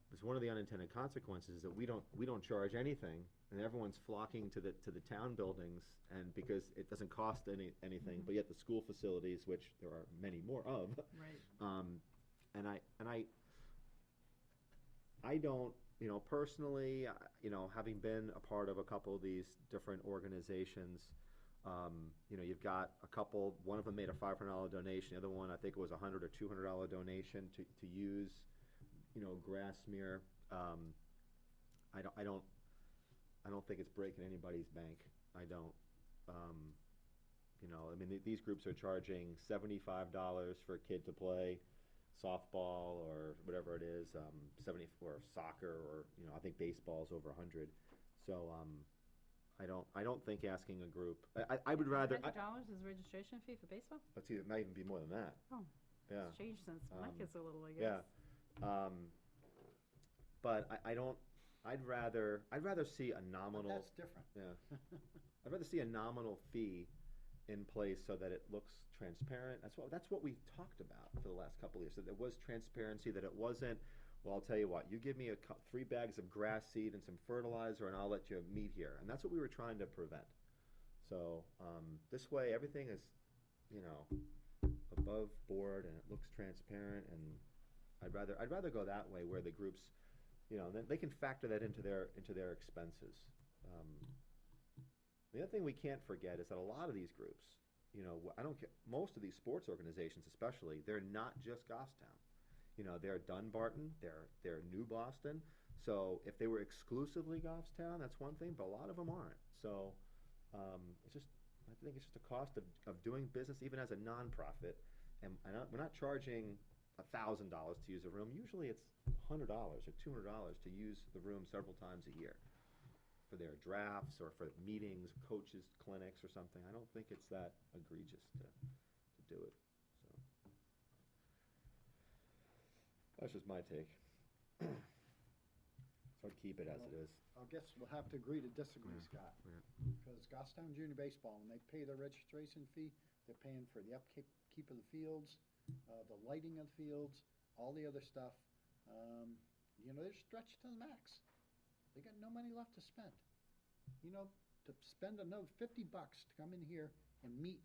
Because one of the unintended consequences is that we don't charge anything, and everyone's flocking to the town buildings, and because it doesn't cost anything, but yet the school facilities, which there are many more of. Right. And I don't, personally, having been a part of a couple of these different organizations, you've got a couple, one of them made a $500 donation, the other one, I think it was a $100 or $200 donation to use, grass smear. I don't think it's breaking anybody's bank. I don't. These groups are charging $75 for a kid to play softball or whatever it is, 70 for soccer, or I think baseball's over 100. So I don't think asking a group. I would rather. $100 is a registration fee for baseball? Let's see, it might even be more than that. Oh. Yeah. It's changed since my kids were little, I Yeah. guess. But I don't, I'd rather see a But nominal. that's different. Yeah. I'd rather see a nominal fee in place so that it looks transparent. That's what we talked about for the last couple of years, that there was transparency, that it wasn't, well, I'll tell you what, you give me 3 bags of grass seed and some fertilizer and I'll let you meet here. And that's what we were trying to prevent. So, this way, everything is, you know, above board and it looks transparent, and I'd rather go that way where the groups, you know, they can factor that into their expenses. The other thing we can't forget is that a lot of these groups, you know, most of these sports organizations especially, they're not just Goffstown. You know, they're Dunbarton, they're New Boston. So if they were exclusively Goffstown, that's one thing, but a lot of them aren't. So I think it's just a cost of doing business even as a nonprofit. And we're not charging $1,000 to use a room. Usually it's $100 or $200 to use the room several times a year for their drafts or for meetings, coaches, clinics or something. I don't think it's that egregious to do it. So that's just my take. So I'd keep it as it is. I guess we'll have to agree to disagree, Yeah. Scott. Yeah. Because Goffstown Junior Baseball, when they pay their registration fee, they're paying for the upkeep of the fields, the lighting of the fields, all the other stuff. You know, they're stretched to the max. They got no money left to spend. You know, to spend another $50 to come in here and meet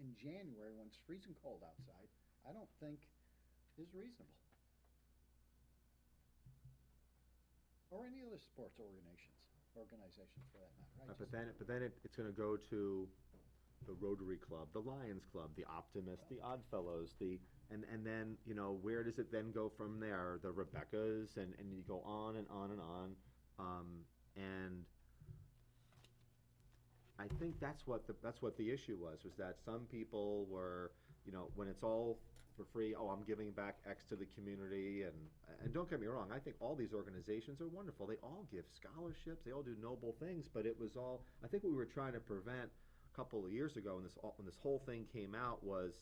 in January when it's freezing cold outside, I don't think is reasonable. Or any other sports organizations for that matter. But then it's going to go to the Rotary Club, the Lions Club, the Optimists, the Oddfellows, and then, you know, where does it then go from there? The Rebeccas, and you go on and on and on. And I think that's what the issue was that some people were, you know, when it's all for free, oh, I'm giving back X to the community, and don't get me wrong, I think all these organizations are wonderful. They all give scholarships, they all do noble things, but it was all, I think what we were trying to prevent a couple of years ago when this whole thing came out was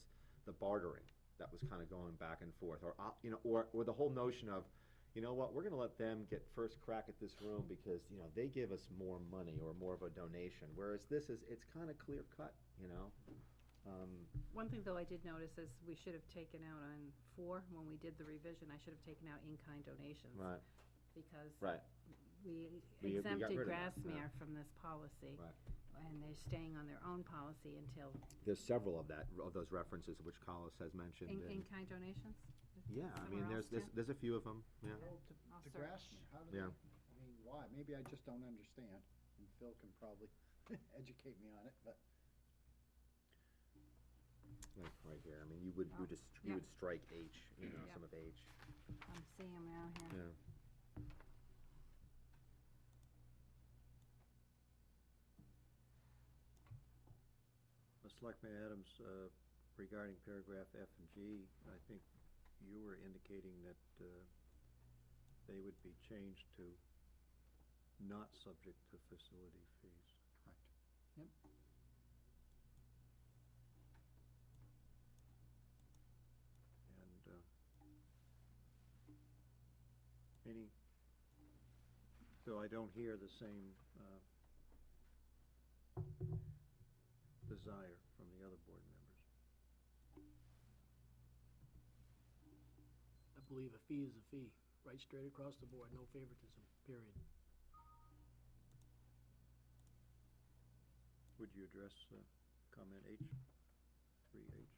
the bartering that was kind of going back and forth, or you know, or the whole notion of, you know what, we're going to let them get first crack at this room because, you know, they give us more money or more of a donation, whereas it's kind of clear cut, you know. One thing, though, I did notice is we should have taken out on 4, when we did the revision, I should have taken out in-kind donations. Right. Because Right. we We got exempted rid of that, Grassmere yeah. from this policy. Right. And they're staying on their own policy until, There's several of those references which Collis has mentioned. and- in-kind donations? Yeah, I mean, Somewhere else, too? there's a few of them, yeah. Well, I'll to search. Grassmere, how do Yeah. they, I mean, why? Maybe I just don't understand, and Phil can probably educate me on it, but Like right here, I mean, you would Yeah. strike H, you know, Yeah. some of H, I'm seeing them now here. yeah. Selectman Adams, regarding paragraph F and G, I think you were indicating that they would be changed to not subject to facility fees. correct. Yep. And so I don't hear the same desire from the other board members. I believe a fee is a fee, right straight across the board, no favoritism, period. Would you address comment H, 3H?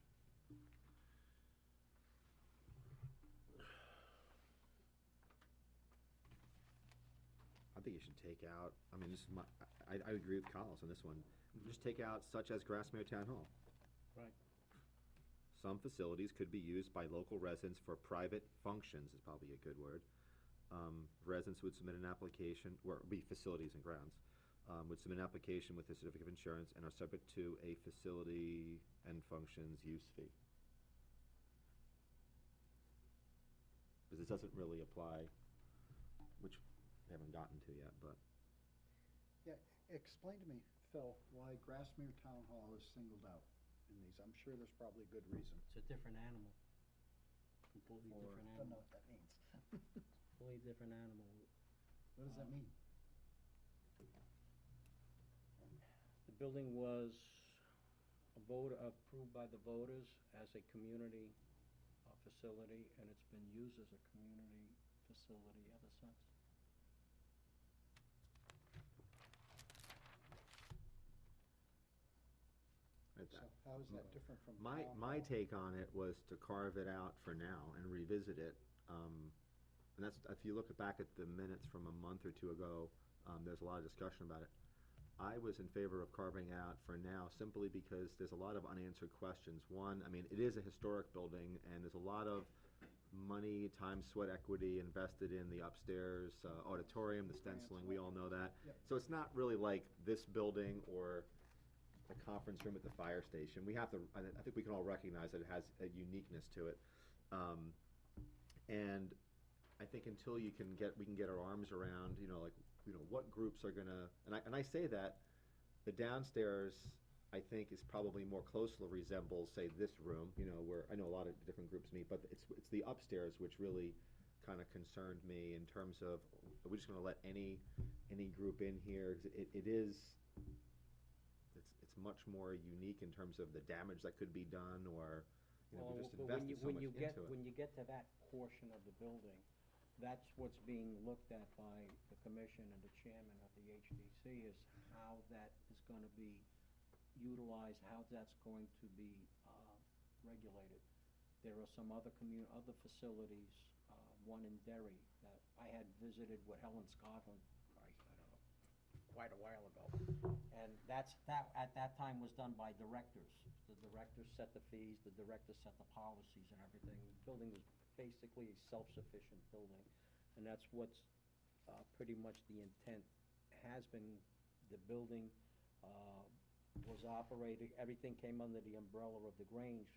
I think you should take out, I mean, this is I agree with Collis on this one. Just take out such as Grassmere Town Hall. Right. Some facilities could be used by local residents for private functions, is probably a good word. Residents would submit an application, or be facilities and grounds, would submit an application with a certificate of insurance and are subject to a facility and functions use fee. Because this doesn't really apply, which we haven't gotten to yet, but. Yeah, explain to me, Phil, why Grassmere Town Hall is singled out in these. I'm sure there's probably a good reason. It's a different animal. Fully For- different Don't animal, know what that means. fully different animal. What does that mean? The building was approved by the voters as a community facility, and it's been used as a community facility ever since. So how is that different from My, town my hall? take on it was to carve it out for now and revisit it. And that's, if you look back at the minutes from a month or two ago, there's a lot of discussion about it. I was in favor of carving out for now simply because there's a lot of unanswered questions. One, I mean, it is a historic building, and there's a lot of money, time, sweat, equity invested in the upstairs auditorium, the stenciling, we all know that. Yep. So it's not really like this building or the conference room at the fire station. We have to, I think we can all recognize that it has a uniqueness to it. And I think until we can get our arms around, what groups are gonna, and I say that, the downstairs, I think, is probably more closely resembles, say, this room, where I know a lot of different groups meet, but it's the upstairs which really kind of concerned me in terms of, are we just gonna let any group in here? 'Cause it's much more unique in terms of the damage that could be done, or, we just invested so much into it. When you get to that portion of the building, that's what's being looked at by the commission and the chairman of the HDC, is how that is gonna be utilized, how that's going to be regulated. There are some other facilities, one in Derry, that I had visited with Helen Scotland, Christ, I don't know, quite a while ago. And that at that time was done by directors. The directors set the fees, the directors set the policies and everything. The building was basically a self-sufficient building, and that's what's pretty much the intent has been. The building was operated, everything came under the umbrella of the Grange,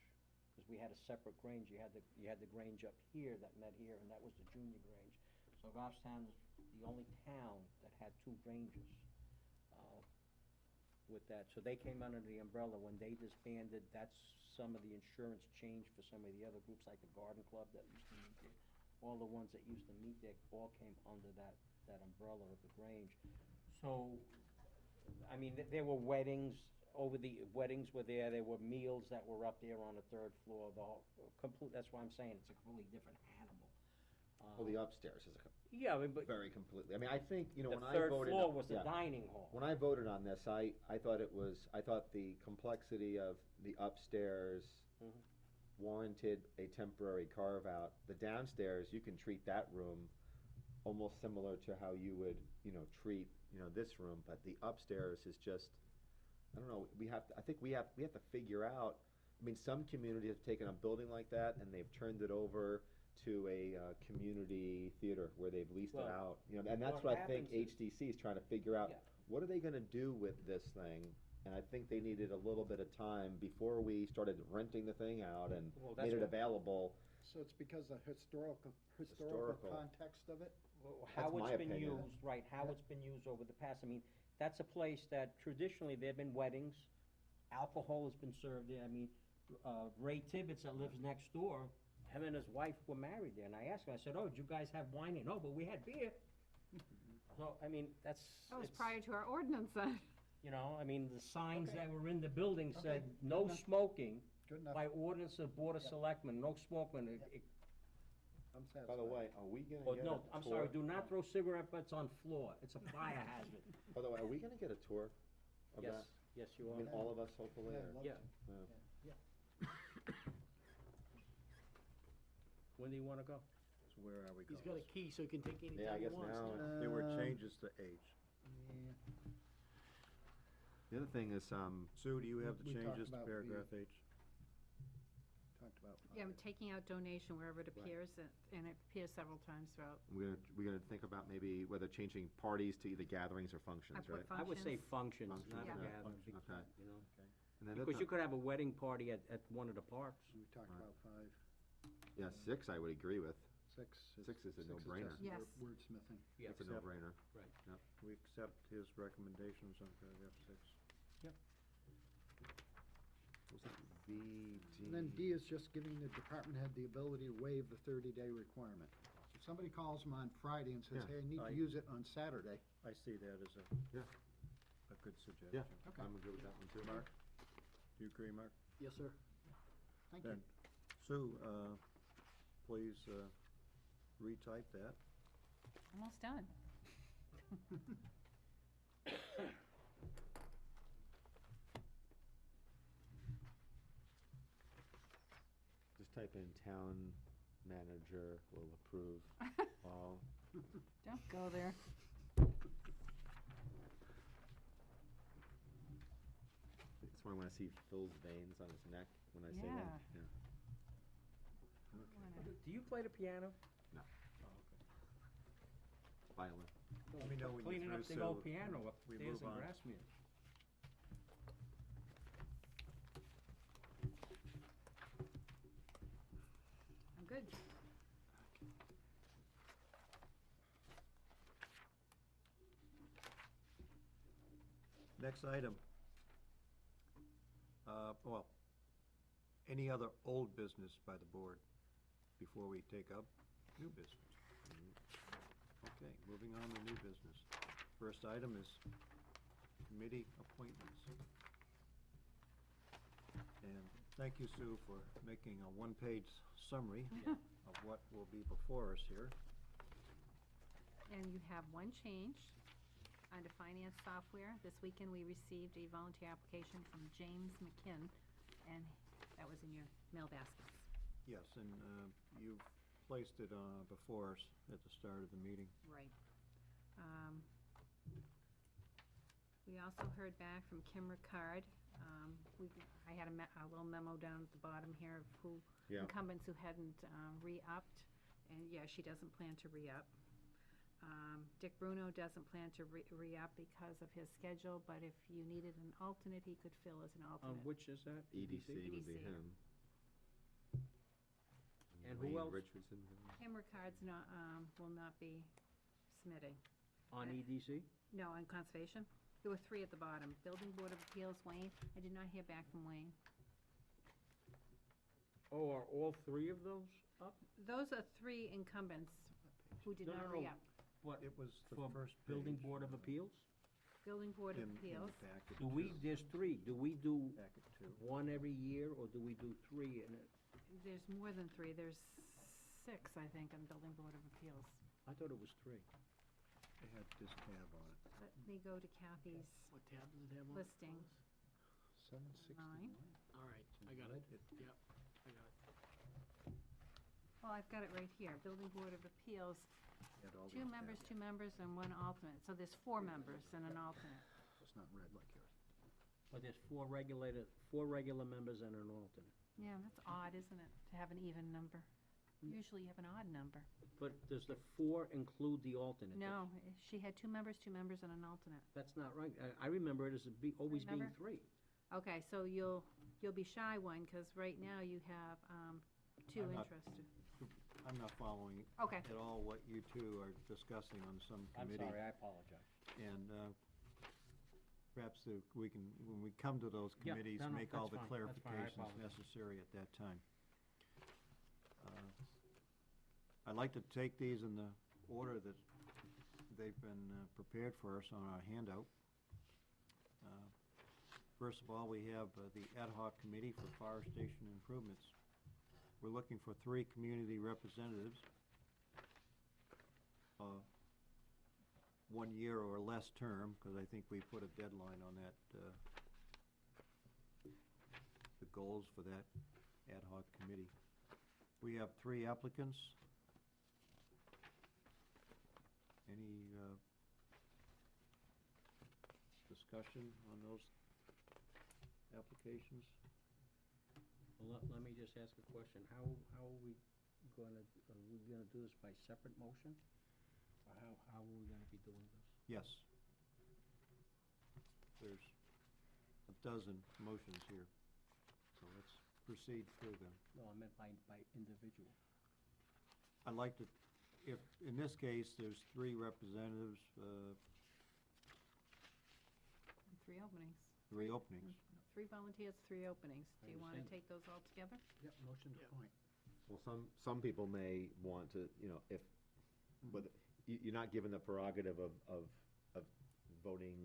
because we had a separate Grange. You had the Grange up here that met here, and that was the junior Grange. So Goffstown is the only town that had two Granges with that. So they came under the umbrella. When they disbanded, that's some of the insurance changed for some of the other groups, like the Garden Club that used to meet there. All the ones that used to meet there all came under that umbrella of the Grange. So, I mean, there were weddings, weddings were there were meals that were up there on the third floor, that's why I'm saying it's a completely different animal. Well, the upstairs is Yeah, but very completely, I mean, I think, the when I third voted. floor was the yeah. dining hall. When I voted on this, I thought the complexity of the upstairs Mhm. warranted a temporary carve-out. The downstairs, you can treat that room almost similar to how you would, treat, this room, but the upstairs is just, I don't know, I think we have to figure out, I mean, some communities have taken a building like that and they've turned it over to a community theater where they've leased it Well, out, and that's what what I think happens is- HDC is trying to figure out. Yeah. What are they gonna do with this thing? And I think they needed a little bit of time before we started renting the thing out and Well, that's made it what- available. So it's because of historical Historical. context of it? How That's my it's been opinion. used, right, how it's been used over the past. I mean, that's a place that traditionally, there've been weddings, alcohol has been served there. I mean, Ray Tibbetts that lives next door, him and his wife were married there, and I asked him, I said, "Oh, did you guys have wine?" "No, but we had beer." So, I mean, That was prior to our ordinance then. I mean, the signs Okay. that were in the building said, Okay, "No good enough. smoking," Good enough. by ordinance of Board of Yep. Selectmen, no smoking. Yep. I'm satisfied. By the way, are we gonna Oh, get no, a I'm tour? sorry, do not throw cigarette butts on floor, it's a fire hazard. By the way, are we gonna get a tour of Yes, that? yes, you I are. mean, all of us, hopefully, Yeah, or- I'd love Yeah. to. Yeah. When do you wanna go? So where are we He's going? got a key, so he can take Yeah, I anytime he guess wants. now. There were changes to H. Yeah. The other thing is, Sue, do you have the We talked changes to about paragraph H? Talked about. Yeah, I'm taking out donation wherever it appears, and it appears several times throughout. we're gonna think about maybe whether changing parties to either gatherings or functions, I put right? I would say functions, Functions, not a yeah. gathering, Okay. And then Because you could have a wedding party at one of the parks. We talked Right. about 5, Yeah, 6 I would agree with. 6. 6 is a no-brainer. just Yes. Wordsmithing. Yeah. It's a no-brainer. We accept his recommendations on paragraph 6. was that VD? And then D is just giving the department head the ability to waive the 30-day requirement. If somebody calls them on Friday and says, Yeah. hey, I need to I- use it on Saturday, I see that as Yeah. a good suggestion. Yeah, Okay. I'm good with that one too. Mark? Do you agree, Mark? Yes, sir. thank you. Then, Sue, please retype that. Almost done. Just type in town manager will approve all. Don't go there. It's when I want to see Phil's veins on his neck when I say that. Yeah. Yeah. Do you play the piano? No. Oh, okay. Violin. Let me know when you're Cleaning up through, the old Sue. piano We upstairs move in on. Grassmere. I'm good. Next item. Well, any other old business by the board before we take up new business? Okay, moving on to new business. First item is committee appointments. And thank you, Sue, for making a one-page summary of what will be before us here. And you have one change under finance software. This weekend, we received a volunteer application from James McKinn, and that was in your mail baskets. Yes, and you've placed it before us at the start of the meeting. Right. We also heard back from Kim Ricard. I had a little memo down at the bottom here of who Yeah. incumbents who hadn't re-upped, and yeah, she doesn't plan to re-up. Dick Bruno doesn't plan to re-up because of his schedule, but if you needed an alternate, he could fill as an alternate. Which is that? EDC would be EDC. him. And who Wayne else? Richardson. Kim Ricard's not, will not be submitting. On EDC? No, on conservation. There were three at the bottom. Building Board of Appeals, Wayne. I did not hear back from Wayne. Oh, are all three of those up? Those are three incumbents who did No, not no, no. re-up. What, It was the for first Building page Board of Appeals? Building Board of in the Appeals. packet Do we, two. there's three, do we do Packet two. one every year, or do we do three in it? There's more than three. There's six, I think, on Building Board of Appeals. I thought it was three. It had this tab on it. Let me go to Kathy's What tab does it have on? listing. 769. All right, I got it. Yep, I got it. Well, I've got it right here. Building Board of Appeals, Had all two these members, tabs. and one alternate. So there's four members and an alternate. It's not red like yours. But there's four regular members and an alternate. Yeah, that's odd, isn't it, to have an even number? Usually you have an odd number. But does the four include the alternate? No, she had two members, and an alternate. That's not right. I remember it as always being Remember? three. Okay, so you'll be shy one, because right now you have two I'm not- interested. I'm not following Okay. at all what you two are discussing on some committee. I apologize. And perhaps we can, when we come to those Yeah, committees, no, make all that's the fine, that's fine, I clarifications apologize. necessary at that time. I'd like to take these in the order that they've been prepared for us on our handout. First of all, we have the ad hoc committee for forestation improvements. We're looking for 3 community representatives. 1 year or less term, because I think we put a deadline on that, the goals for that ad hoc committee. We have 3 applicants. Any discussion on those applications? Well, let me just ask a question. How are we gonna do this by separate motion? Or how are we gonna be doing this? Yes. There's a dozen motions here, so let's proceed through them. No, I meant by individual. I'd like to, if, in this case, there's 3 representatives, Three openings. 3 openings. 3 volunteers, 3 openings. Do you want to understand. take those all together? Yep, motion to appoint. Well, some people may want to, if, whether, you're not given the prerogative of voting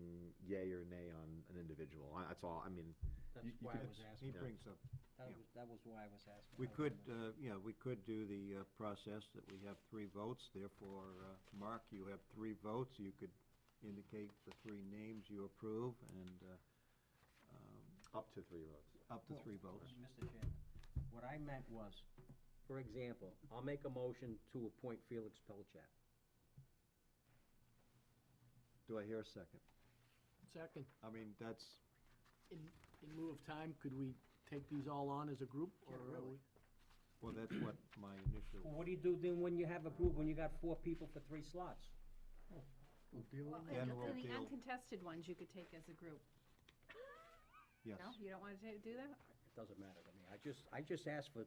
yay or nay on an individual. That's all, I mean, That's you why I could- was He asking. brings up, That yeah. was why I was asking. we I was could, wondering. we could do the process that we have 3 votes, therefore, Mark, you have 3 votes, you could indicate the 3 names you approve, and up to 3 votes. up to 3 votes. Mr. Chairman, what I meant was, for example, I'll make a motion to appoint Felix Pelchat. Do I hear a second? Second, I mean, that's, in lieu of time, could we take these all on as a group, or Yeah, are really. we? well, that's what my initial, Well, what do you do then when you have a group, when you got 4 people for 3 slots? We'll deal Well, with it. Then we'll the deal- uncontested ones you could take as a group. yes. No, you don't want to do that? It doesn't matter to me. I just asked for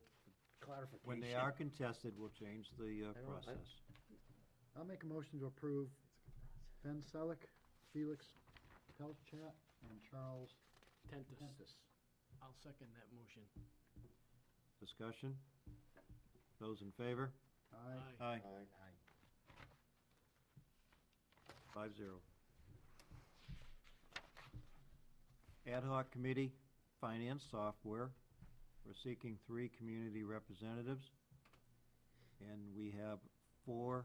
clarification. When they are contested, we'll change the I don't- process. I'll make a motion to approve Ben Selleck, Felix Pelchat, and Charles Tentis. Tentis. I'll second that motion. Discussion? Those in favor? Aye. Aye. Aye. 5-0. Ad hoc committee, finance software. We're seeking 3 community representatives, and we have 4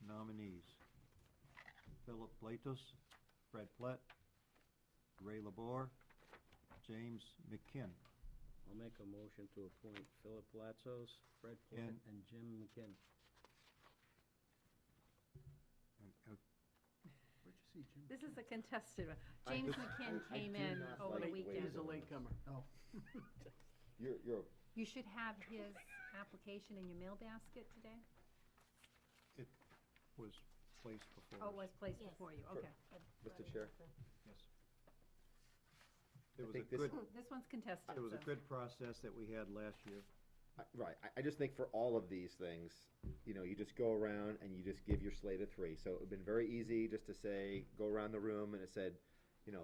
nominees. Philip Blatos, Fred Plett, Ray Labor, James McKinn. I'll make a motion to appoint Philip Latzos, Fred Platt, And- and Jim McKinn. Where'd you see Jim? This is a contested one. I James just- McKinn I came do in not over the like weekend. He's a latecomer. Oh. You're, You should have his application in your mail basket today? It was placed before Oh, it us. was placed Yes. before you, For- okay. Mr. Chair? Yes. It I was a think this- good, This one's contested, it was a so- good process that we had last year. Right, I just think for all of these things, you just go around and you just give your slate of 3. So it would've been very easy just to say, go around the room and it said,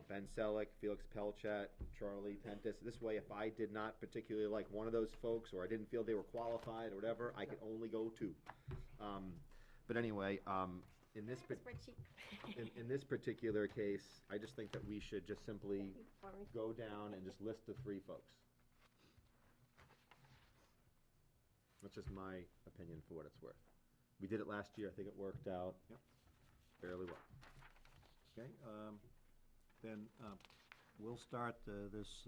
Ben Selleck, Felix Pelchat, Charlie Tentis. This way, if I did not particularly like one of those folks, or I didn't feel they were qualified or whatever, I could only go 2. But anyway, in this, in this particular case, I just think that we should just simply go down and just list the 3 folks. That's just my opinion for what it's worth. We did it last year, I think it worked out Yep. fairly well. Okay, then we'll start this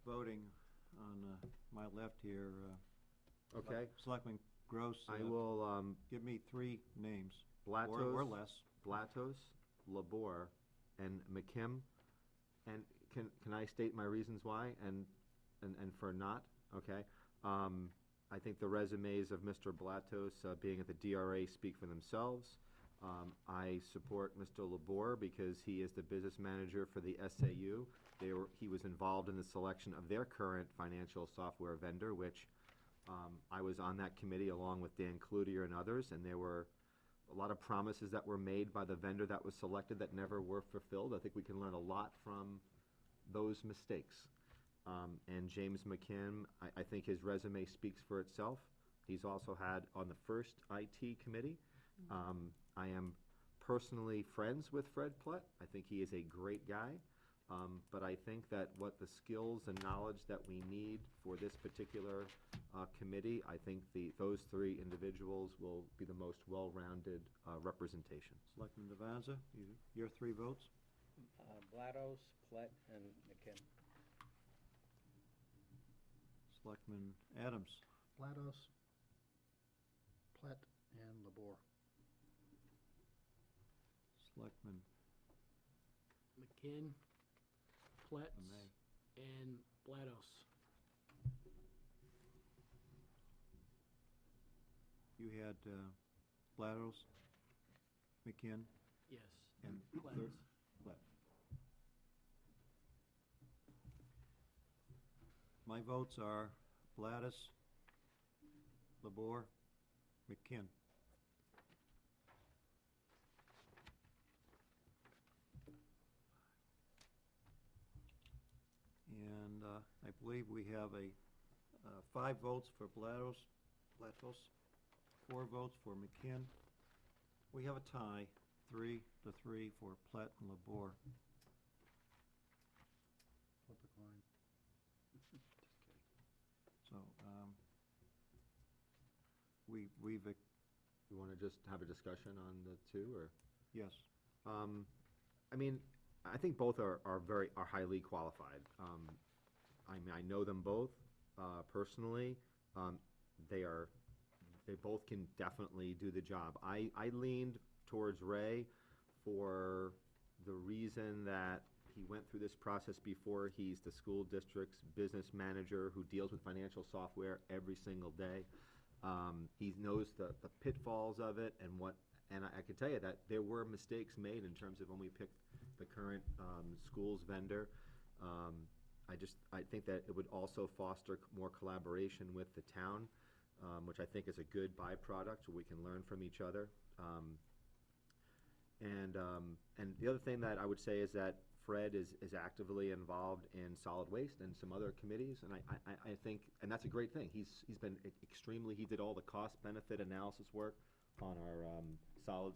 voting on my left here. Okay, Selectman Gross, I will, give me 3 names, Blatos. or less. Blatos, Labor, and McKim. And can I state my reasons why and for not? Okay. I think the resumes of Mr. Blatos being at the DRA speak for themselves. I support Mr. Labor because he is the business manager for the SAU. He was involved in the selection of their current financial software vendor, which I was on that committee along with Dan Cloutier and others, and there were a lot of promises that were made by the vendor that was selected that never were fulfilled. I think we can learn a lot from those mistakes. And James McKim, I think his resume speaks for itself. He's also had on the first IT committee. I am personally friends with Fred Plett. I think he is a great guy. But I think that what the skills and knowledge that we need for this particular committee, I think those 3 individuals will be the most well-rounded representation. Selectman Devanza, your 3 votes? Blatos, Platt, and McKinn. Selectman Adams, Blatos, Plett, and Labor. Selectman McKinn, Pletz, Lemay. and Blatos. You had Blatos, McKinn, Yes. and Pletz. Plett. My votes are Blatos, Labor, McKinn. believe we have 5 votes for Blatos, 4 votes for McKinn. We have a tie, 3-3 for Platt and Labor. Flip a coin. So, we've, You wanna just have a discussion on the two, or? yes, I mean, I think both are highly qualified. I mean, I know them both, personally. They both can definitely do the job. I leaned towards Ray for the reason that he went through this process before. He's the school district's business manager who deals with financial software every single day. He knows the pitfalls of it and I can tell you that there were mistakes made in terms of when we picked the current schools vendor. I think that it would also foster more collaboration with the town, which I think is a good byproduct, so we can learn from each other. And the other thing that I would say is that Fred is actively involved in solid waste and some other committees, and I think, and that's a great thing. He's been extremely, he did all the cost-benefit analysis work on our our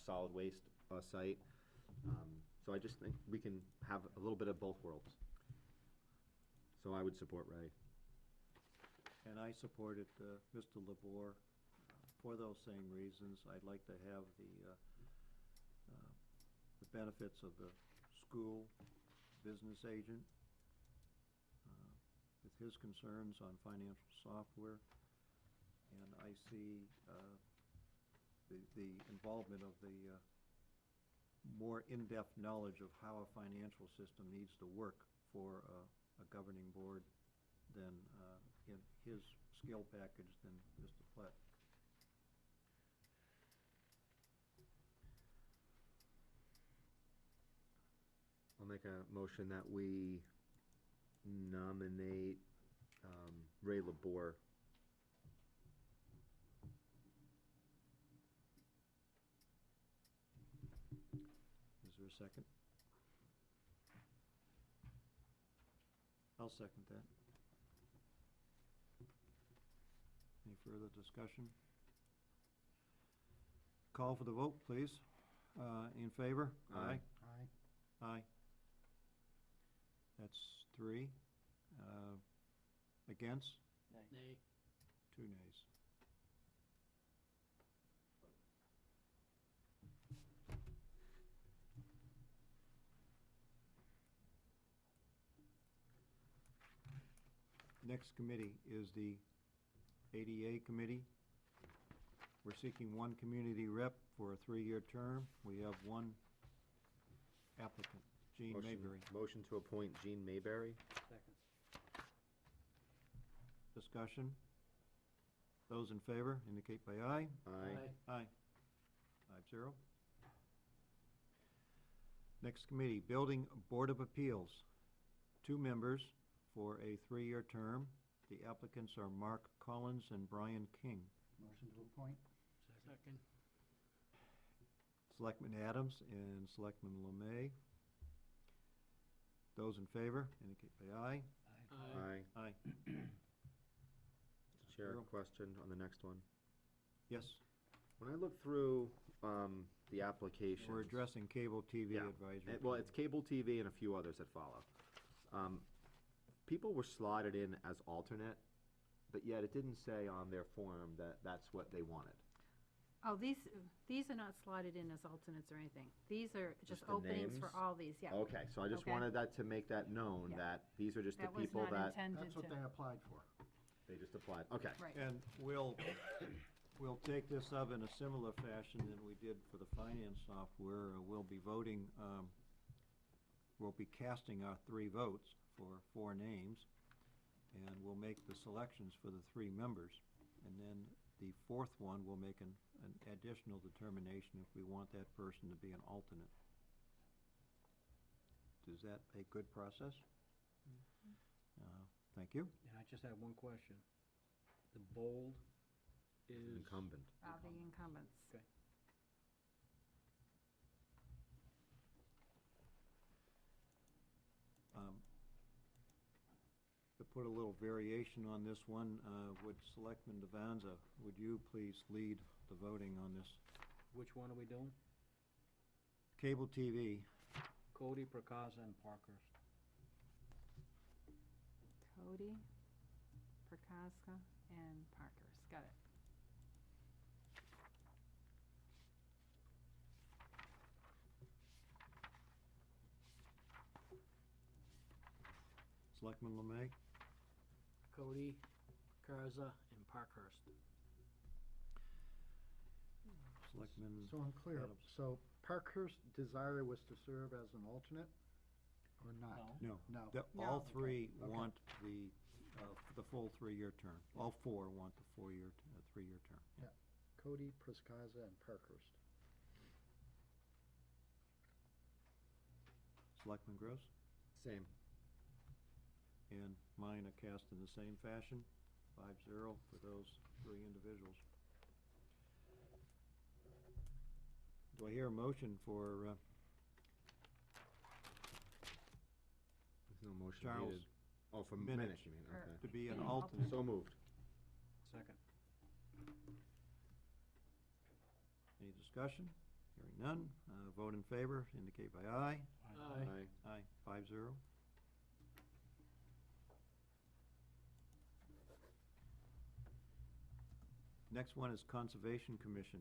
solid waste site. So I just think we can have a little bit of both worlds. So I would support Ray. and I supported Mr. Labor for those same reasons. I'd like to have the benefits of the school business agent with his concerns on financial software. And I see the involvement of the more in-depth knowledge of how a financial system needs to work for a governing board than in his skill package than Mr. Platt. I'll make a motion that we nominate Ray Labor. Is there a second? I'll second that. Any further discussion? Call for the vote, please. In favor? Aye. Aye. Aye. That's 3. Against? Nay. 2 nays. Next committee is the ADA committee. We're seeking 1 community rep for a 3-year term. We have 1 applicant, Jean Mayberry. Motion to appoint Jean Mayberry. Second. Discussion? Those in favor indicate by aye. Aye. Aye. 5-0. Next committee, Building Board of Appeals. 2 members for a 3-year term. The applicants are Mark Collins and Brian King. Motion to appoint? Second. Selectman Adams and Selectman Lemay. Those in favor indicate by aye. Aye. Aye. Mr. Chair, Zero. question on the next one. Yes, When I look through the applications. we're addressing cable TV Yeah. advisory. Well, it's cable TV and a few others that follow. People were slotted in as alternate, but yet it didn't say on their form that that's what they wanted. Oh, these are not slotted in as alternates or anything. These are just the openings for names? all these, yeah. Okay, so I just Okay. wanted that to make that known, Yeah. that these are just the That was people not that intended That's what to, they applied for. they just applied. Okay. right. And we'll take this up in a similar fashion than we did for the finance software. We'll be voting, we'll be casting our 3 votes for 4 names, and we'll make the selections for the 3 members. And then the 4th one, we'll make an additional determination if we want that person to be an alternate. Is that a good process? Thank you. And I just have one question. The bold is? Incumbent. The incumbents. Okay. put a little variation on this one. Would Selectman Devanza, would you please lead the voting on this? Which one are we doing? Cable TV, Cody, Prakaza, and Parkhurst. Cody, Prakaska, and Parkhurst. Got it. Selectman Lemay, Cody, Garza, and Parkhurst. Selectman So I'm clear, Adams. so Parkhurst's desire was to serve as an alternate, or not? No. No. All No. three Okay. want the full 3-year term. All four want the 3-year term. Yeah. Cody, Priscaza, and Parkhurst. Selectman Gross? Same. And mine are cast in the same fashion, 5-0 for those three individuals. Do I hear a motion for There's no motion Charles needed. Oh, for Minich. minutes, you mean, Or- okay. to be an Yeah. alternate? So moved. Second. Any discussion? Hearing none. Vote in favor, indicate by aye. Aye. Aye, 5-0. Next one is Conservation Commission.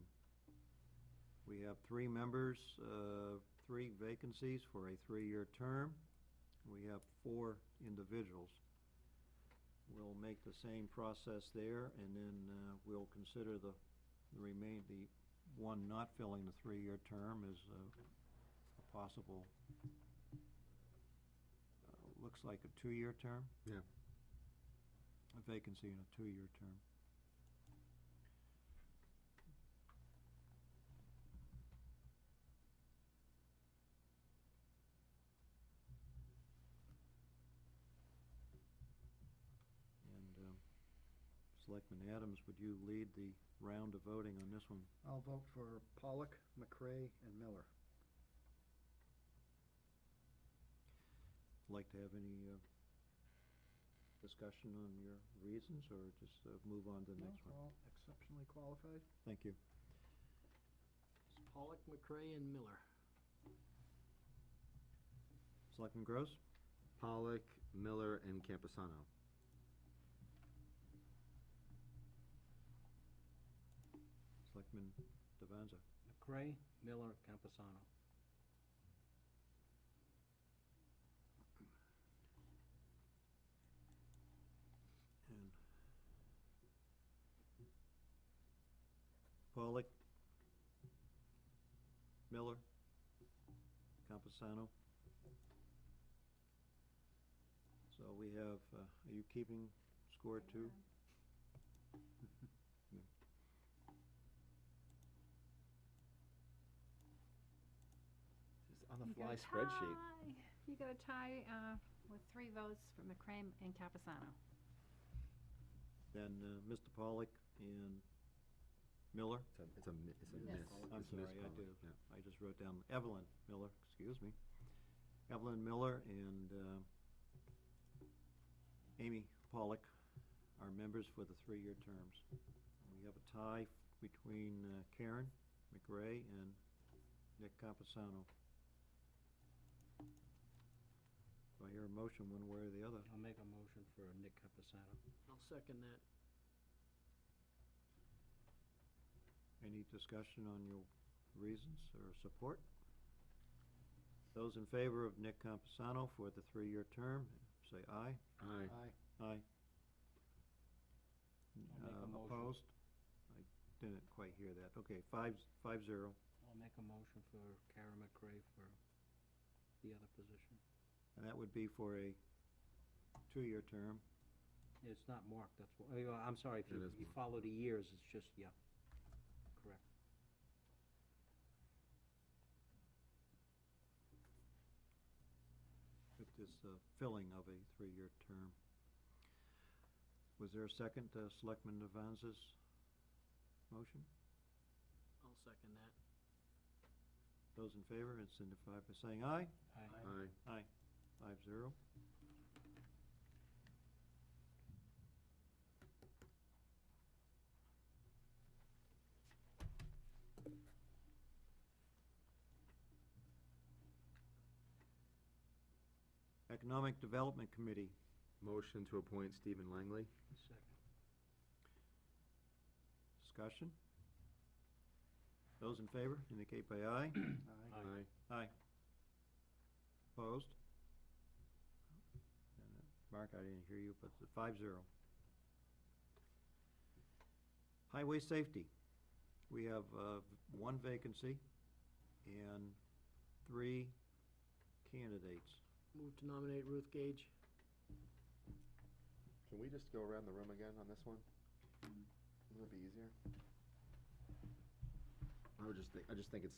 We have 3 members, 3 vacancies for a 3-year term. We have 4 individuals. We'll make the same process there, and then we'll consider the one not filling the 3-year term as a possible, looks like a 2-year term. Yeah. A vacancy in a 2-year term. And Selectman Adams, would you lead the round of voting on this one? I'll vote for Pollock, McCray, and Miller. Like to have any discussion on your reasons, or just move on to the No, next they're one? all exceptionally qualified. Thank you. Pollock, McCray, and Miller. Selectman Gross? Pollock, Miller, and Campusano. Selectman Devanza? McCray, Miller, Campusano. And Pollock, Miller, Campusano. So we have, are you keeping score too? It's on the You got fly a spreadsheet. tie. You got a tie with 3 votes for McCray and Campusano. Then Mr. Pollock and Miller. It's a miss. Miss. I'm It's a miss, sorry, I Pollock, do. yeah. I just wrote down Evelyn Miller, excuse me. Evelyn Miller and Amy Pollock are members for the 3-year terms. We have a tie between Karen McRae and Nick Campusano. Do I hear a motion one way or the other? I'll make a motion for Nick Campusano. I'll second that. Any discussion on your reasons or support? Those in favor of Nick Campusano for the 3-year term, say aye. Aye. Aye. Aye. I'll make a motion. Opposed? I didn't quite hear that. Okay, 5-0. I'll make a motion for Karen McCray for the other position. And that would be for a 2-year term. It's not marked, that's why, I'm sorry, if It you is you marked. follow the years, it's just, yeah, correct. With this filling of a 3-year term. Was there a second to Selectman Devanza's motion? I'll second that. Those in favor, signify by saying aye. Aye. Aye. Aye. 5-0. Economic Development Committee. Motion to appoint Stephen Langley. Second. Discussion? Those in favor indicate by aye. Aye. Aye. Opposed? Mark, I didn't hear you, but it's 5-0. Highway Safety. We have one vacancy and 3 candidates. Move to nominate Ruth Gage. Can we just go around the room again on this one? Would it be easier? I just think it's,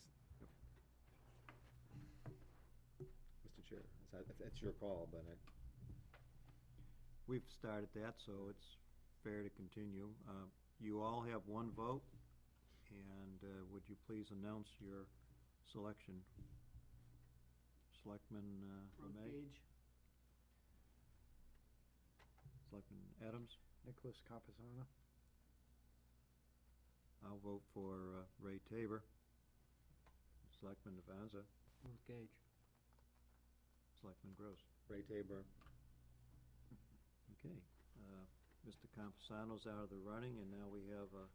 Mr. Chair, it's your call, but We've started that, so it's fair to continue. You all have one vote, and would you please announce your selection? Selectman Ruth Lemay? Gage. Selectman Adams? Nicholas Campuzano. I'll vote for Ray Tabor. Selectman Devanza? Ruth Gage. Selectman Gross? Ray Tabor. Okay. Mr. Campusano's out of the running, and now we have a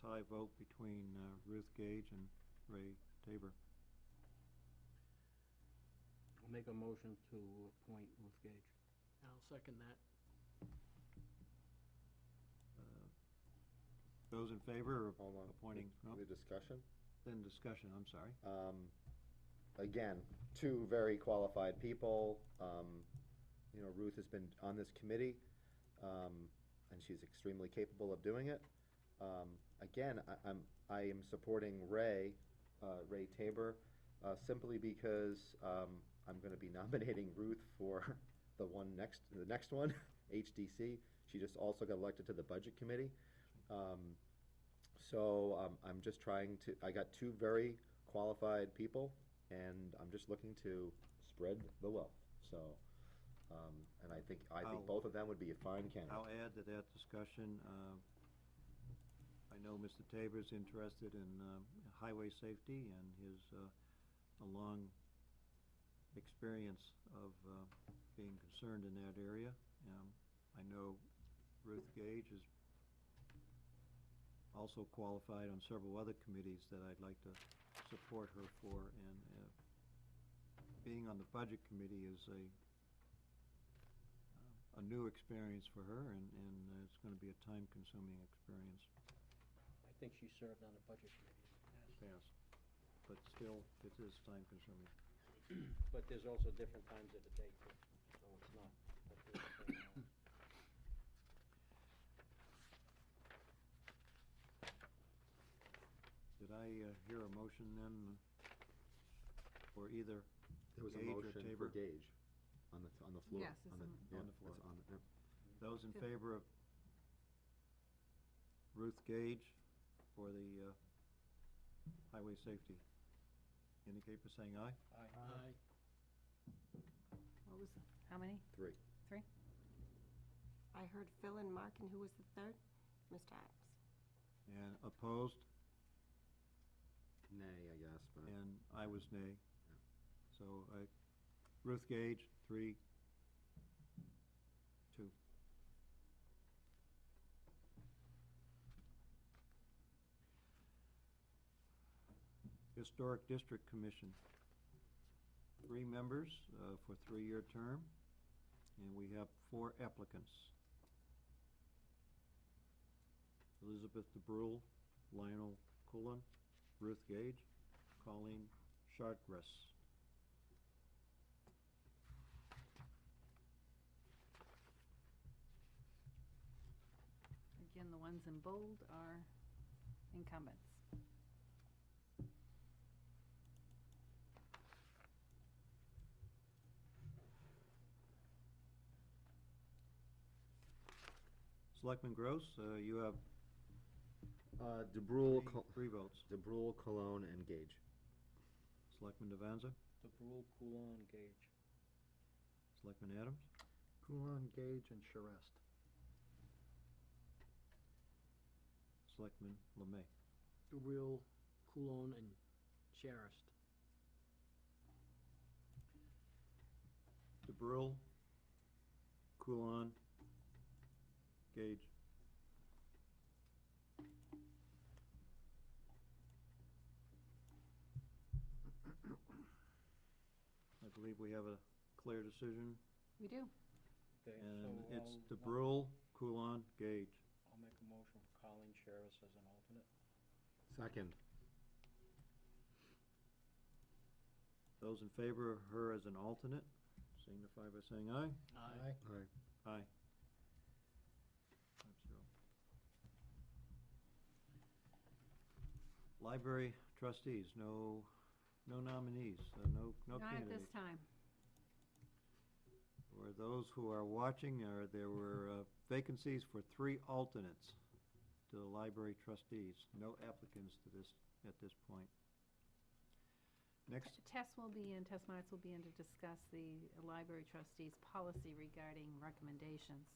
tie vote between Ruth Gage and Ray Tabor. I'll make a motion to appoint Ruth Gage. I'll second that. Those in favor of Hold on. appointing, no, The discussion? then discussion, I'm sorry. Again, 2 very qualified people. Ruth has been on this committee, and she's extremely capable of doing it. Again, I am supporting Ray Tabor, simply because I'm going to be nominating Ruth for the next one, HDC. She just also got elected to the Budget Committee. I'm just trying to, I got 2 very qualified people, and I'm just looking to spread the wealth. So, and I think both of them would be a fine candidate. I'll add to that discussion, I know Mr. Tabor's interested in highway safety and his a long experience of being concerned in that area. I know Ruth Gage is also qualified on several other committees that I'd like to support her for, and being on the Budget Committee is a new experience for her, and it's going to be a time-consuming experience. I think she served on the budget committee in the past. Yes, but still, it is time-consuming. But there's also different times of the day, too, so it's not. up to the same hours. Did I hear a motion then for either There was a Gage or motion Tabor? for Gage on the floor. Yes, it's on the on the floor. it's on the- yep. Those in Good. favor of Ruth Gage for the highway safety, indicate by saying aye. Aye. What was, how many? 3. 3? I heard Phil and Mark, and who was the third? Mr. Adams. And opposed, Nay, I guess, but. and I was nay. So Ruth Gage, 3-2. Historic District Commission, 3 members for 3-year term, and we have 4 applicants. Elizabeth DeBrule, Lionel Cullen, Ruth Gage, Colleen Chartgress. Again, the ones in bold are incumbents. Selectman Gross, you have DeBrule, 3 votes. DeBrule, Cologne, and Gage. Selectman Devanza, DeBrule, Coulon, Gage. Selectman Adams, Coulon, Gage, and Charest. Selectman Lemay. DeWill, Coulon, and Charest. Brill, Coulon, Gage. I believe we have a clear decision, We do. Okay, and so it's I'll- DeBrule, Coulon, Gage. I'll make a motion for Colleen Sheriff as an alternate. Second. Those in favor of her as an alternate, signify by saying aye. Aye. Aye. Aye. 5-0. Library trustees, no nominees, no Not at candidates. this time. For those who are watching, there were vacancies for 3 alternates to the library trustees. No applicants to this, at this point. Next, Tess Martz will be in to discuss the library trustees' policy regarding recommendations.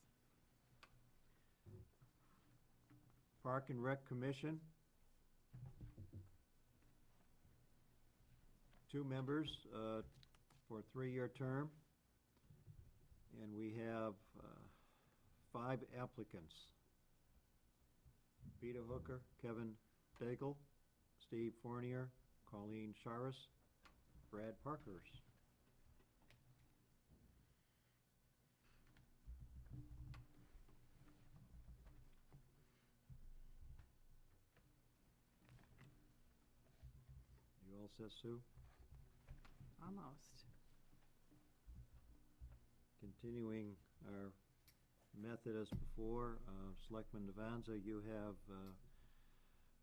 Park and Rec Commission. 2 members for a 3-year term. And we have 5 applicants. Peter Hooker, Kevin Daigle, Steve Fournier, Colleen Charis, Brad Parkhurst. You all set, Sue? Almost. Continuing our method as before, Selectman Devanza, you have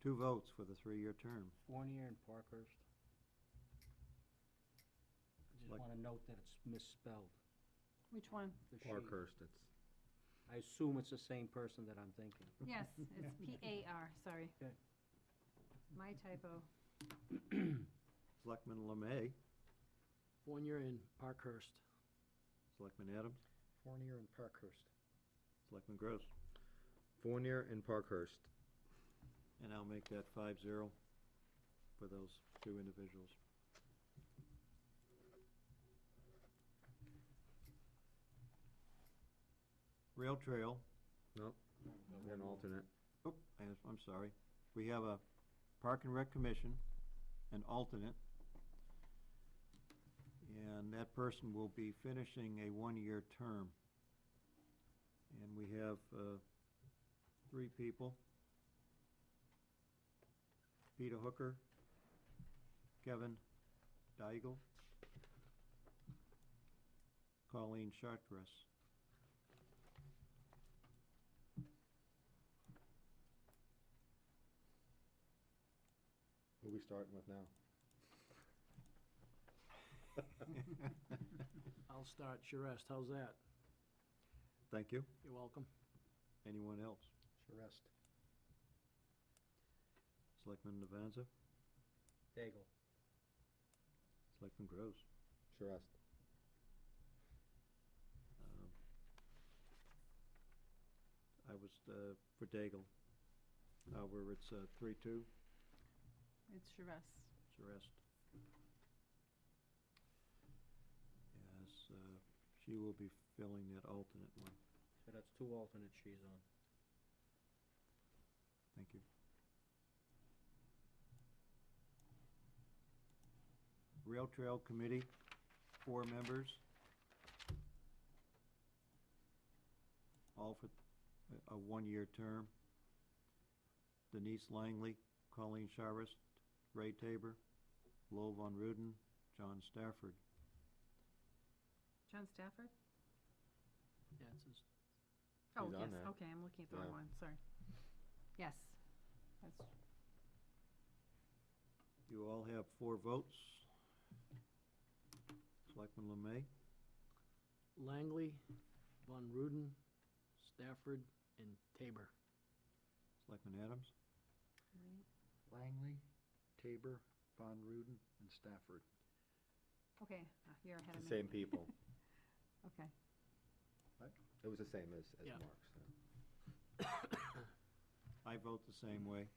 2 votes for the 3-year term. Fournier and Parkhurst. I just Like- want to note that it's misspelled. Which one? the sheet. Parkhurst, it's. I assume it's the same person that I'm thinking. Yes, it's P-A-R, sorry. Okay. My typo. Selectman Lemay, Fournier and Parkhurst. Selectman Adams, Fournier and Parkhurst. Selectman Gross. Fournier and Parkhurst. And I'll make that 5-0 for those 2 individuals. Rail Trail, No, we got an alternate. I'm sorry. We have a Park and Rec Commission, an alternate. And that person will be finishing a 1-year term. And we have 3 people. Peter Hooker, Kevin Daigle, Colleen Chartres. Who are we starting with now? I'll start Charest, how's that? Thank you. You're welcome. Anyone else? Charest. Selectman Devanza, Daigle. Selectman Gross. Charest. I was for Daigle. However, it's 3-2, It's Charest. Charest. Yes, she will be filling that alternate one. So that's 2 alternates she's on. Thank you. Rail Trail Committee, 4 members. All for a 1-year term. Denise Langley, Colleen Charist, Ray Tabor, Lowell Von Ruden, John Stafford. John Stafford? Yeah, it's his, Oh, He's on yes, there. okay, I'm looking at the wrong Yeah. one, sorry. Yes, that's, You all have 4 votes. Selectman Lemay, Langley, Von Ruden, Stafford, and Tabor. Selectman Adams, Langley, Tabor, Von Ruden, and Stafford. okay, you're ahead of me. Same people. Okay, It was the same as Yeah. Mark's. So. I vote the same way.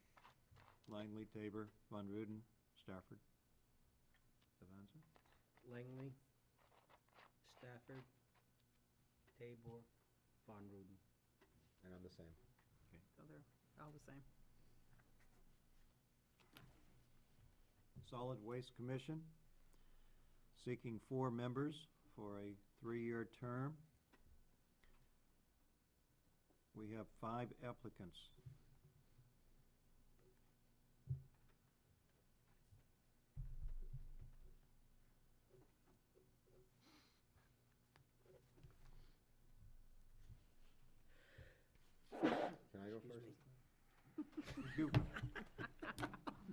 Langley, Tabor, Von Ruden, Stafford. Devanza? Langley, Stafford, Stafford, Tabor, Von Ruden. And I'm the same. So they're all the same. Solid Waste Commission, seeking 4 members for a 3-year term. We have 5 applicants. Can I go first? You-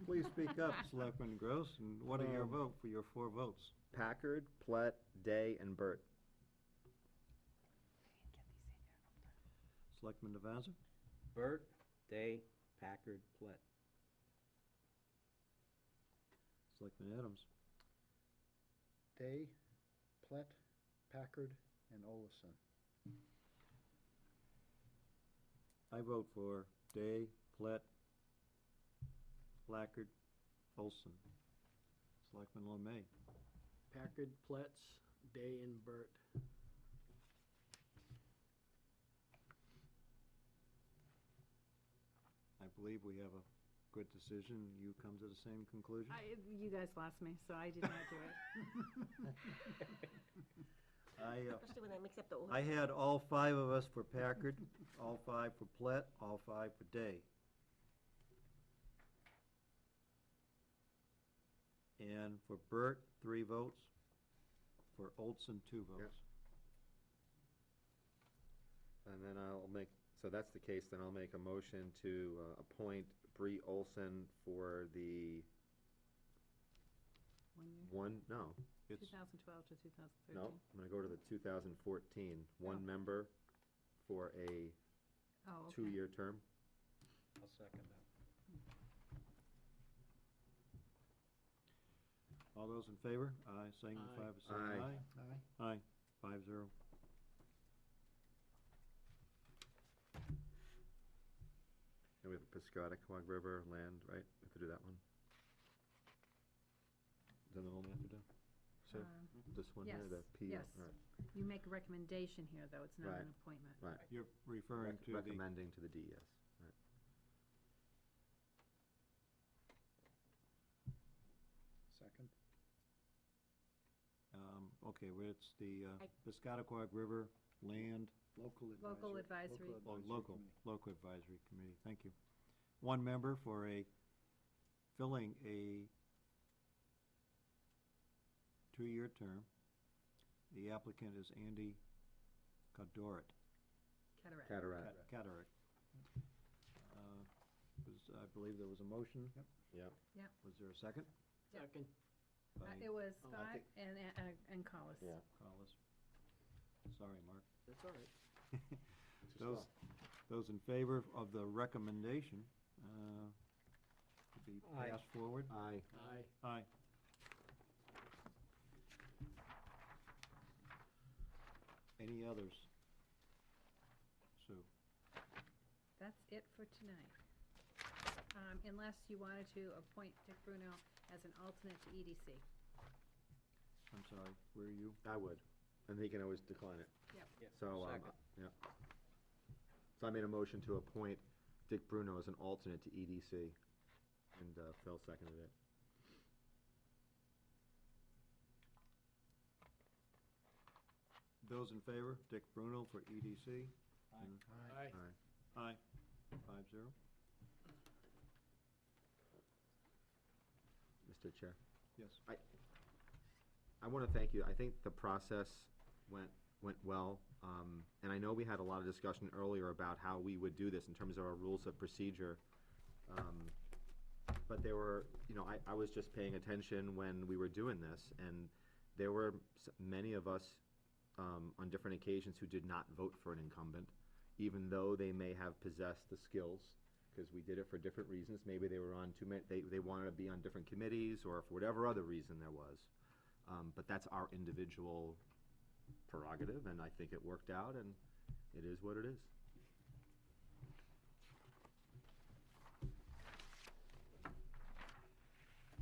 Please speak up, Selectman Gross, and what are your vote for your 4 votes? Packard, Platt, Day, and Burt. Selectman Devanza? Burt, Day, Packard, Platt. Selectman Adams? Day, Platt, Packard, and Olson. I vote for Day, Platt, Plackard, Olson. Selectman Lemay? Packard, Pletz, Day, and Burt. I believe we have a good decision. You come to the same conclusion? You guys lost me, so I did not do it. Especially when I mix up the order. I had all 5 of us for Packard, all 5 for Platt, all 5 for Day. And for Burt, 3 votes. For Olson, 2 votes. And then so that's the case, then I'll make a motion to appoint Bree Olson for the 1 year? no, It's 2012 to 2013. no, I'm gonna go to the 2014, 1 member for a Oh, okay. 2-year term. I'll second that. all those in favor? Aye, signify by saying Aye. aye. Aye, 5-0. And we have Piscataquag River land, right? We have to do that one. Is that the one we have to do? Sue? This one here, the PO? yes. All right. You make a recommendation here, though, it's not Right. an appointment. Right. You're referring to the, Recommending to the DES. Right. Second. Okay, well, it's the I- Piscataquag River Land, Local advisory. Local Advisory Committee, thank you. 1 member for filling a 2-year term. The applicant is Andy Cadoret. Cataract. Cataract. I believe there was a motion. Yep. Was there a second? Yep. Second. By It was I Scott think- and Collis. Yeah. Collis. Sorry, Mark. That's all right. Those in favor of the recommendation to be Aye. passed forward? Aye. Aye. Aye. Any others? Sue? That's it for tonight. Unless you wanted to appoint Dick Bruno as an alternate to E EDC. I'm sorry, where are you? I would, and he can always decline it. Yep. So, Second. yeah. So I made a motion to appoint Dick Bruno as an alternate to EDC, and Phil seconded it. Those in favor, Dick Bruno for EDC? Aye. Aye. Aye. 5-0. Mr. Chair. Yes. I want to thank you. I think the process went well, and I know we had a lot of discussion earlier about how we would do this in terms of our rules of procedure. But there were, I was just paying attention when we were doing this, and there were many of us on different occasions who did not vote for an incumbent, even though they may have possessed the skills, because we did it for different reasons. Maybe they were on too many, they wanted to be on different committees, or for whatever other reason there was. But that's our individual prerogative, and I think it worked out, and it is what it is.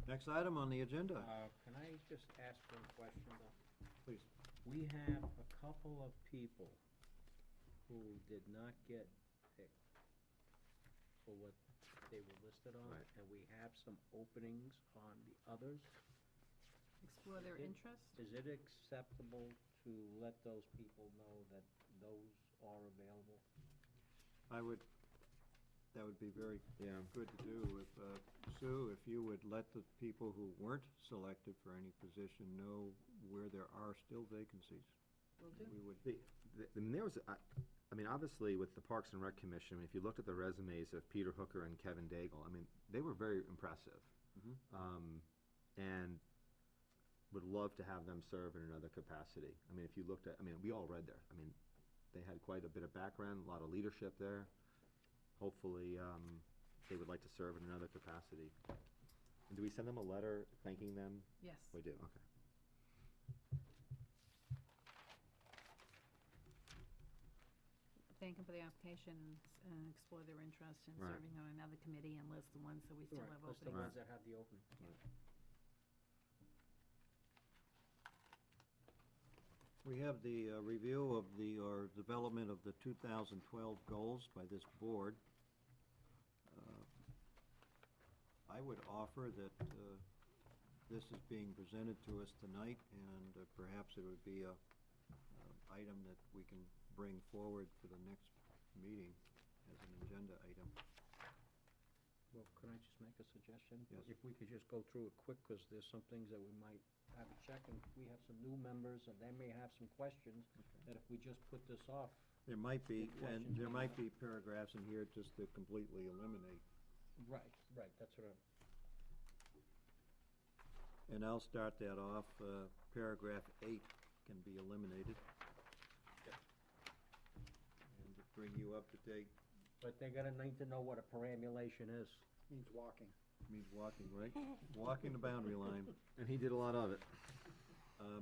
Next item on the agenda, Can I just ask one question, though? please. We have a couple of people who did not get picked for what they were listed on, Right. and we have some openings on the others. Explore their Is it- interest. Is it acceptable to let those people know that those are available? That would be very Yeah. good to do. If, Sue, if you would let the people who weren't selected for any position know where there are still vacancies. Will do. We would, I mean, there was, I mean, obviously with the Parks and Rec Commission, I mean, if you looked at the resumes of Peter Hooker and Kevin Daigle, I mean, they were very impressive. Mhm. And would love to have them serve in another capacity. I mean, if you looked at, I mean, we all read there. I mean, they had quite a bit of background, a lot of leadership there. Hopefully, they would like to serve in another capacity. And do we send them a letter thanking them? Yes. We do, okay. Thank them for the application and explore their interest in Right. serving on another committee and list the ones that we still Right, have list the openings. ones that have the opening. we have the review of or development of the 2012 goals by this board. I would offer that this is being presented to us tonight, and perhaps it would be a item that we can bring forward for the next meeting as an agenda item. Well, could I just make a suggestion? Yes. If we could just go through it quick, because there's some things that we might have to check, and we have some new members, and they may have some questions, that if we just put this off, There might be, Good and questions, there maybe might be paragraphs in here just to completely eliminate. right, that's what I'm, And I'll start that off, paragraph 8 can be eliminated. And to bring you up to date, but they're gonna need to know what a perambulation is. Means walking. means walking, right? Walking the boundary line. And he did a lot of it.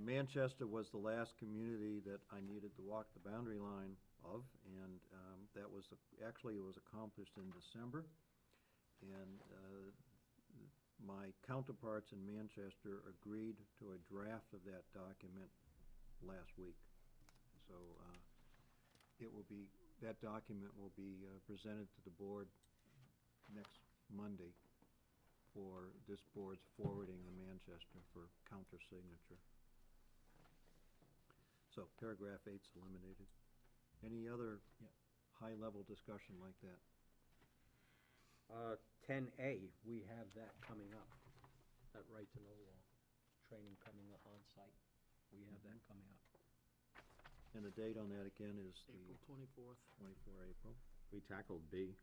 Manchester was the last community that I needed to walk the boundary line of, and that was, actually, it was accomplished in December. And my counterparts in Manchester agreed to a draft of that document last week. So it will be, that document will be presented to the board next Monday for this board's forwarding to Manchester for counter-signature. So paragraph 8's eliminated. Any other high-level discussion like that? 10A, we have that coming up, that right to know law, training coming up on site. We have that coming up. And the date on that again is the April 24th. 24 April. We tackled B,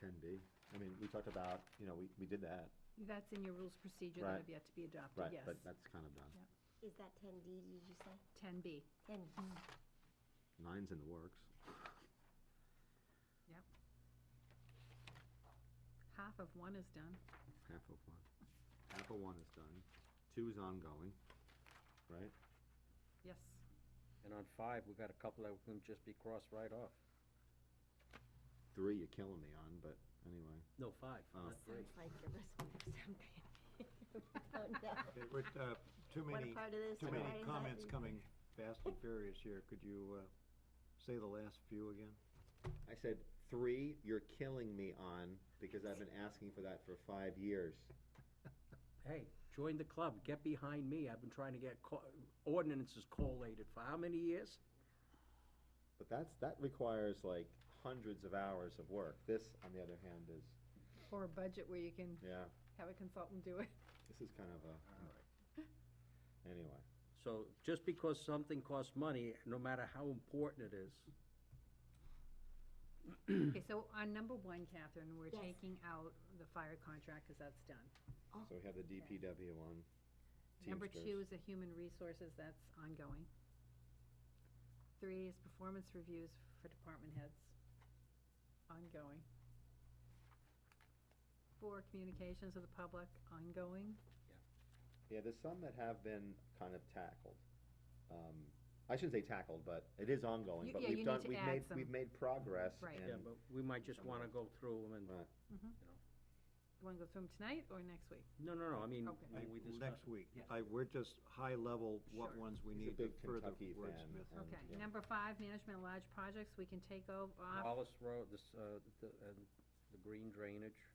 10B. I mean, we talked about, you know, we did that. That's in your rules of procedure Right. that have yet to be adopted, Right, yes. but that's kind of done. Yeah. Is that 10D, did you say? 10B. 10. 9's in the works. Yep. Half of 1 is done. Half of 1. Half of 1 is done. 2 is ongoing, right? Yes. And on 5, we got a couple that can just be crossed right off. 3 you're killing me on, but anyway. No, 5, Oh. not 3. Sounds like your resolution. Oh, no. Okay, with too What many, part of this? too am many I comments anxiety? coming fast and furious here, could you say the last few again? I said 3 you're killing me on because I've been asking for that for 5 years. Hey, join the club, get behind me. I've been trying to get ordinances collated for how many years? But that requires like hundreds of hours of work. This, on the other hand, is, Or a budget where you can yeah, have a consultant do it. this is kind of a, anyway. So just because something costs money, no matter how important it is, Okay, so on number 1, Catherine, we're Yes. taking out the fire contract because that's done. So we have the DPW one. Number Teamsters. 2 is the human resources, that's ongoing. 3 is performance reviews for department heads, ongoing. 4, communications with the public, ongoing. Yeah, there's some that have been kind of tackled. I shouldn't say tackled, but it is ongoing, You- but yeah, we've you done, need to we've add made, some. we've made progress. Right. and- yeah, but we might just want to go through them and, Right. Mhm. you know. You wanna go through them tonight or next week? No, I mean, Okay. when we discuss. Next week. Yeah. We're just high level, what Sure. ones we He's a need to big further Kentucky fan. wordsmith. And, Okay, yeah. number 5, management of large projects, we can take off. Wallace Road, the green drainage.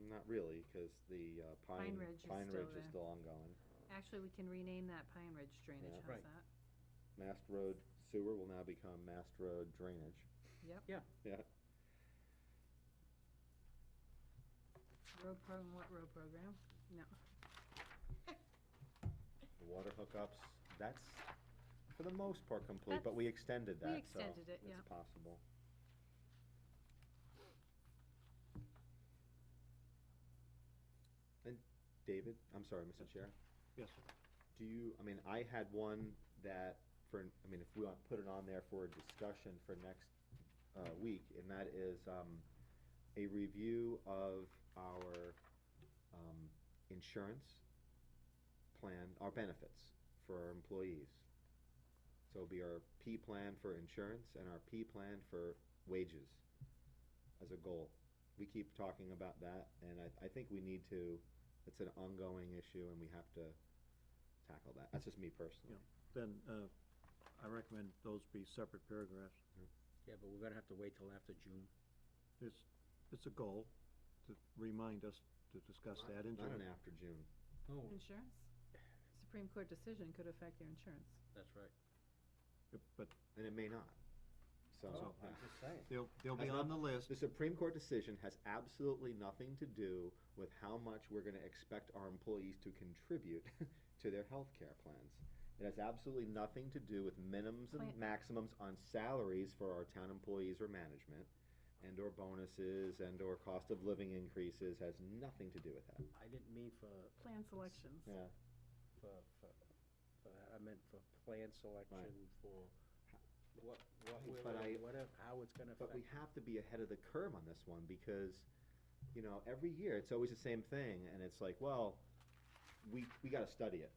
Not really, because the Pine Ridge is Pine still Ridge is there. still ongoing. Actually, we can rename that Pine Ridge drainage, Yeah. how's Right. that? Mast Road sewer will now become Mast Road drainage. Yep. Yeah. Yeah. Road program, what road program? No. The water hookups, that's for the most part complete, but we extended that, We so extended it, yeah. it's possible. And David, I'm sorry, Mr. Chair, Yes, sir. do you, I mean, I had one that for, I mean, if we want to put it on there for a discussion for next week, and that is a review of our insurance plan, our benefits for our employees. So it'll be our P plan for insurance and our P plan for wages as a goal. We keep talking about that, and I think we need to, it's an ongoing issue, and we have to tackle that. That's just me personally. Then, I recommend those be separate paragraphs. Yeah, but we're gonna have to wait till after June. It's a goal to remind us to discuss that in Not June. an after June. Oh, Insurance? Supreme Court decision could affect your insurance. that's right. But And it may not. So, Oh, I'm just saying. they'll be on the list. the Supreme Court decision has absolutely nothing to do with how much we're gonna expect our employees to contribute to their health care plans. It has absolutely nothing to do with minimums and Plan- maximums on salaries for our town employees or management, and/or bonuses, and/or cost of living increases, has nothing to do with that. I didn't mean for, Plan selections. Yeah. for that, I meant for plan selection, for what we're, But whatever, how it's gonna affect. But we have to be ahead of the curve on this one, because, you know, every year, it's always the same thing, and it's like, well, we gotta study it.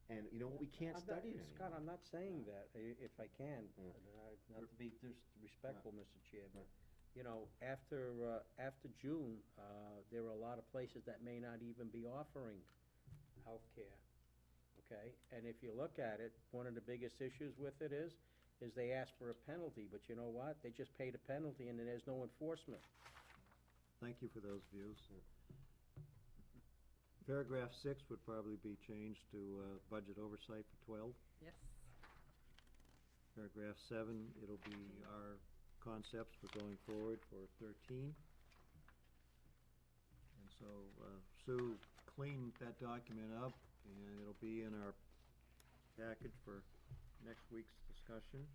And you know what, we can't I'm not- study it Scott, anymore. I'm not saying that, if I can, Yeah. not to be disrespectful, Mr. Chair, but, you know, after June, there are a lot of places that may not even be offering healthcare, okay? And if you look at it, one of the biggest issues with it is they ask for a penalty, but you know what? They just pay the penalty and then there's no enforcement. Thank you for those views. Paragraph 6 would probably be changed to budget oversight for 12. Yes. Paragraph 7, it'll be our concepts for going forward for 13. And so Sue cleaned that document up, and it'll be in our package for next week's discussion.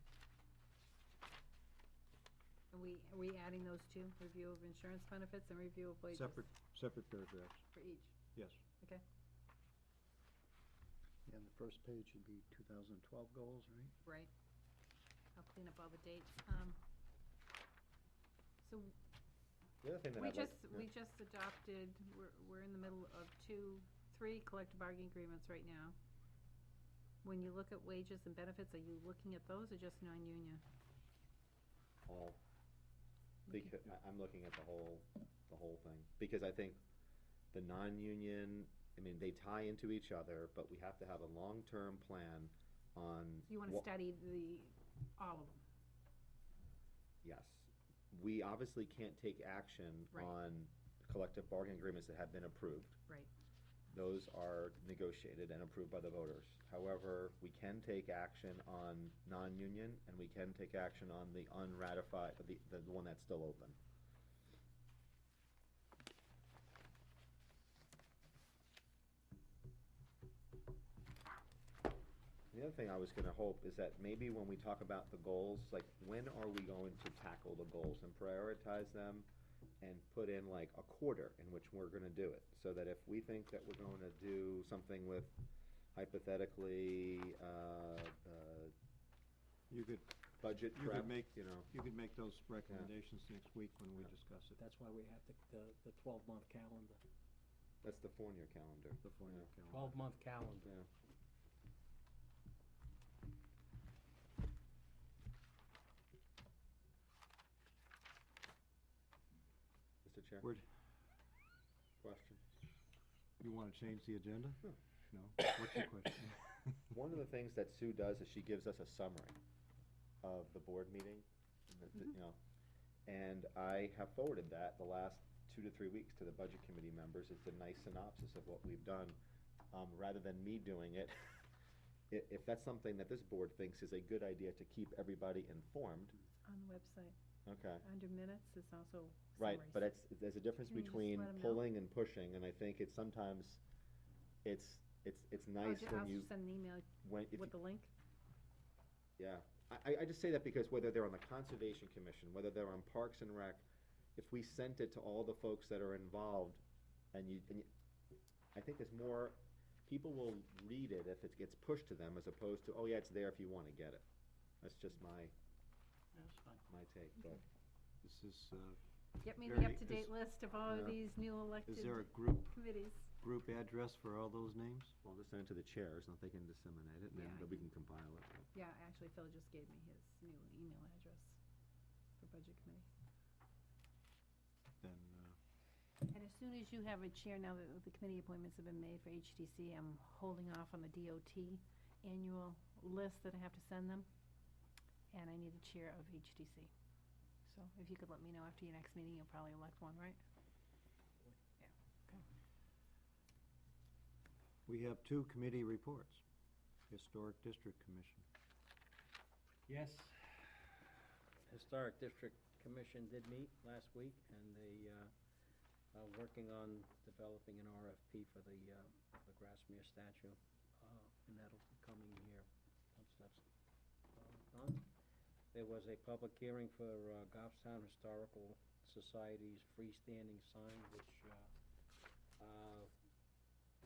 Are we adding those two, review of insurance benefits and review of wages? Separate paragraphs, For each, yes. okay? And the first page should be 2012 goals, right? Right. I'll clean up all the dates. So The other thing that we I'd like. we just adopted, we're in the middle of 3 collective bargaining agreements right now. When you look at wages and benefits, are you looking at those or just non-union? All, because, I'm looking at the whole thing, because I think the non-union, I mean, they tie into each other, but we have to have a long-term plan on. You want to what- study all of them? Yes. We obviously can't take action Right. on collective bargaining agreements that have been approved. Right. Those are negotiated and approved by the voters. However, we can take action on non-union, and we can take action on the unratified, the one that's still open. The other thing I was gonna hope is that maybe when we talk about the goals, like, when are we going to tackle the goals and prioritize them and put in like a quarter in which we're gonna do it? So that if we think that we're going to do something with hypothetically, You could, budget You could prep, make- you know. you could make those recommendations next week when we discuss it. That's why we have the 12-month calendar. That's the 4-year calendar. The 4-year Yeah. calendar. 12-month calendar. Yeah. Mr. Chair? Word. Question. You want to change the agenda? No? What's your question? One of the things that Sue does is she gives us a summary of the board meeting, you know, and I have forwarded that the last 2 to 3 weeks to the budget committee members. It's a nice synopsis of what we've done, rather than me doing it. If that's something that this board thinks is a good idea to keep everybody informed, On the website, okay. under minutes, is also Right, summaries. but there's a difference Can you just between let 'em know? pulling and pushing, and I think it's sometimes, it's nice when I'll you, just send an email when, if with you, the link. yeah. I just say that because whether they're on the Conservation Commission, whether they're on Parks and Rec, if we sent it to all the folks that are involved, and you, I think there's more, people will read it if it gets pushed to them as opposed to, oh yeah, it's there if you wanna get it. That's just my take, but. This is, Get me the Very- up-to-date list of all of yeah. these new elected is there a group committees. address for all those names? Well, just send it to the chairs, and they can disseminate it, and Yeah, then we can compile it. Yeah, actually, Phil just gave me his new email address for budget committee. Then, And as soon as you have a chair, now that the committee appointments have been made for HTC, I'm holding off on the DOT annual list that I have to send them, and I need the chair of HTC. So if you could let me know after your next meeting, you'll probably elect one, right? we have 2 committee reports. Historic District Commission. Yes. Historic District Commission did meet last week, and they are working on developing an RFP for the Grassmere statue, and that'll be coming here once that's done. There was a public hearing for Goffstown Historical Society's freestanding sign, which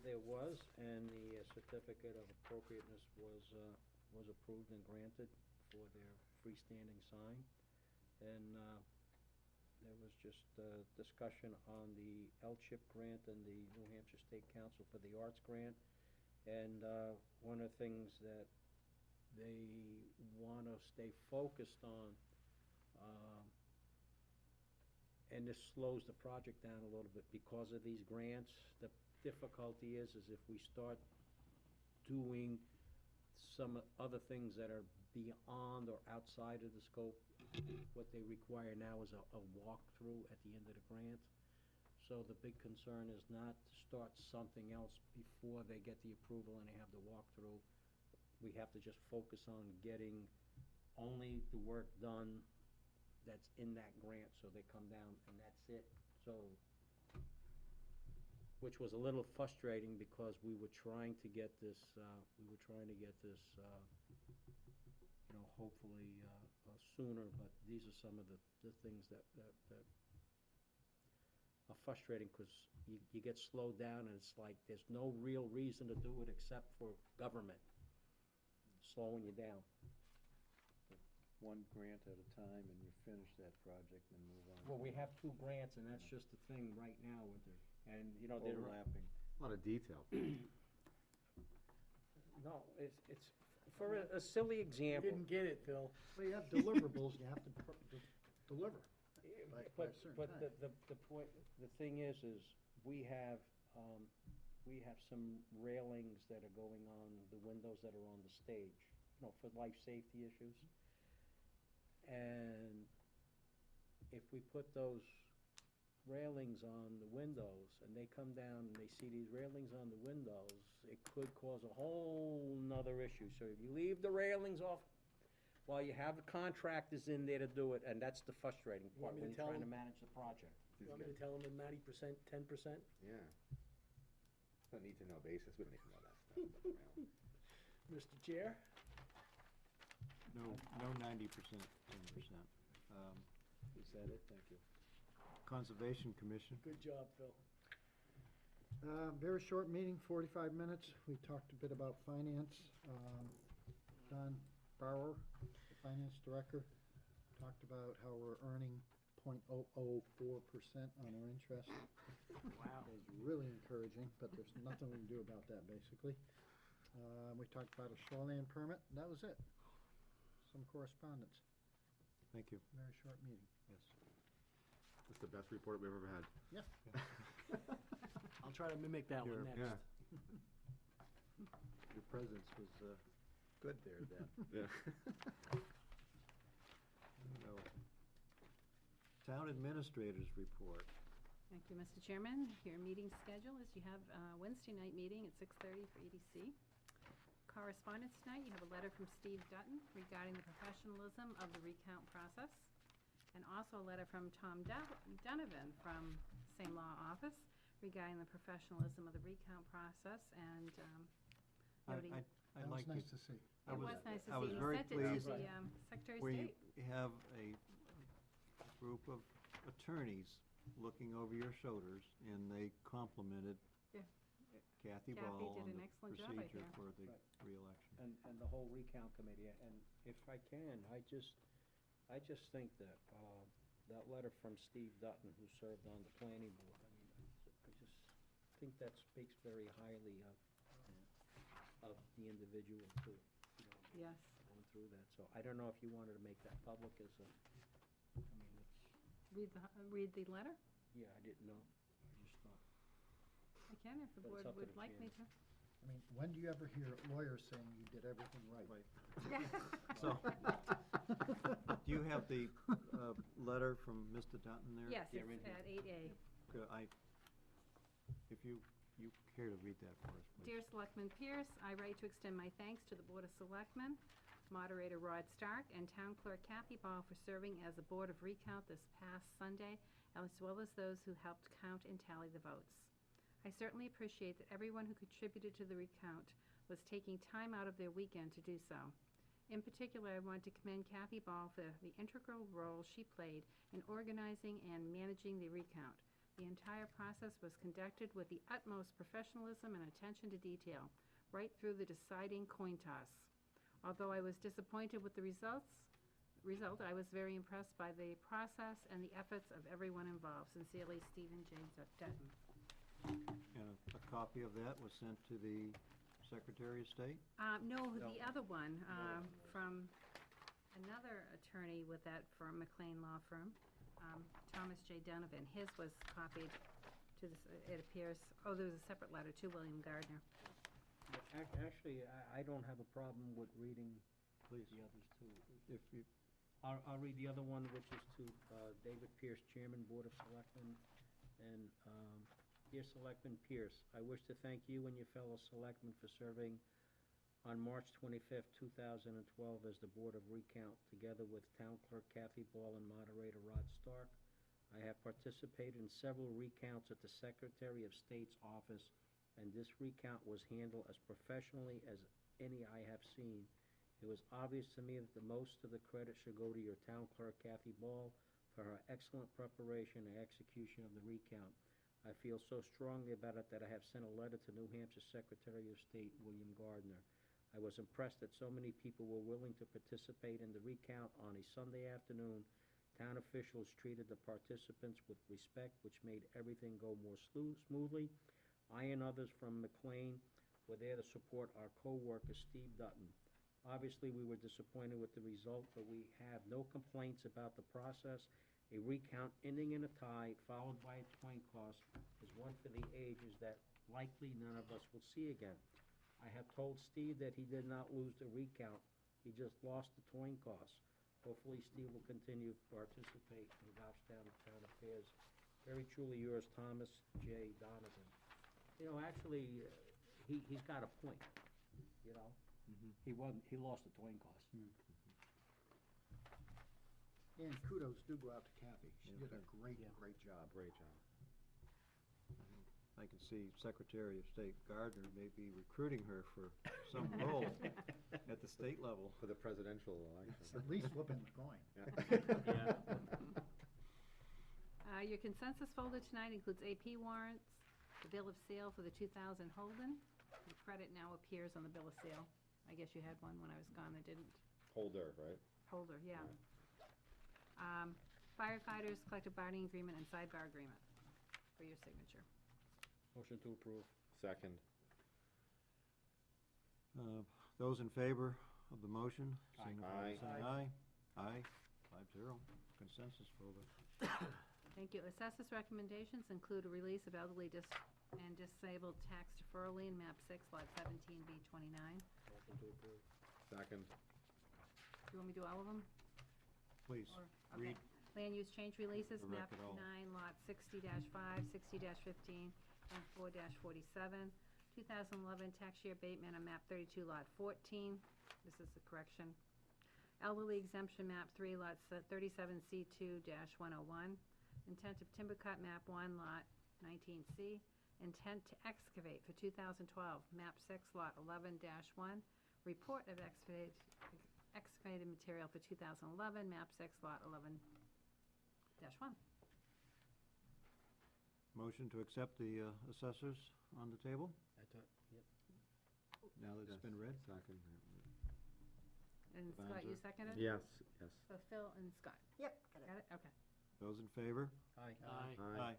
there was, and the certificate of appropriateness was approved and granted for their freestanding sign. And there was just discussion on the L-chip grant and the New Hampshire State Council for the Arts grant. And one of the things that they want to stay focused on, and this slows the project down a little bit because of these grants. The difficulty is if we start doing some other things that are beyond or outside of the scope, what they require now is a walkthrough at the end of the grant. So the big concern is not to start something else before they get the approval and they have the walkthrough. We have to just focus on getting only the work done that's in that grant, so they come down and that's it. So, which was a little frustrating because we were trying to get this, hopefully sooner, but these are some of the things that are frustrating because you get slowed down and it's like there's no real reason to do it except for government slowing you down. One grant at a time, and you finish that project and move on. Well, we have 2 grants, and that's just the thing right now with it. And, you know, they're Overlapping. A lot of detail. No, it's for a silly You example. didn't get it, Phil. Well, you have deliverables, you have to deliver. by a But certain time. the point, the thing is we have some railings that are going on the windows that are on the stage, you know, for life safety issues. And if we put those railings on the windows and they come down and they see these railings on the windows, it could cause a whole nother issue. So if you leave the railings off while you have the contractors in there to do it, and that's the frustrating You part want me when to you're tell trying to them? manage the project. You want me to tell them the 90%, 10%? Yeah. It's a need-to-know basis, we don't need to know that stuff. but, you know. Mr. Chair? No 90%, 10%. Is that it? Thank you. Conservation Commission. Good job, Phil. Very short meeting, 45 minutes. We talked a bit about finance. Don Bauer, the finance director, talked about how we're earning 0.004% on our interest. Wow. It's really encouraging, but there's nothing we can do about that, basically. We talked about a shoreline permit, and that was it. Some correspondence. Thank you. Very short meeting. Yes. That's the best report we've ever had. Yeah. I'll try to mimic that one next. Yeah. Your presence was good there, Dan. Yeah. No. Town administrators report. Thank you, Mr. Chairman. Your meeting schedule is you have a Wednesday night meeting at 6:30 for EDC. Correspondence tonight, you have a letter from Steve Dutton regarding the professionalism of the recount process, and also a letter from Tom Donovan from same law office regarding the professionalism of the recount process and noting. I'd like That was to. nice to see. It was nice to I was see. You very sent it to pleased the Secretary of We State. have a group of attorneys looking over your shoulders, and they complimented Yeah. Kathy Kathy Ball did on an the excellent job, I procedure think. for the Right. reelection. And the whole recount committee, and if I can, I just think that, that letter from Steve Dutton, who served on the planning board, I mean, I just think that speaks very highly of the individual too, you know, Yes. going through that. So I don't know if you wanted to make that public as a, I mean, it's, Read the letter? yeah, I didn't know. I just thought, I can if the But it's board up to would the like me to. I mean, when do you ever hear lawyers saying you did everything right? So, do you have the letter from Mr. Dutton there? Yes, Yeah, it's right here. at 8A. Could if you care to read that for us, please. Dear Selectman Pierce, I write to extend my thanks to the Board of Selectmen, Moderator Rod Stark, and Town Clerk Kathy Ball for serving as a Board of Recount this past Sunday, as well as those who helped count and tally the votes. I certainly appreciate that everyone who contributed to the recount was taking time out of their weekend to do so. In particular, I want to commend Kathy Ball for the integral role she played in organizing and managing the recount. The entire process was conducted with the utmost professionalism and attention to detail, right through the deciding coin toss. Although I was disappointed with the result, I was very impressed by the process and the efforts of everyone involved. Sincerely, Stephen J. Dutton. And a copy of that was sent to the Secretary of State? No, the other one, from another attorney with that firm, McLean Law Firm, Thomas J. Donovan. His was copied to this, it appears, there was a separate letter to William Gardner. actually, I don't have a problem with reading Please. the others too. If you, I'll read the other one, which is to David Pierce, Chairman, Board of Selectmen. And Dear Selectman Pierce, I wish to thank you and your fellow selectmen for serving on March 25th, 2012 as the Board of Recount, together with Town Clerk Kathy Ball and Moderator Rod Stark. I have participated in several recounts at the Secretary of State's office, and this recount was handled as professionally as any I have seen. It was obvious to me that the most of the credit should go to your Town Clerk Kathy Ball for her excellent preparation and execution of the recount. I feel so strongly about it that I have sent a letter to New Hampshire Secretary of State William Gardner. I was impressed that so many people were willing to participate in the recount on a Sunday afternoon. Town officials treated the participants with respect, which made everything go more smoothly. I and others from McLean were there to support our co-worker Steve Dutton. Obviously, we were disappointed with the result, but we have no complaints about the process. A recount ending in a tie, followed by a coin toss, is one for the ages that likely none of us will see again. I have told Steve that he did not lose the recount, he just lost the coin toss. Hopefully, Steve will continue to participate in Goffstown town affairs. Very truly yours, Thomas J. Donovan. You know, actually, he's got a point, you know? He lost the coin toss. And kudos do go out to Kathy. She Yeah. did a great job. Great job. I can see Secretary of State Gardner may be recruiting her for some role at the state level. For the presidential election. At least flipping the coin. Your consensus folder tonight includes AP warrants, the bill of sale for the 2000 Holden. The credit now appears on the bill of sale. I guess you had one when I was gone that didn't. Holder, right? Holder, yeah. Firefighters collective bargaining agreement and sidebar agreement for your signature. Motion to approve. Second. Those in favor of the motion, signify by Aye. saying aye. Aye, 5-0, consensus folder. Thank you. Assessors' recommendations include a release of elderly and disabled tax deferral lien, map 6, lot 17B29. Motion to approve. Second. Do you want me to do all of them? Please, Or- read. Okay. Land use change releases, The map record all. 9, lot 60-5, 60-15, and 4-47. 2011 tax year abatement on map 32, lot 14. This is the correction. Elderly exemption, map 3, lot 37C2-101. Intent of timber cut, map 1, lot 19C. Intent to excavate for 2012, map 6, lot 11-1. Report of excavated material for 2011, map 6, lot 11-1. Motion to accept the assessors on the table, Yep. now that it's been read? Second. And Scott, you Devanza? seconded? Yes, yes. So Phil and Scott. Yep, Got it? Okay. Those in favor? Aye. Aye.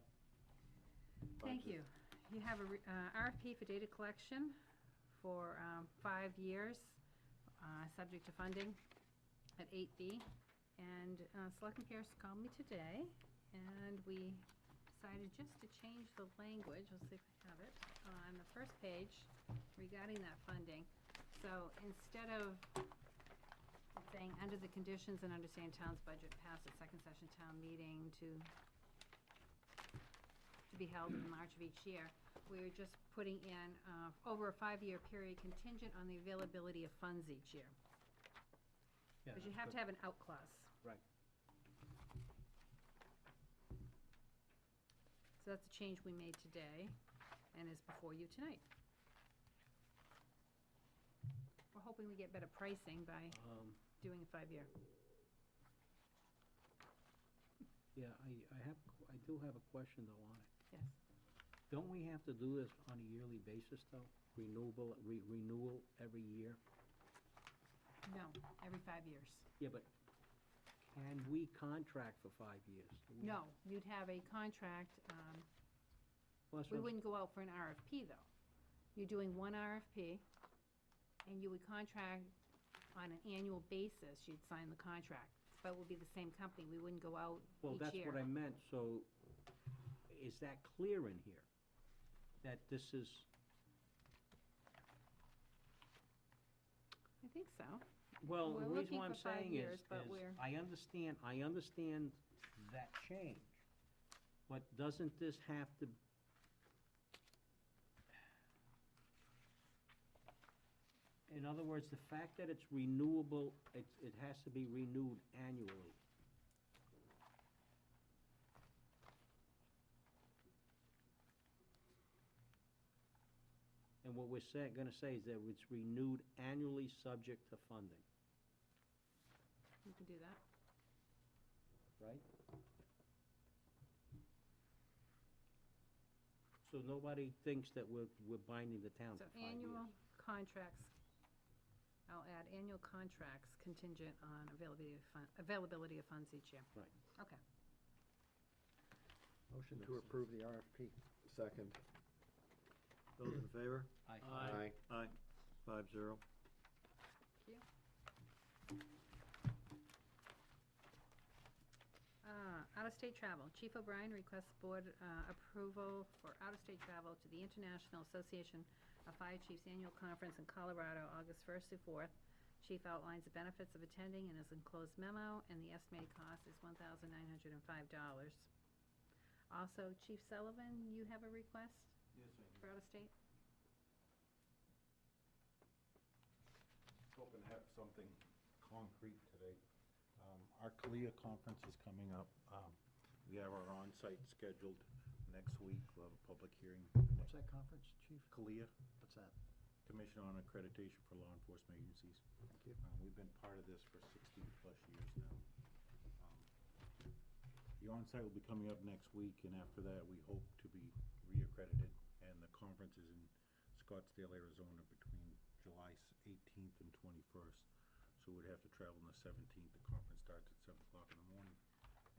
Thank you. You have a RFP for data collection for 5 years, subject to funding at 8B. And Selectman Pierce called me today, and we decided just to change the language, let's see if I have it, on the first page regarding that funding. So instead of saying, under the conditions and understand town's budget passed at second session town meeting to be held in March of each year, we're just putting in, over a 5-year period contingent on the availability of funds each year. Yeah, Because you that's have to good. have an out clause. Right. So that's a change we made today and is before you tonight. We're hoping we get better pricing by doing a 5-year. Yeah, I do have a question though on it. Yes. Don't we have to do this on a yearly basis though? Renewal every year? No, every 5 years. Yeah, but can we contract for 5 years? Do we- No, you'd have a contract, Well, that's we what I'm- wouldn't go out for an RFP, though. You're doing one RFP, and you would contract on an annual basis, you'd sign the contract. But it would be the same company, we wouldn't go out Well, each that's year. what I meant, so is that clear in here? That this is, I think so. well, We're the looking reason why I'm for 5 saying years, is but we're- I understand that change. But doesn't this have to? In other words, the fact that it's renewable, it has to be renewed annually. And what we're gonna say is that it's renewed annually subject to funding, You can do that. right? So nobody thinks that we're binding the town So for 5 years. annual contracts, I'll add annual contracts contingent on availability of funds each year. Right. Okay. Motion to approve the RFP. Second. Those in favor? Aye. Aye. Aye. 5-0. Thank you. Out-of-state travel. Chief O'Brien requests board approval for out-of-state travel to the International Association of Fire Chiefs Annual Conference in Colorado, August 1st through 4th. Chief outlines the benefits of attending in his enclosed memo, and the estimated cost is $1,905. Also, Chief Sullivan, you have a request Yes, I do. for out-of-state? Hoping to have something concrete today. Our CALIA conference is coming up. We have our on-site scheduled next week. We'll have a public hearing. What's that conference, Chief? CALIA, What's that? Commission on Accreditation for Law Enforcement Agencies. Thank you. We've been part of this for 60-plus years now. The on-site will be coming up next week, and after that, we hope to be reaccredited. And the conference is in Scottsdale, Arizona, between July 18th and 21st. So we'd have to travel on the 17th. The conference starts at 7 o'clock in the morning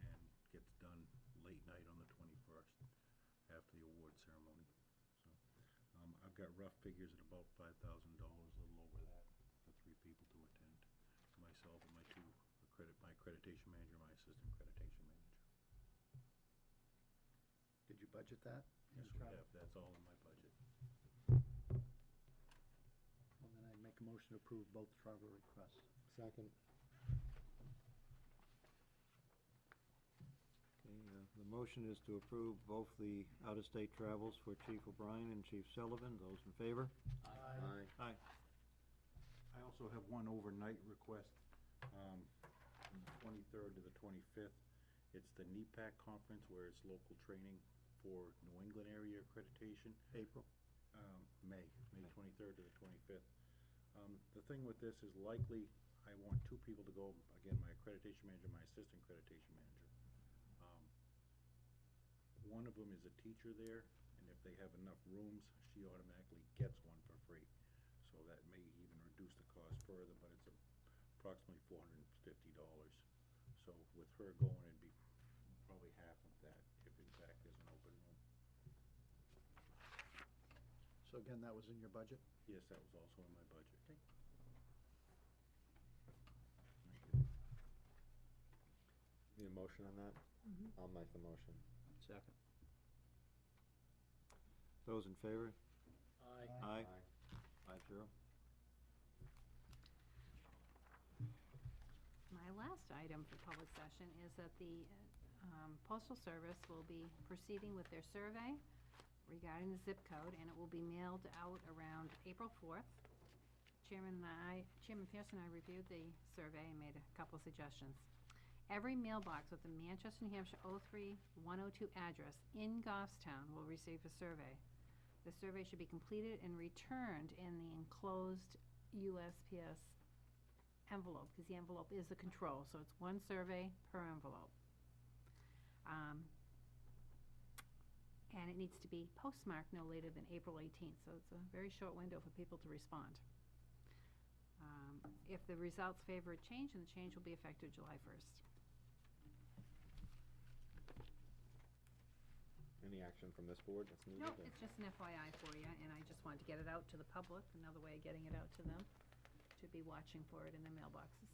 and gets done late night on the 21st after the award ceremony. So I've got rough figures at about $5,000, a little over that, for 3 people to attend. Myself and my accreditation manager, my assistant accreditation manager. you budget that? in Yes, your we travel? have, that's all in my budget. Well, then I'd make a motion to approve both travel requests. Second. Okay, the motion is to approve both the out-of-state travels for Chief O'Brien and Chief Sullivan. Those in favor? Aye. Aye. I also have one overnight request, from the 23rd to the 25th. It's the NEPAC conference where it's local training for New England area accreditation. April? May 23rd to the 25th. The thing with this is likely, I want two people to go, again, my accreditation manager, my assistant accreditation manager. One of them is a teacher there, and if they have enough rooms, she automatically gets one for free. So that may even reduce the cost further, but it's approximately $450. So with her going, it'd be probably half of that, if in fact there's an open room. So again, that was in your budget? Yes, that was also in my budget. Okay. Need a motion on that? I'll make the motion. Second. Those in favor? Aye. Aye. 5-0. My last item for public session is that the Postal Service will be proceeding with their survey regarding the zip code, and it will be mailed out around April 4th. Chairman Pearson and I reviewed the survey and made a couple suggestions. Every mailbox with the Manchester, New Hampshire 03102 address in Goffstown will receive a survey. The survey should be completed and returned in the enclosed USPS envelope, because the envelope is the control, so it's one survey per envelope. And it needs to be postmarked no later than April 18th, so it's a very short window for people to respond. If the results favor a change, then the change will be effective July 1st. Any action from this board that's needed? No, or- it's just an FYI for you, and I just wanted to get it out to the public, another way of getting it out to them, to be watching for it in their mailboxes.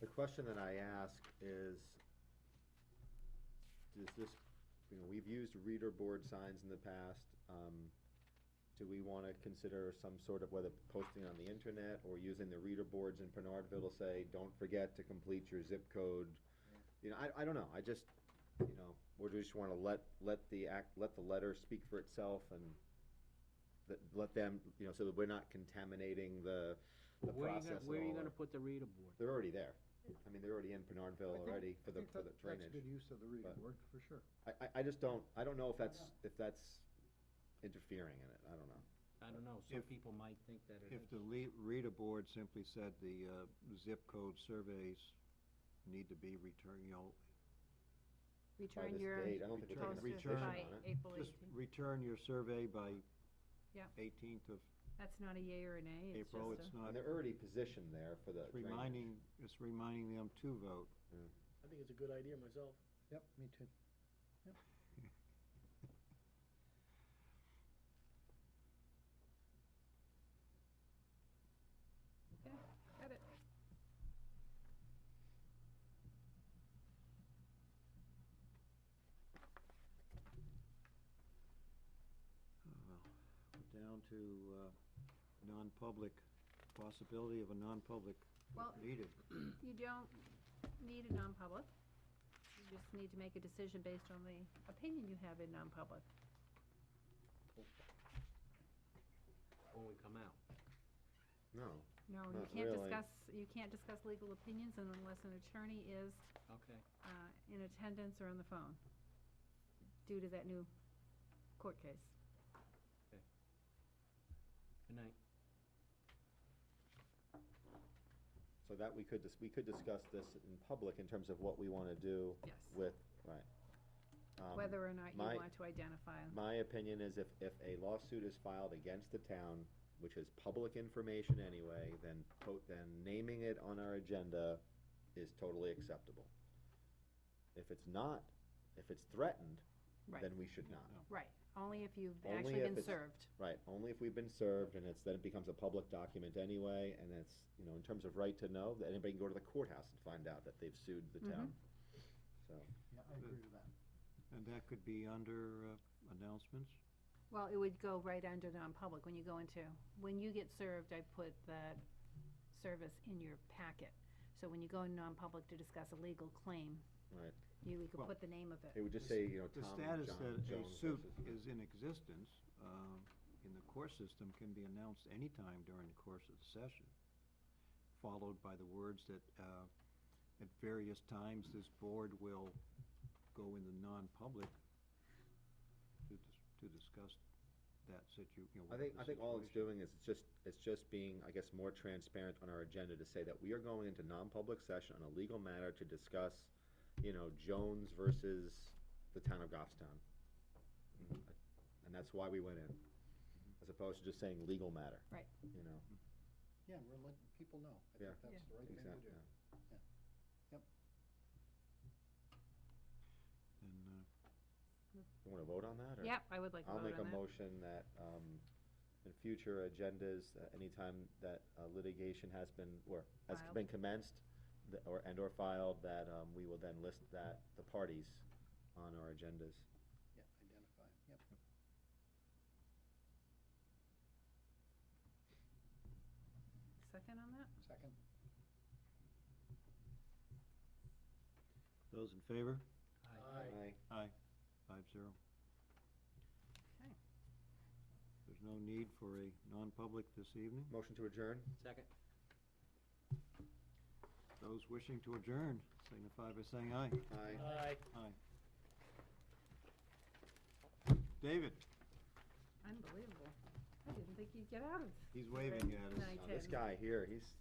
The question that I ask is, does this, we've used reader board signs in the past. Do we want to consider some sort of, whether posting on the internet or using the reader boards in Bernardville to say, don't forget to complete your zip code? I don't know. I just, we just want to let the letter speak for itself, and let them, so that we're not contaminating the process at all. Where are you gonna put the reader board? They're already there. I mean, they're already in Bernardville already for the That's drainage. good use of the reading But- board, for sure. I just don't know if that's interfering in it. I don't know. I don't know, some people might think that it is. If the reader board simply said the zip code surveys need to be returned, Return this your date, I don't think we're taking a posters position by on it. April just 18th. return your survey by Yeah. 18th of That's not a yay or a nay, it's April. just It's a, not, And they're already positioned there for the drainage. it's reminding them to vote. I think it's a good idea myself. Yep, me too. okay, got it. We're down to non-public, possibility of a non-public Well- needed. You don't need a non-public. You just need to make a decision based on the opinion you have in non-public. When we come out. No. No, Not really. you can't discuss legal opinions unless an attorney is Okay. in attendance or on the phone, due to that new court case. Good night. So that we could discuss this in public in terms of what we want to do Yes. with, right. Whether or not you my- want to identify them. My opinion is if a lawsuit is filed against the town, which is public information anyway, then naming it on our agenda is totally acceptable. If it's not, if it's threatened, Right. then we should not. Right, only if you've Only actually if been it's- served. Right, only if we've been served, and then it becomes a public document anyway, and it's, in terms of right to know, that anybody can go to the courthouse and find out that they've sued the town. So, Yeah, I agree with that. And that could be under announcements? Well, it would go right under non-public when you go into, when you get served, I put that service in your packet. So when you go in non-public to discuss a legal claim, Right. you could Well, put the name of it. It would just say, The Tom status that a Jones suit versus- is in existence, in the court system can be announced anytime during the course of the session, followed by the words that, at various times, this board will go into non-public to discuss that I think all it's doing is it's just being, I guess, more transparent on our agenda to say that we are going into non-public session on a legal matter to discuss, Jones versus the town of Goffstown. And that's why we went in, as opposed to just saying legal matter. Right. Yeah, we're letting people know. I Yeah. think that's the right thing to do. Exactly. And, You wanna vote on that, or? Yep, I would like to I'll vote make a on that. motion that, in future agendas, anytime that litigation has been, or has Filed. been commenced, and/or filed, that, we will then list the parties on our agendas. Yeah, identify, yep. Second on that? Second? those in favor? Aye. Aye. 5-0. Okay. There's no need for a non-public this evening. Motion to adjourn? Second? Those wishing to adjourn signify by saying aye. Aye. Aye. Aye. David, Unbelievable. I didn't think you'd get out of he's waving at us. night This in. guy here, it's